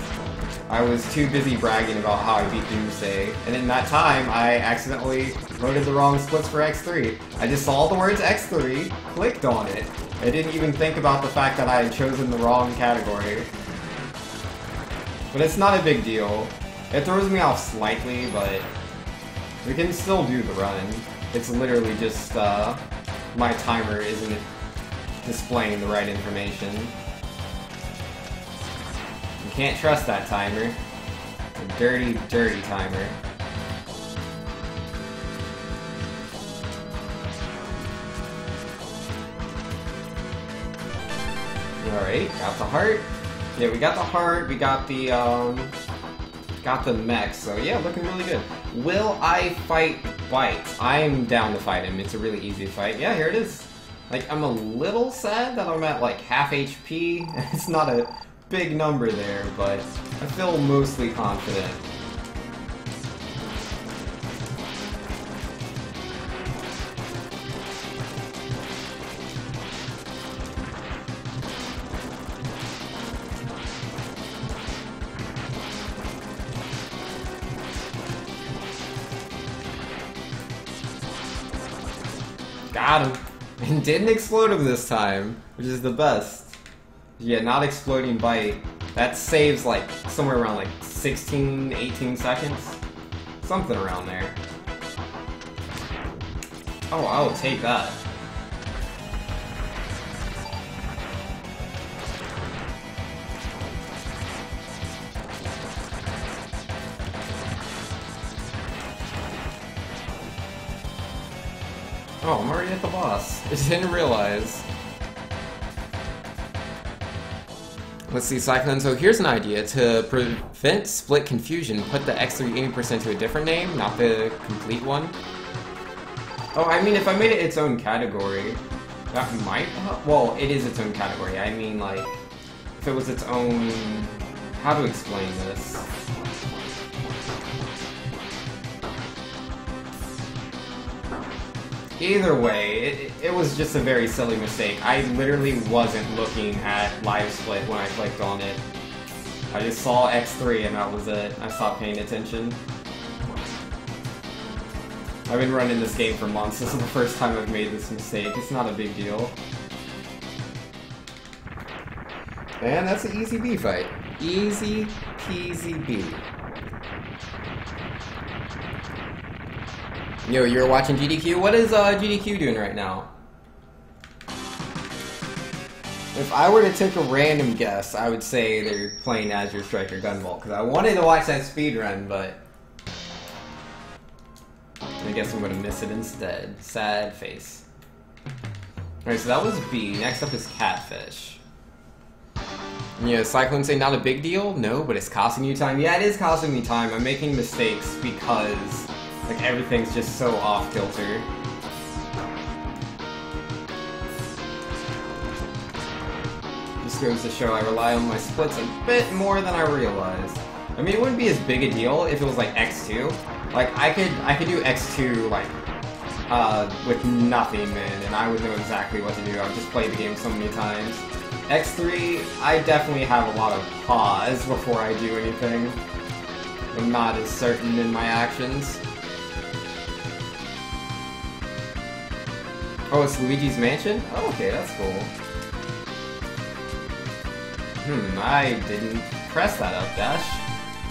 I was too busy bragging about how I beat Doomsday, and in that time, I accidentally loaded the wrong splits for X3. I just saw the words X3, clicked on it. I didn't even think about the fact that I had chosen the wrong category. But it's not a big deal. It throws me off slightly, but we can still do the run. It's literally just, my timer isn't displaying the right information. You can't trust that timer. It's a dirty, dirty timer. Alright, got the heart. Yeah, we got the heart, we got the mech, so yeah, looking really good. Will I fight Bite? I'm down to fight him, it's a really easy fight. Yeah, here it is. Like, I'm a little sad that I'm at like half HP. It's not a big number there, but I feel mostly confident. Got him. And didn't explode him this time, which is the best. Yeah, not exploding Bite. That saves like somewhere around like 16, 18 seconds. Something around there. Oh, I'll take that. Oh, I'm already at the boss. I just didn't realize. Let's see, Cyclone. So here's an idea. To prevent split confusion, put the X3 80% to a different name, not the complete one. Oh, I mean, if I made it its own category, that might help. Well, it is its own category. I mean, like, if it was its own... How to explain this? Either way, it was just a very silly mistake. I literally wasn't looking at Live Split when I clicked on it. I just saw X3 and that was it. I stopped paying attention. I've been running this game for months. This is the first time I've made this mistake. It's not a big deal. And that's an easy B fight. Easy peasy B. Yo, you're watching GDQ? What is GDQ doing right now? If I were to take a random guess, I would say they're playing Azure Striker Gunvolt, because I wanted to watch that speedrun, but I guess I'm going to miss it instead. Sad face. Alright, so that was B. Next up is Catfish. Yeah, Cyclone say not a big deal? No, but it's costing you time. Yeah, it is costing me time. I'm making mistakes because, like, everything's just so off-kilter. Just goes to show I rely on my splits a bit more than I realized. I mean, it wouldn't be as big a deal if it was, like, X2. Like, I could do X2, like, with nothing, man, and I would know exactly what to do. I've just played the game so many times. X3, I definitely have a lot of pause before I do anything. I'm not as certain in my actions. Oh, it's Luigi's Mansion? Oh, okay, that's cool. I didn't press that up dash.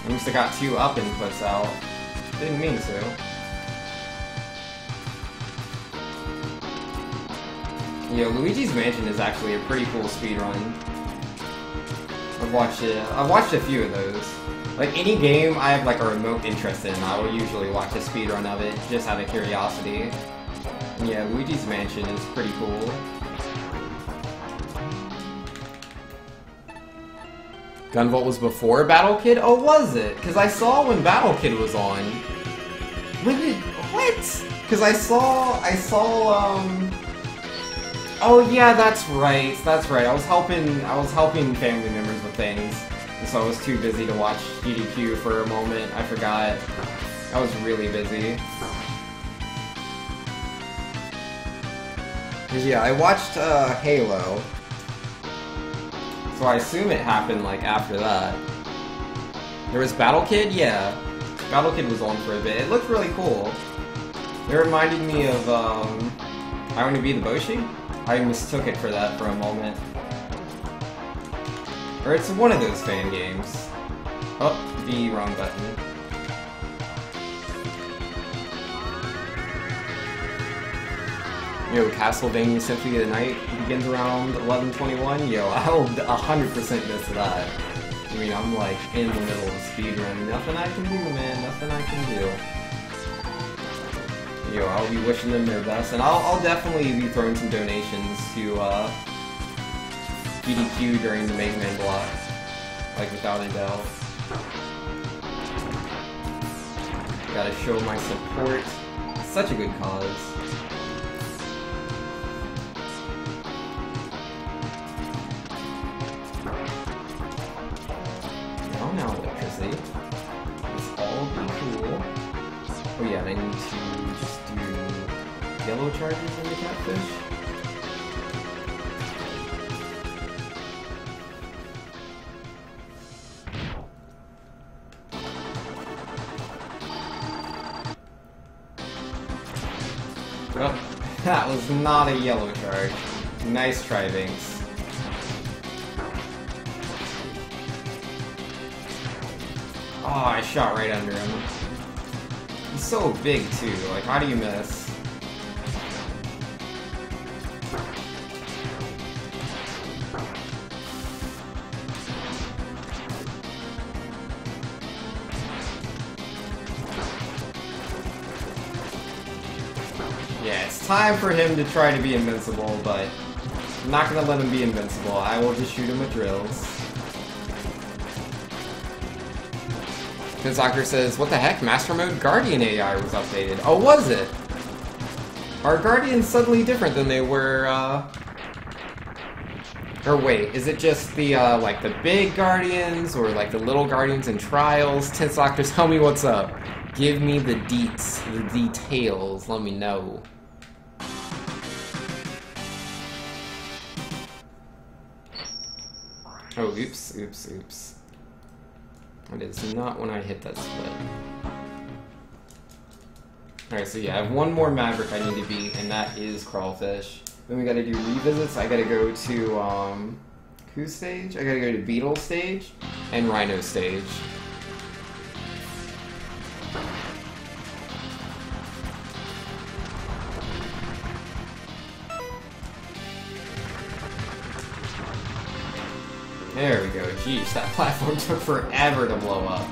I must have got 2 up inputs out. Didn't mean to. Yeah, Luigi's Mansion is actually a pretty cool speedrun. I've watched a few of those. Like, any game I have, like, a remote interest in, I will usually watch a speedrun of it, just out of curiosity. And yeah, Luigi's Mansion is pretty cool. Gunvolt was before Battle Kid? Oh, was it? Because I saw when Battle Kid was on. When did... What? Because I saw, oh yeah, that's right. That's right. I was helping family members with things, and so I was too busy to watch GDQ for a moment. I forgot. I was really busy. 'Cause yeah, I watched Halo, so I assume it happened like after that. There was Battle Kid, yeah. Battle Kid was on for a bit. It looked really cool. It reminded me of I Want to Be the Boshi. I mistook it for that for a moment. Or it's one of those fan games. Oh, the wrong button. Yo, Castlevania Symphony of the Night begins around 11:21. Yo, I'll 100% miss that. I mean, I'm like in the middle of a speedrun. Nothing I can do, man. Nothing I can do. Yo, I'll be wishing them their best, and I'll definitely be throwing some donations to GDQ during the Mega Man block, like without a doubt. Gotta show my support. Such a good cause. Now electricity. It's all pretty cool. Oh yeah, and I need to just do yellow charges in the catfish. Oh, that was not a yellow charge. Nice try, Binks. Oh, I shot right under him. He's so big, too. Like, how do you miss? Yeah, it's time for him to try to be invincible, but I'm not gonna let him be invincible. I will just shoot him with drills. Doctor says, what the heck? Master Mode Guardian AI was updated. Oh, was it? Are Guardians suddenly different than they were, Or wait, is it just the, like, the big Guardians, or, like, the little Guardians in Trials? Tense Doctor, tell me what's up. Give me the deets, the details. Let me know. Oh, oops, oops, oops. That is not when I hit that split. Alright, so yeah, I have one more Maverick I need to beat, and that is Crawfish. Then we gotta do revisits. I gotta go to, whose stage? I gotta go to Beetle stage and Rhino stage. There we go. Jeez, that platform took forever to blow up.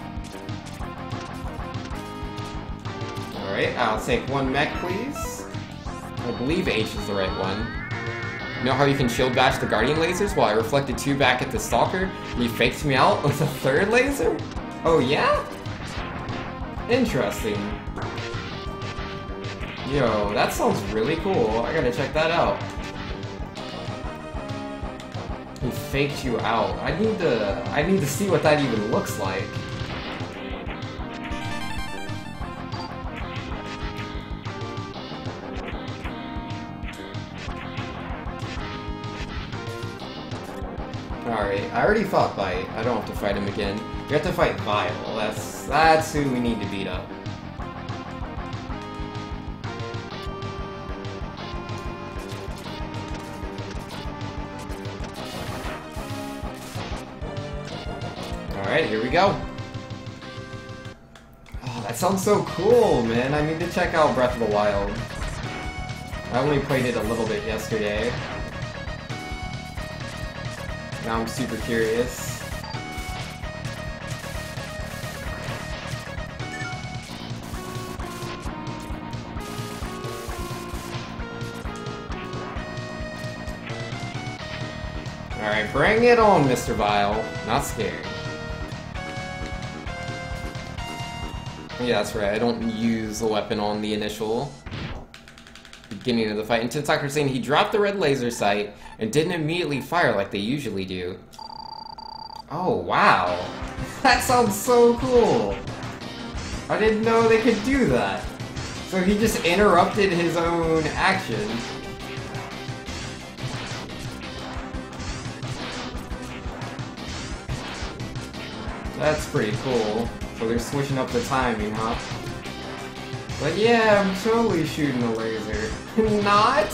Alright, I'll take one mech, please. I believe H is the right one. You know how you can shield bash the Guardian lasers? Well, I reflected 2 back at the Stalker, and you faked me out with a 3rd laser? Oh yeah? Interesting. Yo, that sounds really cool. I gotta check that out. He faked you out. I need to see what that even looks like. Alright, I already fought Bite. I don't have to fight him again. We have to fight Vile. That's who we need to beat up. Alright, here we go. Oh, that sounds so cool, man. I need to check out Breath of the Wild. I only played it a little bit yesterday. Now I'm super curious. Alright, bring it on, Mr. Vile. Not scared. Yeah, that's right. I don't use a weapon on the initial beginning of the fight. And Tensocker's saying he dropped the red laser sight and didn't immediately fire like they usually do. Oh, wow. That sounds so cool. I didn't know they could do that. So he just interrupted his own action. That's pretty cool. So they're switching up the timing, huh? But yeah, I'm totally shooting a laser. Not?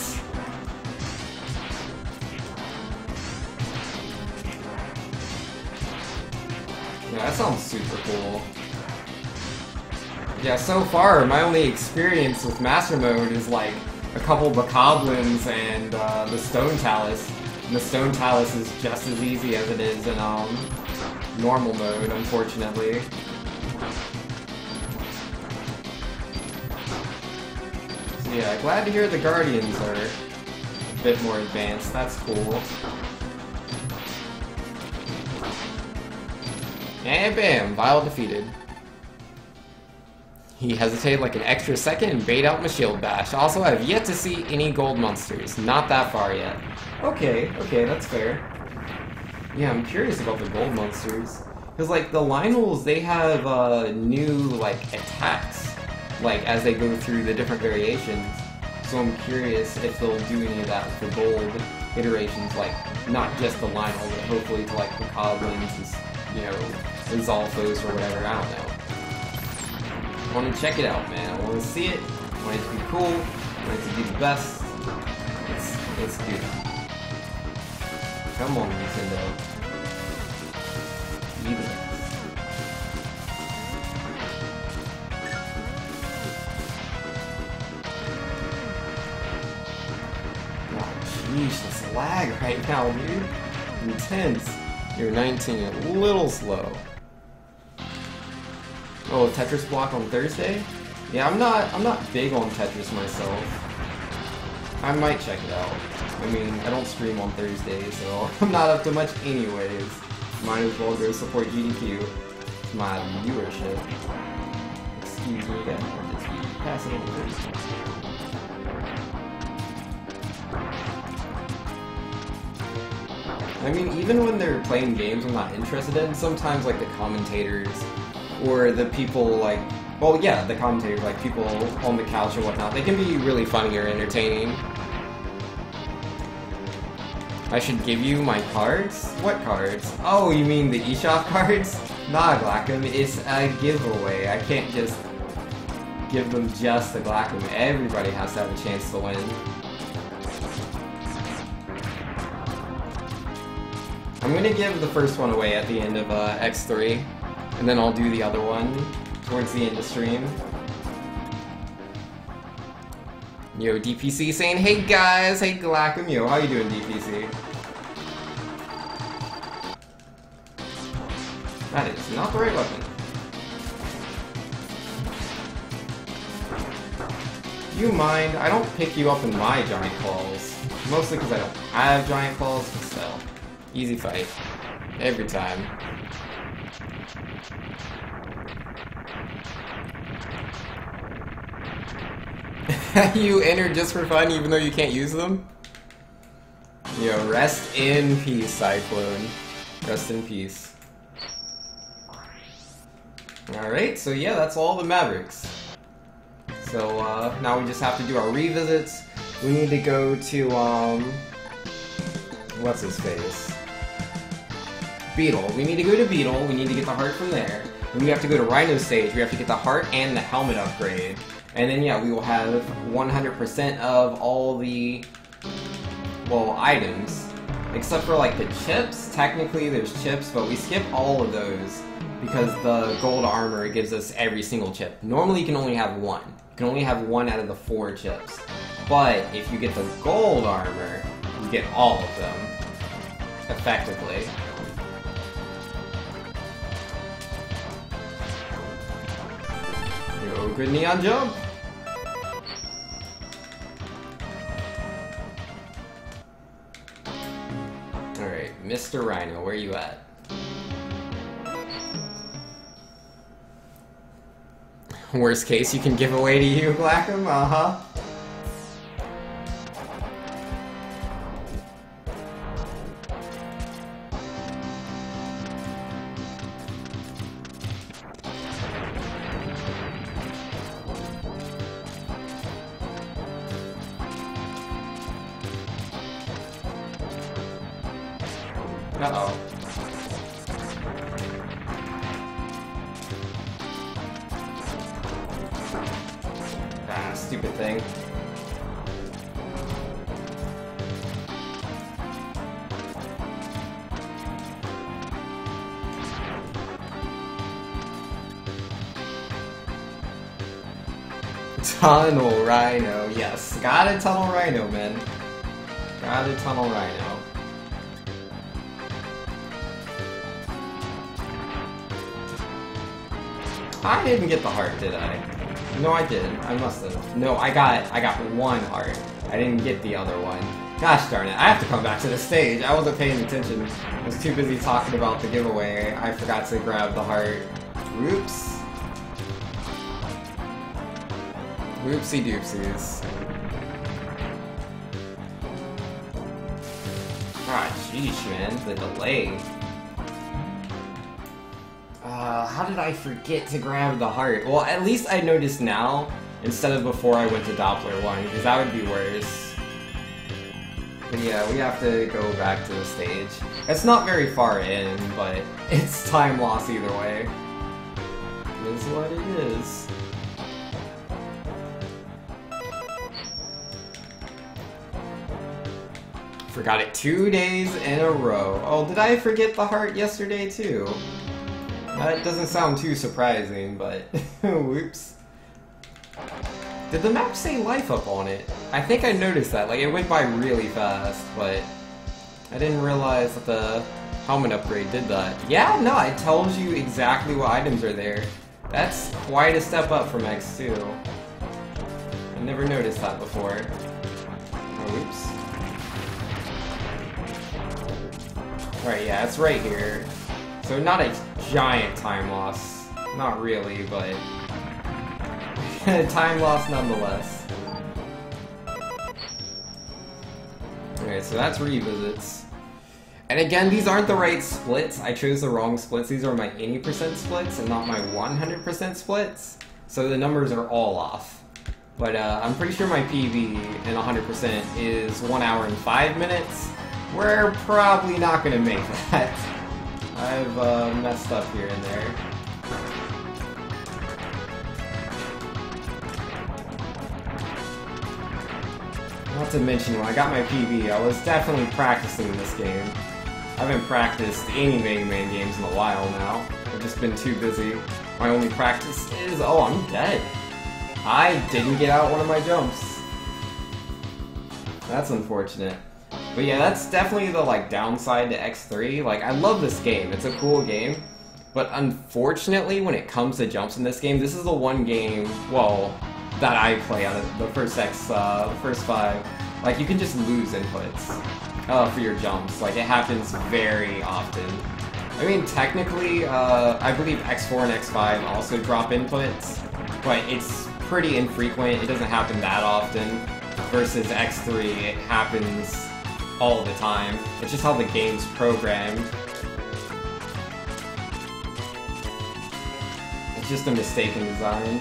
Yeah, that sounds super cool. Yeah, so far, my only experience with Master Mode is like a couple Bokoblins and the Stone Talus. And the Stone Talus is just as easy as it is in normal mode, unfortunately. So yeah, glad to hear the Guardians are a bit more advanced. That's cool. And bam, Vile defeated. He hesitated like an extra second and bait out my shield bash. Also, I have yet to see any gold monsters. Not that far yet. Okay, that's fair. Yeah, I'm curious about the gold monsters. Because, like, the Lionels, they have new, like, attacks, like, as they go through the different variations. So I'm curious if they'll do any of that with the gold iterations, like, not just the Lionel, but hopefully to, like, the Goblins, you know, the Zolfos or whatever, I don't know. I want to check it out, man. I want to see it. I want it to be cool. I want it to be the best. Let's do that. Come on, Nintendo. Be the best. Oh, jeez, this lag right now, dude. Intense. You're 19, a little slow. Oh, Tetris block on Thursday? Yeah, I'm not big on Tetris myself. I might check it out. I mean, I don't stream on Thursday, so I'm not up to much anyways. Might as well go support GDQ. My viewership. Excuse me, guys. I'll just be passing over Thursday. I mean, even when they're playing games I'm not interested in, sometimes, like, the commentators or the people, like, well, yeah, the commentators, like, people on the couch or whatnot, they can be really funny or entertaining. I should give you my cards? What cards? Oh, you mean the eShop cards? Nah, Glackham, it's a giveaway. I can't just give them just to Glackham. Everybody has to have a chance to win. I'm gonna give the first one away at the end of X3, and then I'll do the other one towards the end of stream. Yo, DPC saying, hey guys, hey Glackham, yo, how you doing, DPC? That is not the right weapon. You mind? I don't pick you up in my giant claws. Mostly because I don't have giant claws, but still. Easy fight. Every time. You enter just for fun even though you can't use them? Yo, rest in peace, Cyclone. Rest in peace. Alright, so yeah, that's all the Mavericks. So, now we just have to do our revisits. We need to go to, what's his face? Beetle. We need to go to Beetle, we need to get the heart from there. Then we have to go to Rhino stage, we have to get the heart and the helmet upgrade. And then yeah, we will have 100% of all the, well, items. Except for like the chips. Technically there's chips, but we skip all of those because the gold armor gives us every single chip. Normally you can only have one. You can only have one out of the 4 chips. But if you get the gold armor, you get all of them. Effectively. Yo, good neon jump! Alright, Mr. Rhino, where you at? Worst case, you can give away to you, Blackham? Uh-huh. Uh-oh. Ah, stupid thing. Tunnel Rhino, yes. Gotta tunnel Rhino, man. Gotta tunnel Rhino. I didn't get the heart, did I? No, I didn't. I must have. No, I got one heart. I didn't get the other one. Gosh darn it, I have to come back to the stage. I wasn't paying attention. I was too busy talking about the giveaway. I forgot to grab the heart. Whoops. Whoopsie doopsies. Ah, jeez, man, the delay. How did I forget to grab the heart? Well, at least I noticed now, instead of before I went to Doppler 1, because that would be worse. But yeah, we have to go back to the stage. It's not very far in, but it's time loss either way. It is what it is. Forgot it 2 days in a row. Oh, did I forget the heart yesterday too? That doesn't sound too surprising, but whoops. Did the map say life up on it? I think I noticed that. Like, it went by really fast, but I didn't realize that the helmet upgrade did that. Yeah, no, it tells you exactly what items are there. That's quite a step up from X2. I never noticed that before. Oh, oops. Right, yeah, it's right here. So not a giant time loss. Not really, but time loss nonetheless. Okay, so that's revisits. And again, these aren't the right splits. I chose the wrong splits. These are my 80% splits and not my 100% splits. So the numbers are all off. But I'm pretty sure my PB in 100% is 1 hour and 5 minutes. We're probably not going to make that. I've messed up here and there. Not to mention, when I got my PB, I was definitely practicing this game. I haven't practiced any Mega Man games in a while now. I've just been too busy. My only practice is... Oh, I'm dead. I didn't get out one of my jumps. That's unfortunate. But yeah, that's definitely the, like, downside to X3. Like, I love this game. It's a cool game. But unfortunately, when it comes to jumps in this game, this is the one game, well, that I play out of the first 5. Like, you can just lose inputs for your jumps. Like, it happens very often. I mean, technically, I believe X4 and X5 also drop inputs, but it's pretty infrequent. It doesn't happen that often. Versus X3, it happens all the time. It's just how the game's programmed. It's just a mistake in design.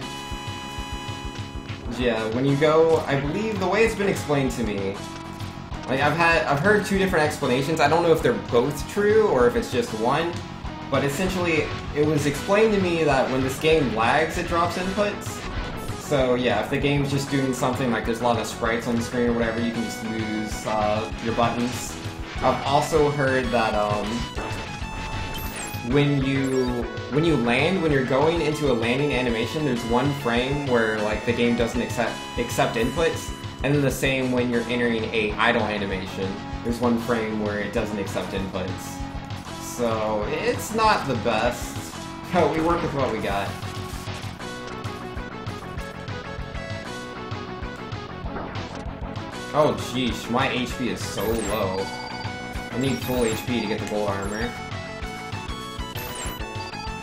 Yeah, when you go, I believe the way it's been explained to me, like I've heard two different explanations. I don't know if they're both true or if it's just one, but essentially it was explained to me that when this game lags, it drops inputs. So yeah, if the game's just doing something like there's a lot of sprites on the screen or whatever, you can just lose your buttons. I've also heard that when you land, when you're going into a landing animation, there's one frame where like the game doesn't accept inputs, and then the same when you're entering a idle animation, there's one frame where it doesn't accept inputs. So it's not the best, but we work with what we got. Oh jeesh, my HP is so low. I need full HP to get the gold armor.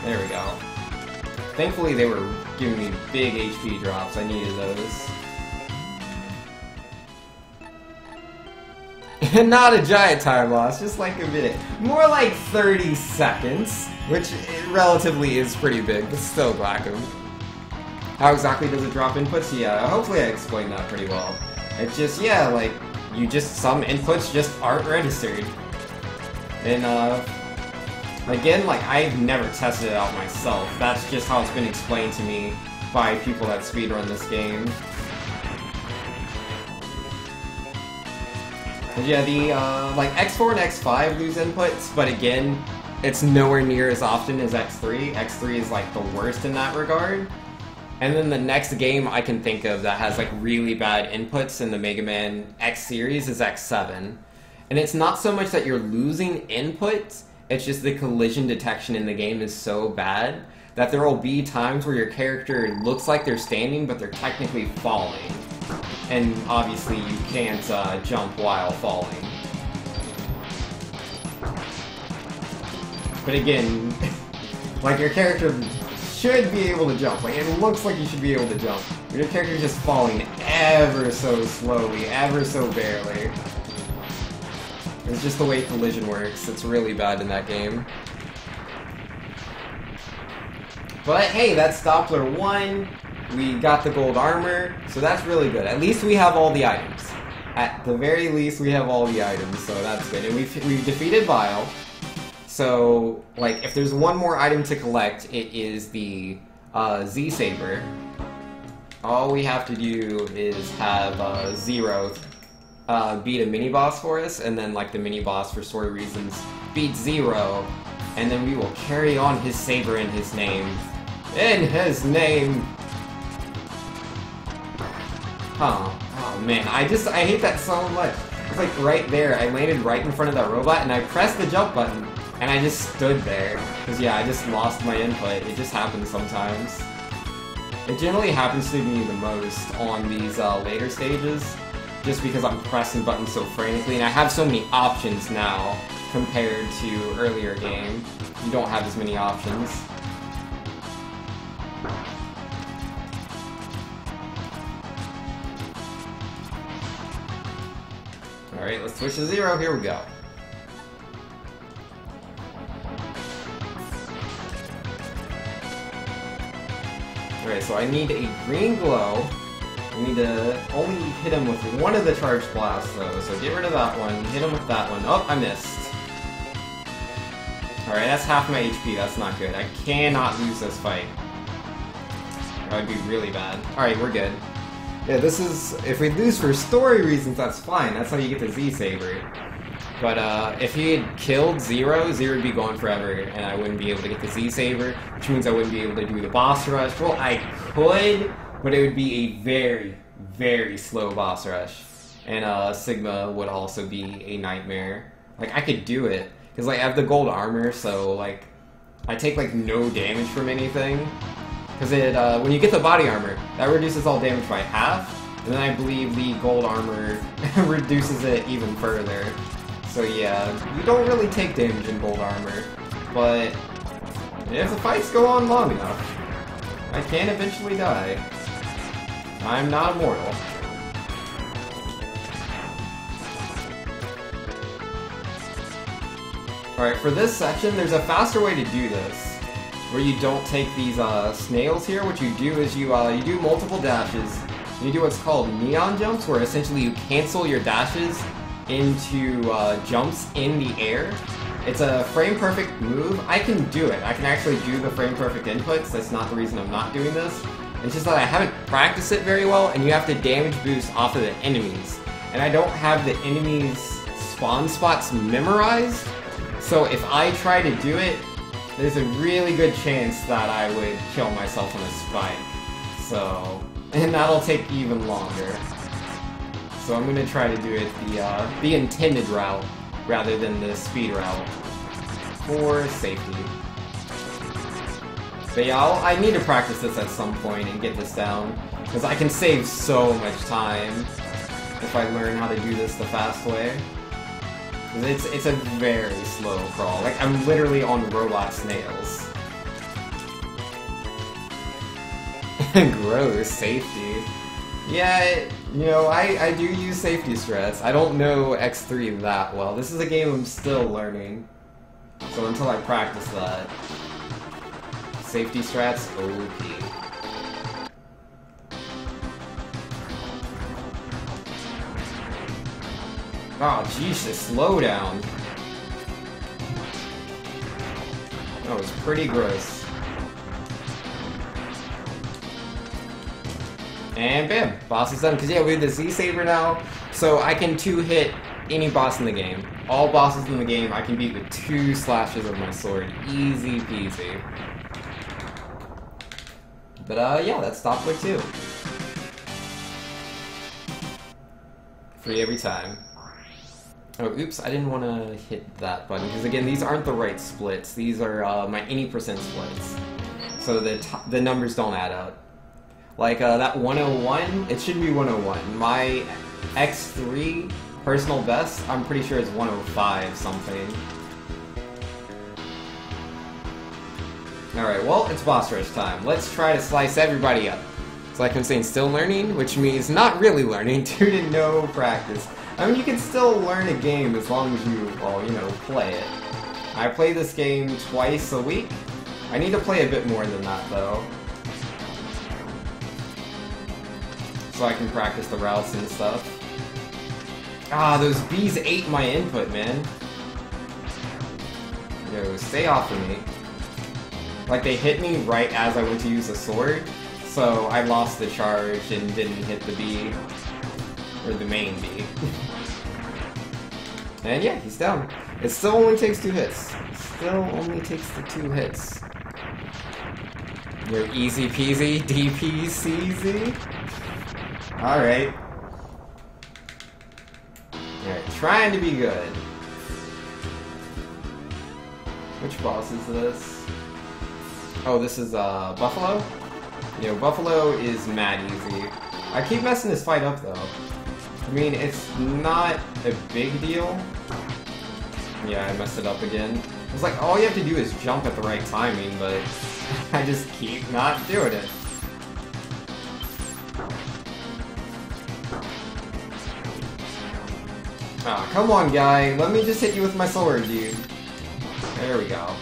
There we go. Thankfully they were giving me big HP drops, I needed those. Not a giant time loss, just like a minute. More like 30 seconds, which relatively is pretty big, but still Glackham. How exactly does it drop inputs? Yeah, hopefully I explained that pretty well. It's just, yeah, like, some inputs just aren't registered. And, again, like, I've never tested it out myself. That's just how it's been explained to me by people that speedrun this game. But yeah, the, like, X4 and X5 lose inputs, but again, it's nowhere near as often as X3. X3 is, like, the worst in that regard. And then the next game I can think of that has, like, really bad inputs in the Mega Man X series is X7. And it's not so much that you're losing inputs, it's just the collision detection in the game is so bad that there will be times where your character looks like they're standing, but they're technically falling. And obviously you can't jump while falling. But again, like, your character should be able to jump. Like, it looks like you should be able to jump. But your character's just falling ever so slowly, ever so barely. It's just the way collision works. It's really bad in that game. But hey, that's Doppler 1. We got the gold armor, so that's really good. At least we have all the items. At the very least, we have all the items, so that's good. And we've defeated Vile. So, like, if there's one more item to collect, it is the Z-Saber. All we have to do is have Zero beat a mini-boss for us, and then, like, the mini-boss, for story reasons, beat Zero, and then we will carry on his saber in his name. In his name! Huh. Oh, man, I hate that so much. It's like right there, I landed right in front of that robot, and I pressed the jump button. And I just stood there, because yeah, I just lost my input. It just happens sometimes. It generally happens to me the most on these later stages, just because I'm pressing buttons so frantically, and I have so many options now, compared to earlier game. You don't have as many options. Alright, let's switch to Zero, here we go. Alright, so I need a green glow. I need to only hit him with one of the charged blasts, though, so get rid of that one, hit him with that one. Oh, I missed. Alright, that's half my HP, that's not good. I cannot lose this fight. That would be really bad. Alright, we're good. Yeah, this is... if we lose for story reasons, that's fine. That's how you get the Z-Saber. But if he had killed Zero, Zero would be gone forever, and I wouldn't be able to get the Z-Saber, which means I wouldn't be able to do the boss rush. Well, I could, but it would be a very, very slow boss rush. And Sigma would also be a nightmare. Like, I could do it, because like, I have the gold armor, so like, I take like no damage from anything. Because it, when you get the body armor, that reduces all damage by half, And then I believe the gold armor reduces it even further. So yeah, you don't really take damage in gold armor, but if the fights go on long enough, I can eventually die. I'm not immortal. Alright, for this section, there's a faster way to do this, where you don't take these snails here. What you do is you do multiple dashes, and you do what's called neon jumps, where essentially you cancel your dashes into jumps in the air. It's a frame-perfect move. I can do it. I can actually do the frame-perfect inputs. That's not the reason I'm not doing this. It's just that I haven't practiced it very well, and you have to damage boost off of the enemies. And I don't have the enemies' spawn spots memorized, so if I try to do it, there's a really good chance that I would kill myself on a spike. So, and that'll take even longer. So I'm gonna try to do it the intended route rather than the speed route for safety. But yeah, I need to practice this at some point and get this down, because I can save so much time if I learn how to do this the fast way. It's a very slow crawl. Like, I'm literally on robot snails. Gross, safety. Yeah, you know, I do use safety strats. I don't know X3 that well. This is a game I'm still learning. So until I practice that. Safety strats, OP. Oh, Jesus, slow down. That was pretty gross. And bam, boss is done. Because yeah, we have the Z-Saber now, so I can two-hit any boss in the game. All bosses in the game I can beat with 2 slashes of my sword. Easy peasy. But yeah, that's Stop Click 2. Free every time. Oh, oops, I didn't want to hit that button, because again, these aren't the right splits. These are my any percent splits. So the numbers don't add up. Like, that 101, it should be 101. My X3 personal best, I'm pretty sure is 105 something. Alright, well, it's boss rush time. Let's try to slice everybody up. It's like I'm saying, still learning, which means not really learning due to no practice. I mean, you can still learn a game as long as you, well, you know, play it. I play this game twice a week. I need to play a bit more than that, though. So I can practice the routes and stuff. Ah, those bees ate my input, man. Yo, stay off of me. Like, they hit me right as I went to use the sword, so I lost the charge and didn't hit the bee. Or the main bee. And yeah, he's down. It still only takes 2 hits. Still only takes the 2 hits. You're easy peasy, DPCZ. Alright. Alright, trying to be good. Which boss is this? Oh, this is Buffalo? You know, Buffalo is mad easy. I keep messing this fight up though. I mean, it's not a big deal. Yeah, I messed it up again. It's like, all you have to do is jump at the right timing, but I just keep not doing it. Ah, come on, guy. Let me just hit you with my sword, dude. There we go.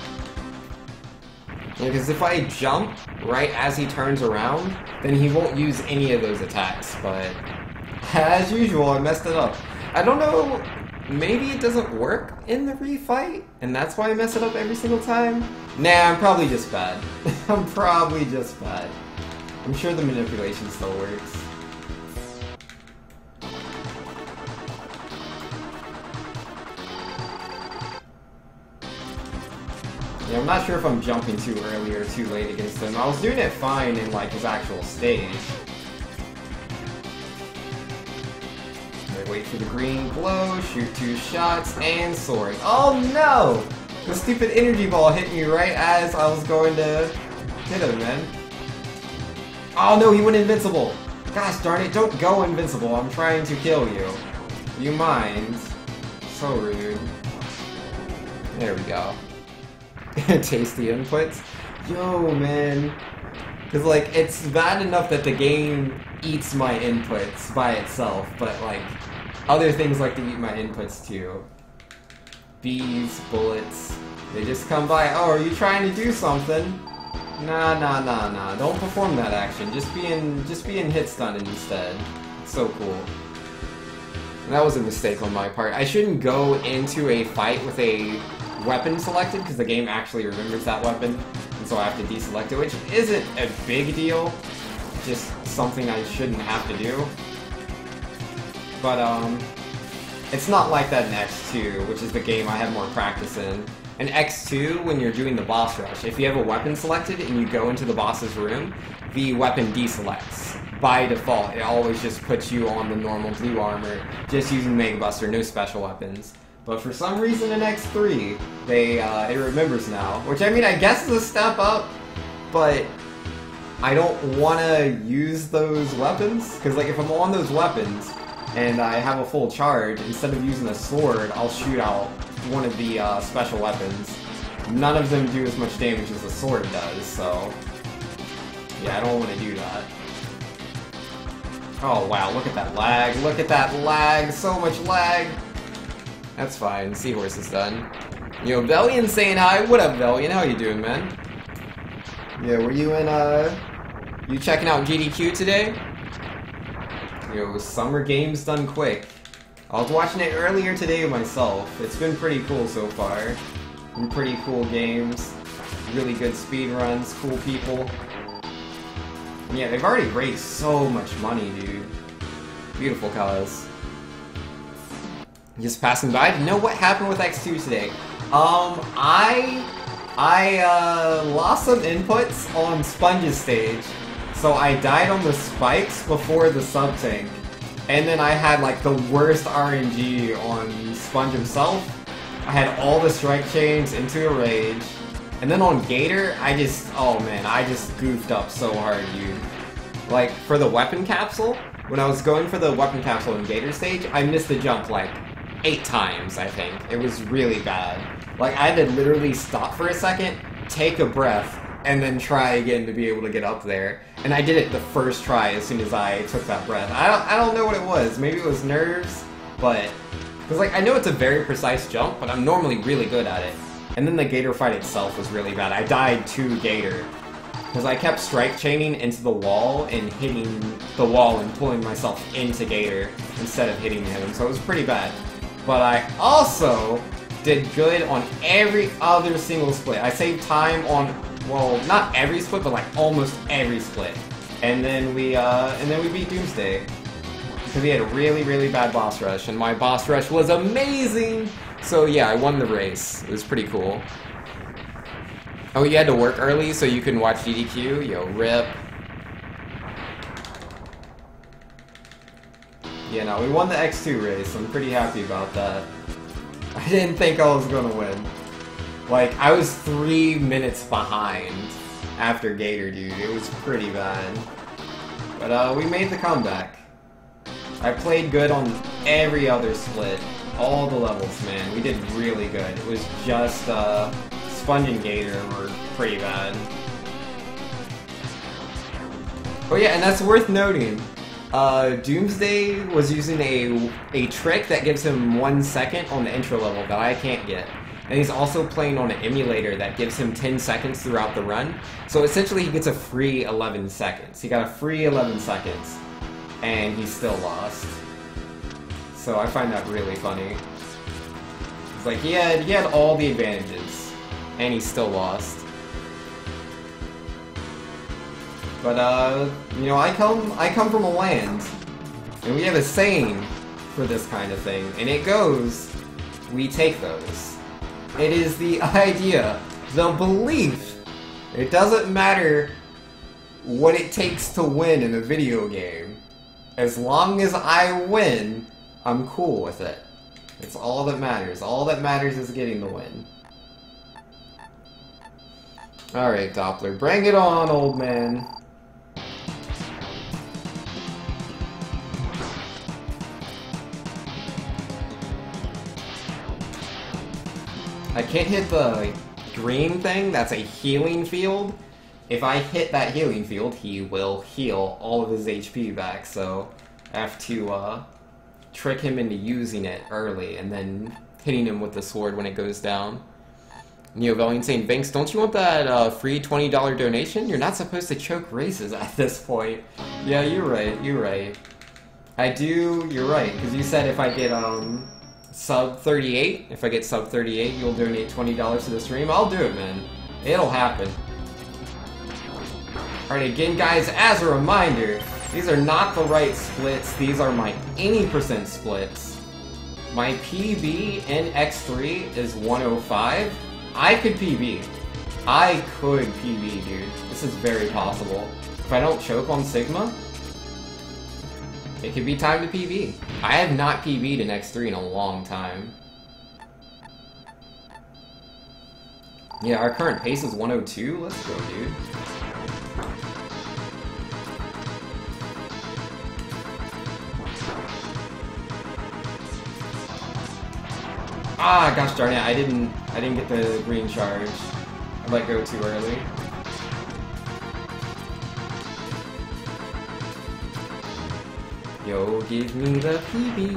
Because if I jump right as he turns around, then he won't use any of those attacks, but as usual, I messed it up. I don't know, maybe it doesn't work in the refight, and that's why I mess it up every single time? Nah, I'm probably just bad. I'm probably just bad. I'm sure the manipulation still works. Yeah, I'm not sure if I'm jumping too early or too late against him. I was doing it fine in, like, his actual stage. Wait for the green glow, shoot 2 shots, and sword. Oh no! The stupid energy ball hit me right as I was going to hit him, man. Oh no, he went invincible! Gosh darn it, don't go invincible. I'm trying to kill you. You mind? So rude. There we go. Tasty inputs. Yo, man. Because, like, it's bad enough that the game eats my inputs by itself, but, like, other things like to eat my inputs too. Bees, bullets, they just come by. Oh, are you trying to do something? Nah. Don't perform that action. Just be in hit stun instead. It's so cool. And that was a mistake on my part. I shouldn't go into a fight with a weapon selected, because the game actually remembers that weapon, and so I have to deselect it, which isn't a big deal, just something I shouldn't have to do. But, it's not like that in X2, which is the game I have more practice in. In X2, when you're doing the boss rush, if you have a weapon selected and you go into the boss's room, the weapon deselects. By default, it always just puts you on the normal blue armor, just using Mega Buster, no special weapons. But for some reason in X3, it remembers now. Which, I mean, I guess is a step up, but I don't want to use those weapons. Because, like, if I'm on those weapons, and I have a full charge, instead of using a sword, I'll shoot out one of the special weapons. None of them do as much damage as a sword does, so... yeah, I don't want to do that. Oh wow, look at that lag, look at that lag, so much lag! That's fine, Seahorse is done. Yo, Velian saying hi, what up Velian, how you doing, man? Yeah, were you in, you checking out GDQ today? Yo, summer games done quick. I was watching it earlier today myself. It's been pretty cool so far. Some pretty cool games. Really good speedruns, cool people. And yeah, they've already raised so much money, dude. Beautiful colors. Just passing by. Didn't know what happened with X2 today. I lost some inputs on Sponge's stage. So I died on the spikes before the sub-tank, and then I had like the worst RNG on Sponge himself. I had all the strike chains into a rage, and then on Gator, I just goofed up so hard, dude. Like, for the weapon capsule, when I was going for the weapon capsule in Gator stage, I missed the jump like 8 times, I think. It was really bad. Like, I had to literally stop for a second, take a breath, and then try again to be able to get up there. And I did it the first try as soon as I took that breath. I don't know what it was. Maybe it was nerves, but... because, like, I know it's a very precise jump, but I'm normally really good at it. And then the Gator fight itself was really bad. I died to Gator. Because I kept strike chaining into the wall and hitting the wall and pulling myself into Gator instead of hitting him, so it was pretty bad. But I also did good on every other single split. I saved time on... well, not every split, but like almost every split. And then we beat Doomsday. Because he had a really, really bad boss rush, and my boss rush was amazing! So yeah, I won the race. It was pretty cool. Oh, you had to work early so you couldn't watch GDQ? Yo, rip. Yeah, no, we won the X2 race. I'm pretty happy about that. I didn't think I was gonna win. Like, I was 3 minutes behind after Gator, dude. It was pretty bad. But, we made the comeback. I played good on every other split. All the levels, man. We did really good. It was just, Sponge and Gator were pretty bad. Oh yeah, and that's worth noting. Doomsday was using a trick that gives him 1 second on the intro level that I can't get. And he's also playing on an emulator that gives him 10 seconds throughout the run. So essentially he gets a free 11 seconds. He got a free 11 seconds. And he still lost. So I find that really funny. It's like he had all the advantages. And he still lost. But you know, I come from a land. And we have a saying for this kind of thing. And it goes, we take those. It is the idea, the belief. It doesn't matter what it takes to win in a video game. As long as I win, I'm cool with it. It's all that matters. All that matters is getting the win. Alright, Doppler, bring it on, old man. I can't hit the green thing, that's a healing field. If I hit that healing field, he will heal all of his HP back, so I have to trick him into using it early and then hitting him with the sword when it goes down. Neovelian saying, Banks, don't you want that free $20 donation? You're not supposed to choke races at this point. Yeah, you're right, you're right. I do, you're right, because you said if I get sub 38, if I get sub 38, you'll donate $20 to the stream. I'll do it, man. It'll happen. Alright, again, guys, as a reminder, these are not the right splits. These are my any percent splits. My PB in X3 is 105. I could PB. I could PB, dude. This is very possible. If I don't choke on Sigma, it could be time to PB. I have not PB'd in X3 in a long time. Yeah, our current pace is 102. Let's go, dude. Ah, gosh darn it! I didn't get the green charge. I let go too early. Yo, give me the PB.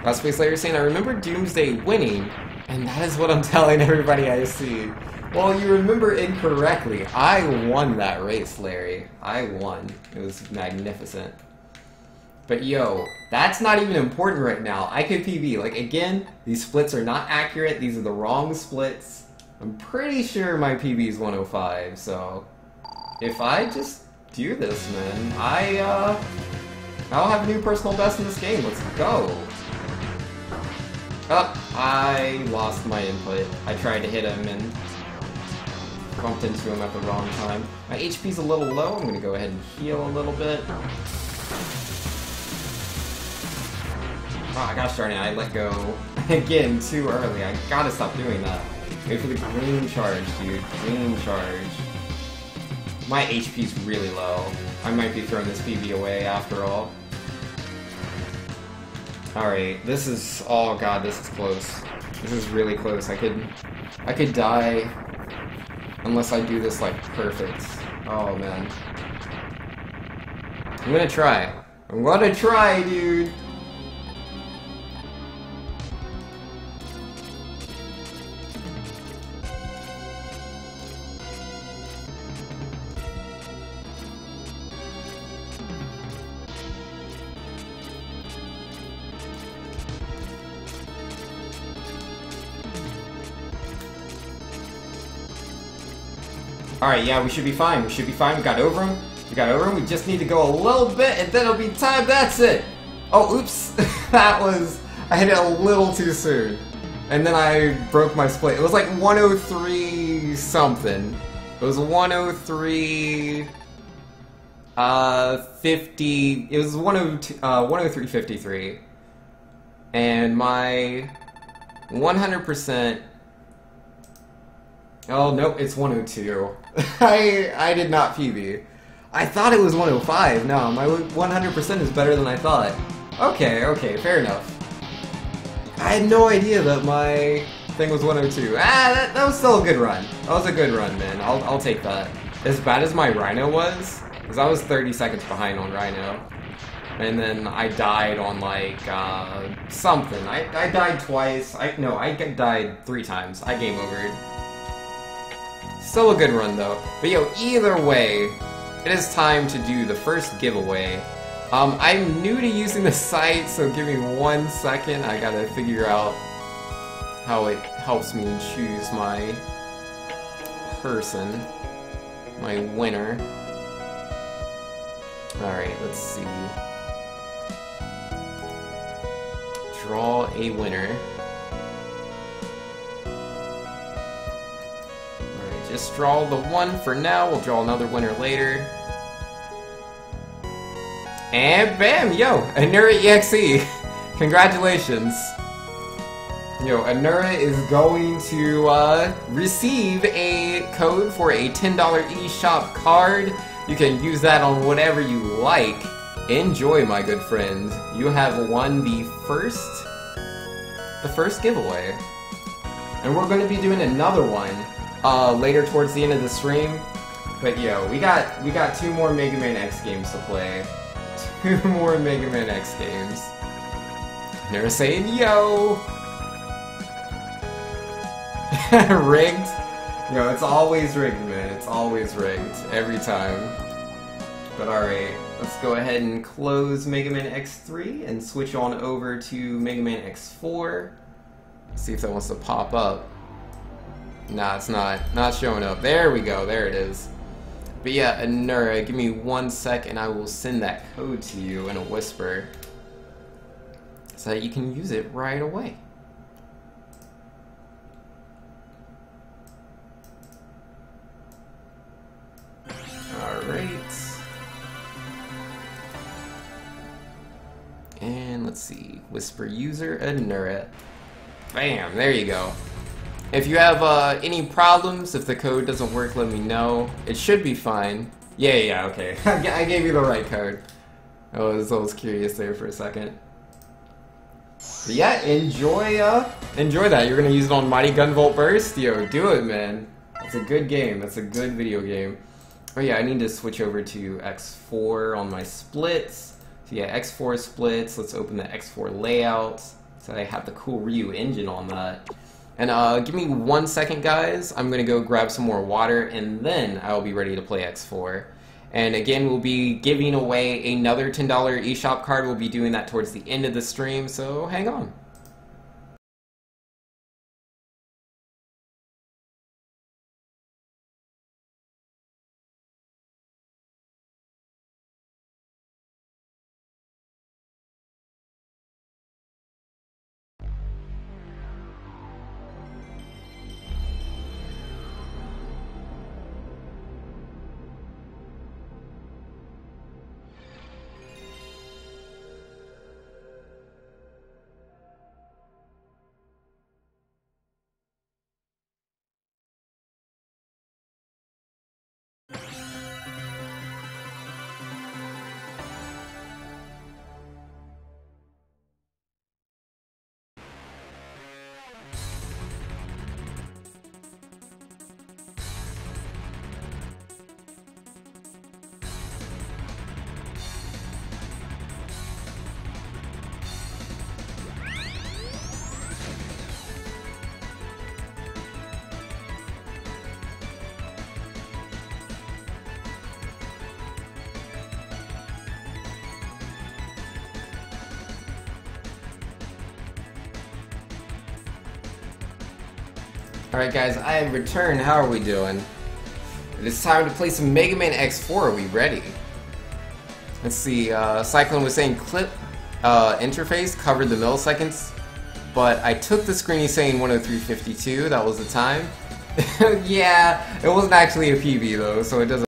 Last Space Layer saying, I remember Doomsday winning, and that is what I'm telling everybody I see. Well, you remember incorrectly. I won that race, Larry. I won. It was magnificent. But yo, that's not even important right now. I could PB. Like, again, these splits are not accurate. These are the wrong splits. I'm pretty sure my PB is 105, so if I just do this, man, I'll have a new personal best in this game. Let's go. Oh, I lost my input. I tried to hit him and bumped into him at the wrong time. My HP's a little low. I'm gonna go ahead and heal a little bit. Oh, gosh darn it, I let go again too early. I gotta stop doing that. Wait for the green charge, dude. Green charge. My HP's really low. I might be throwing this PB away after all. Alright, this is... oh god, this is close. This is really close. I could die unless I do this, like, perfect. Oh, man. I'm gonna try. I'm gonna try, dude! Alright, yeah, we should be fine. We should be fine. We got over him. We got over him. We just need to go a little bit, and then it'll be time. That's it! Oh, oops. That was... I hit it a little too soon. And then I broke my split. It was like 103 something. It was 103... 50... It was 103.53. And my 100%... Oh, nope, it's 102. I did not PB. I thought it was 105. No, my 100% is better than I thought. Okay, okay, fair enough. I had no idea that my thing was 102. Ah, that was still a good run. That was a good run, man. I'll take that. As bad as my Rhino was, because I was 30 seconds behind on Rhino. And then I died on, like, something. I died twice. I died 3 times. I game overed. Still a good run, though. But yo, either way, it is time to do the first giveaway. I'm new to using the site, so give me 1 second. I gotta figure out how it helps me choose my person, my winner. Alright, let's see. Draw a winner. Just draw the one for now, we'll draw another winner later. And bam! Yo! Anura EXE! Congratulations! Yo, Anura is going to receive a code for a $10 eShop card. You can use that on whatever you like. Enjoy, my good friend. You have won the first giveaway. And we're going to be doing another one later towards the end of the stream. But yo, we got 2 more Mega Man X games to play. 2 more Mega Man X games. Never saying yo! Rigged? Yo, it's always rigged, man. It's always rigged. Every time. But alright, let's go ahead and close Mega Man X3 and switch on over to Mega Man X4. See if that wants to pop up. Nah, it's not showing up. There we go, there it is. But yeah, Anura, give me 1 sec and I will send that code to you in a whisper so that you can use it right away. Alright. And let's see, whisper user Anura. Bam, there you go. If you have any problems, if the code doesn't work, let me know. It should be fine. Yeah, okay. I gave you the right code. I was curious there for a second. But yeah, enjoy that. You're gonna use it on Mighty Gunvolt Burst? Yo, do it, man. It's a good game. That's a good video game. Oh yeah, I need to switch over to X4 on my splits. So yeah, X4 splits. Let's open the X4 layout. So I have the cool Ryu engine on that. And give me 1 second, guys. I'm gonna go grab some more water, and then I'll be ready to play X4. And again, we'll be giving away another $10 eShop card. We'll be doing that towards the end of the stream, so hang on. Alright guys, I have returned. How are we doing? It is time to play some Mega Man X4. Are we ready? Let's see, Cyclone was saying clip interface covered the milliseconds, but I took the screen saying 103.52, that was the time. Yeah, it wasn't actually a PB though, so it doesn't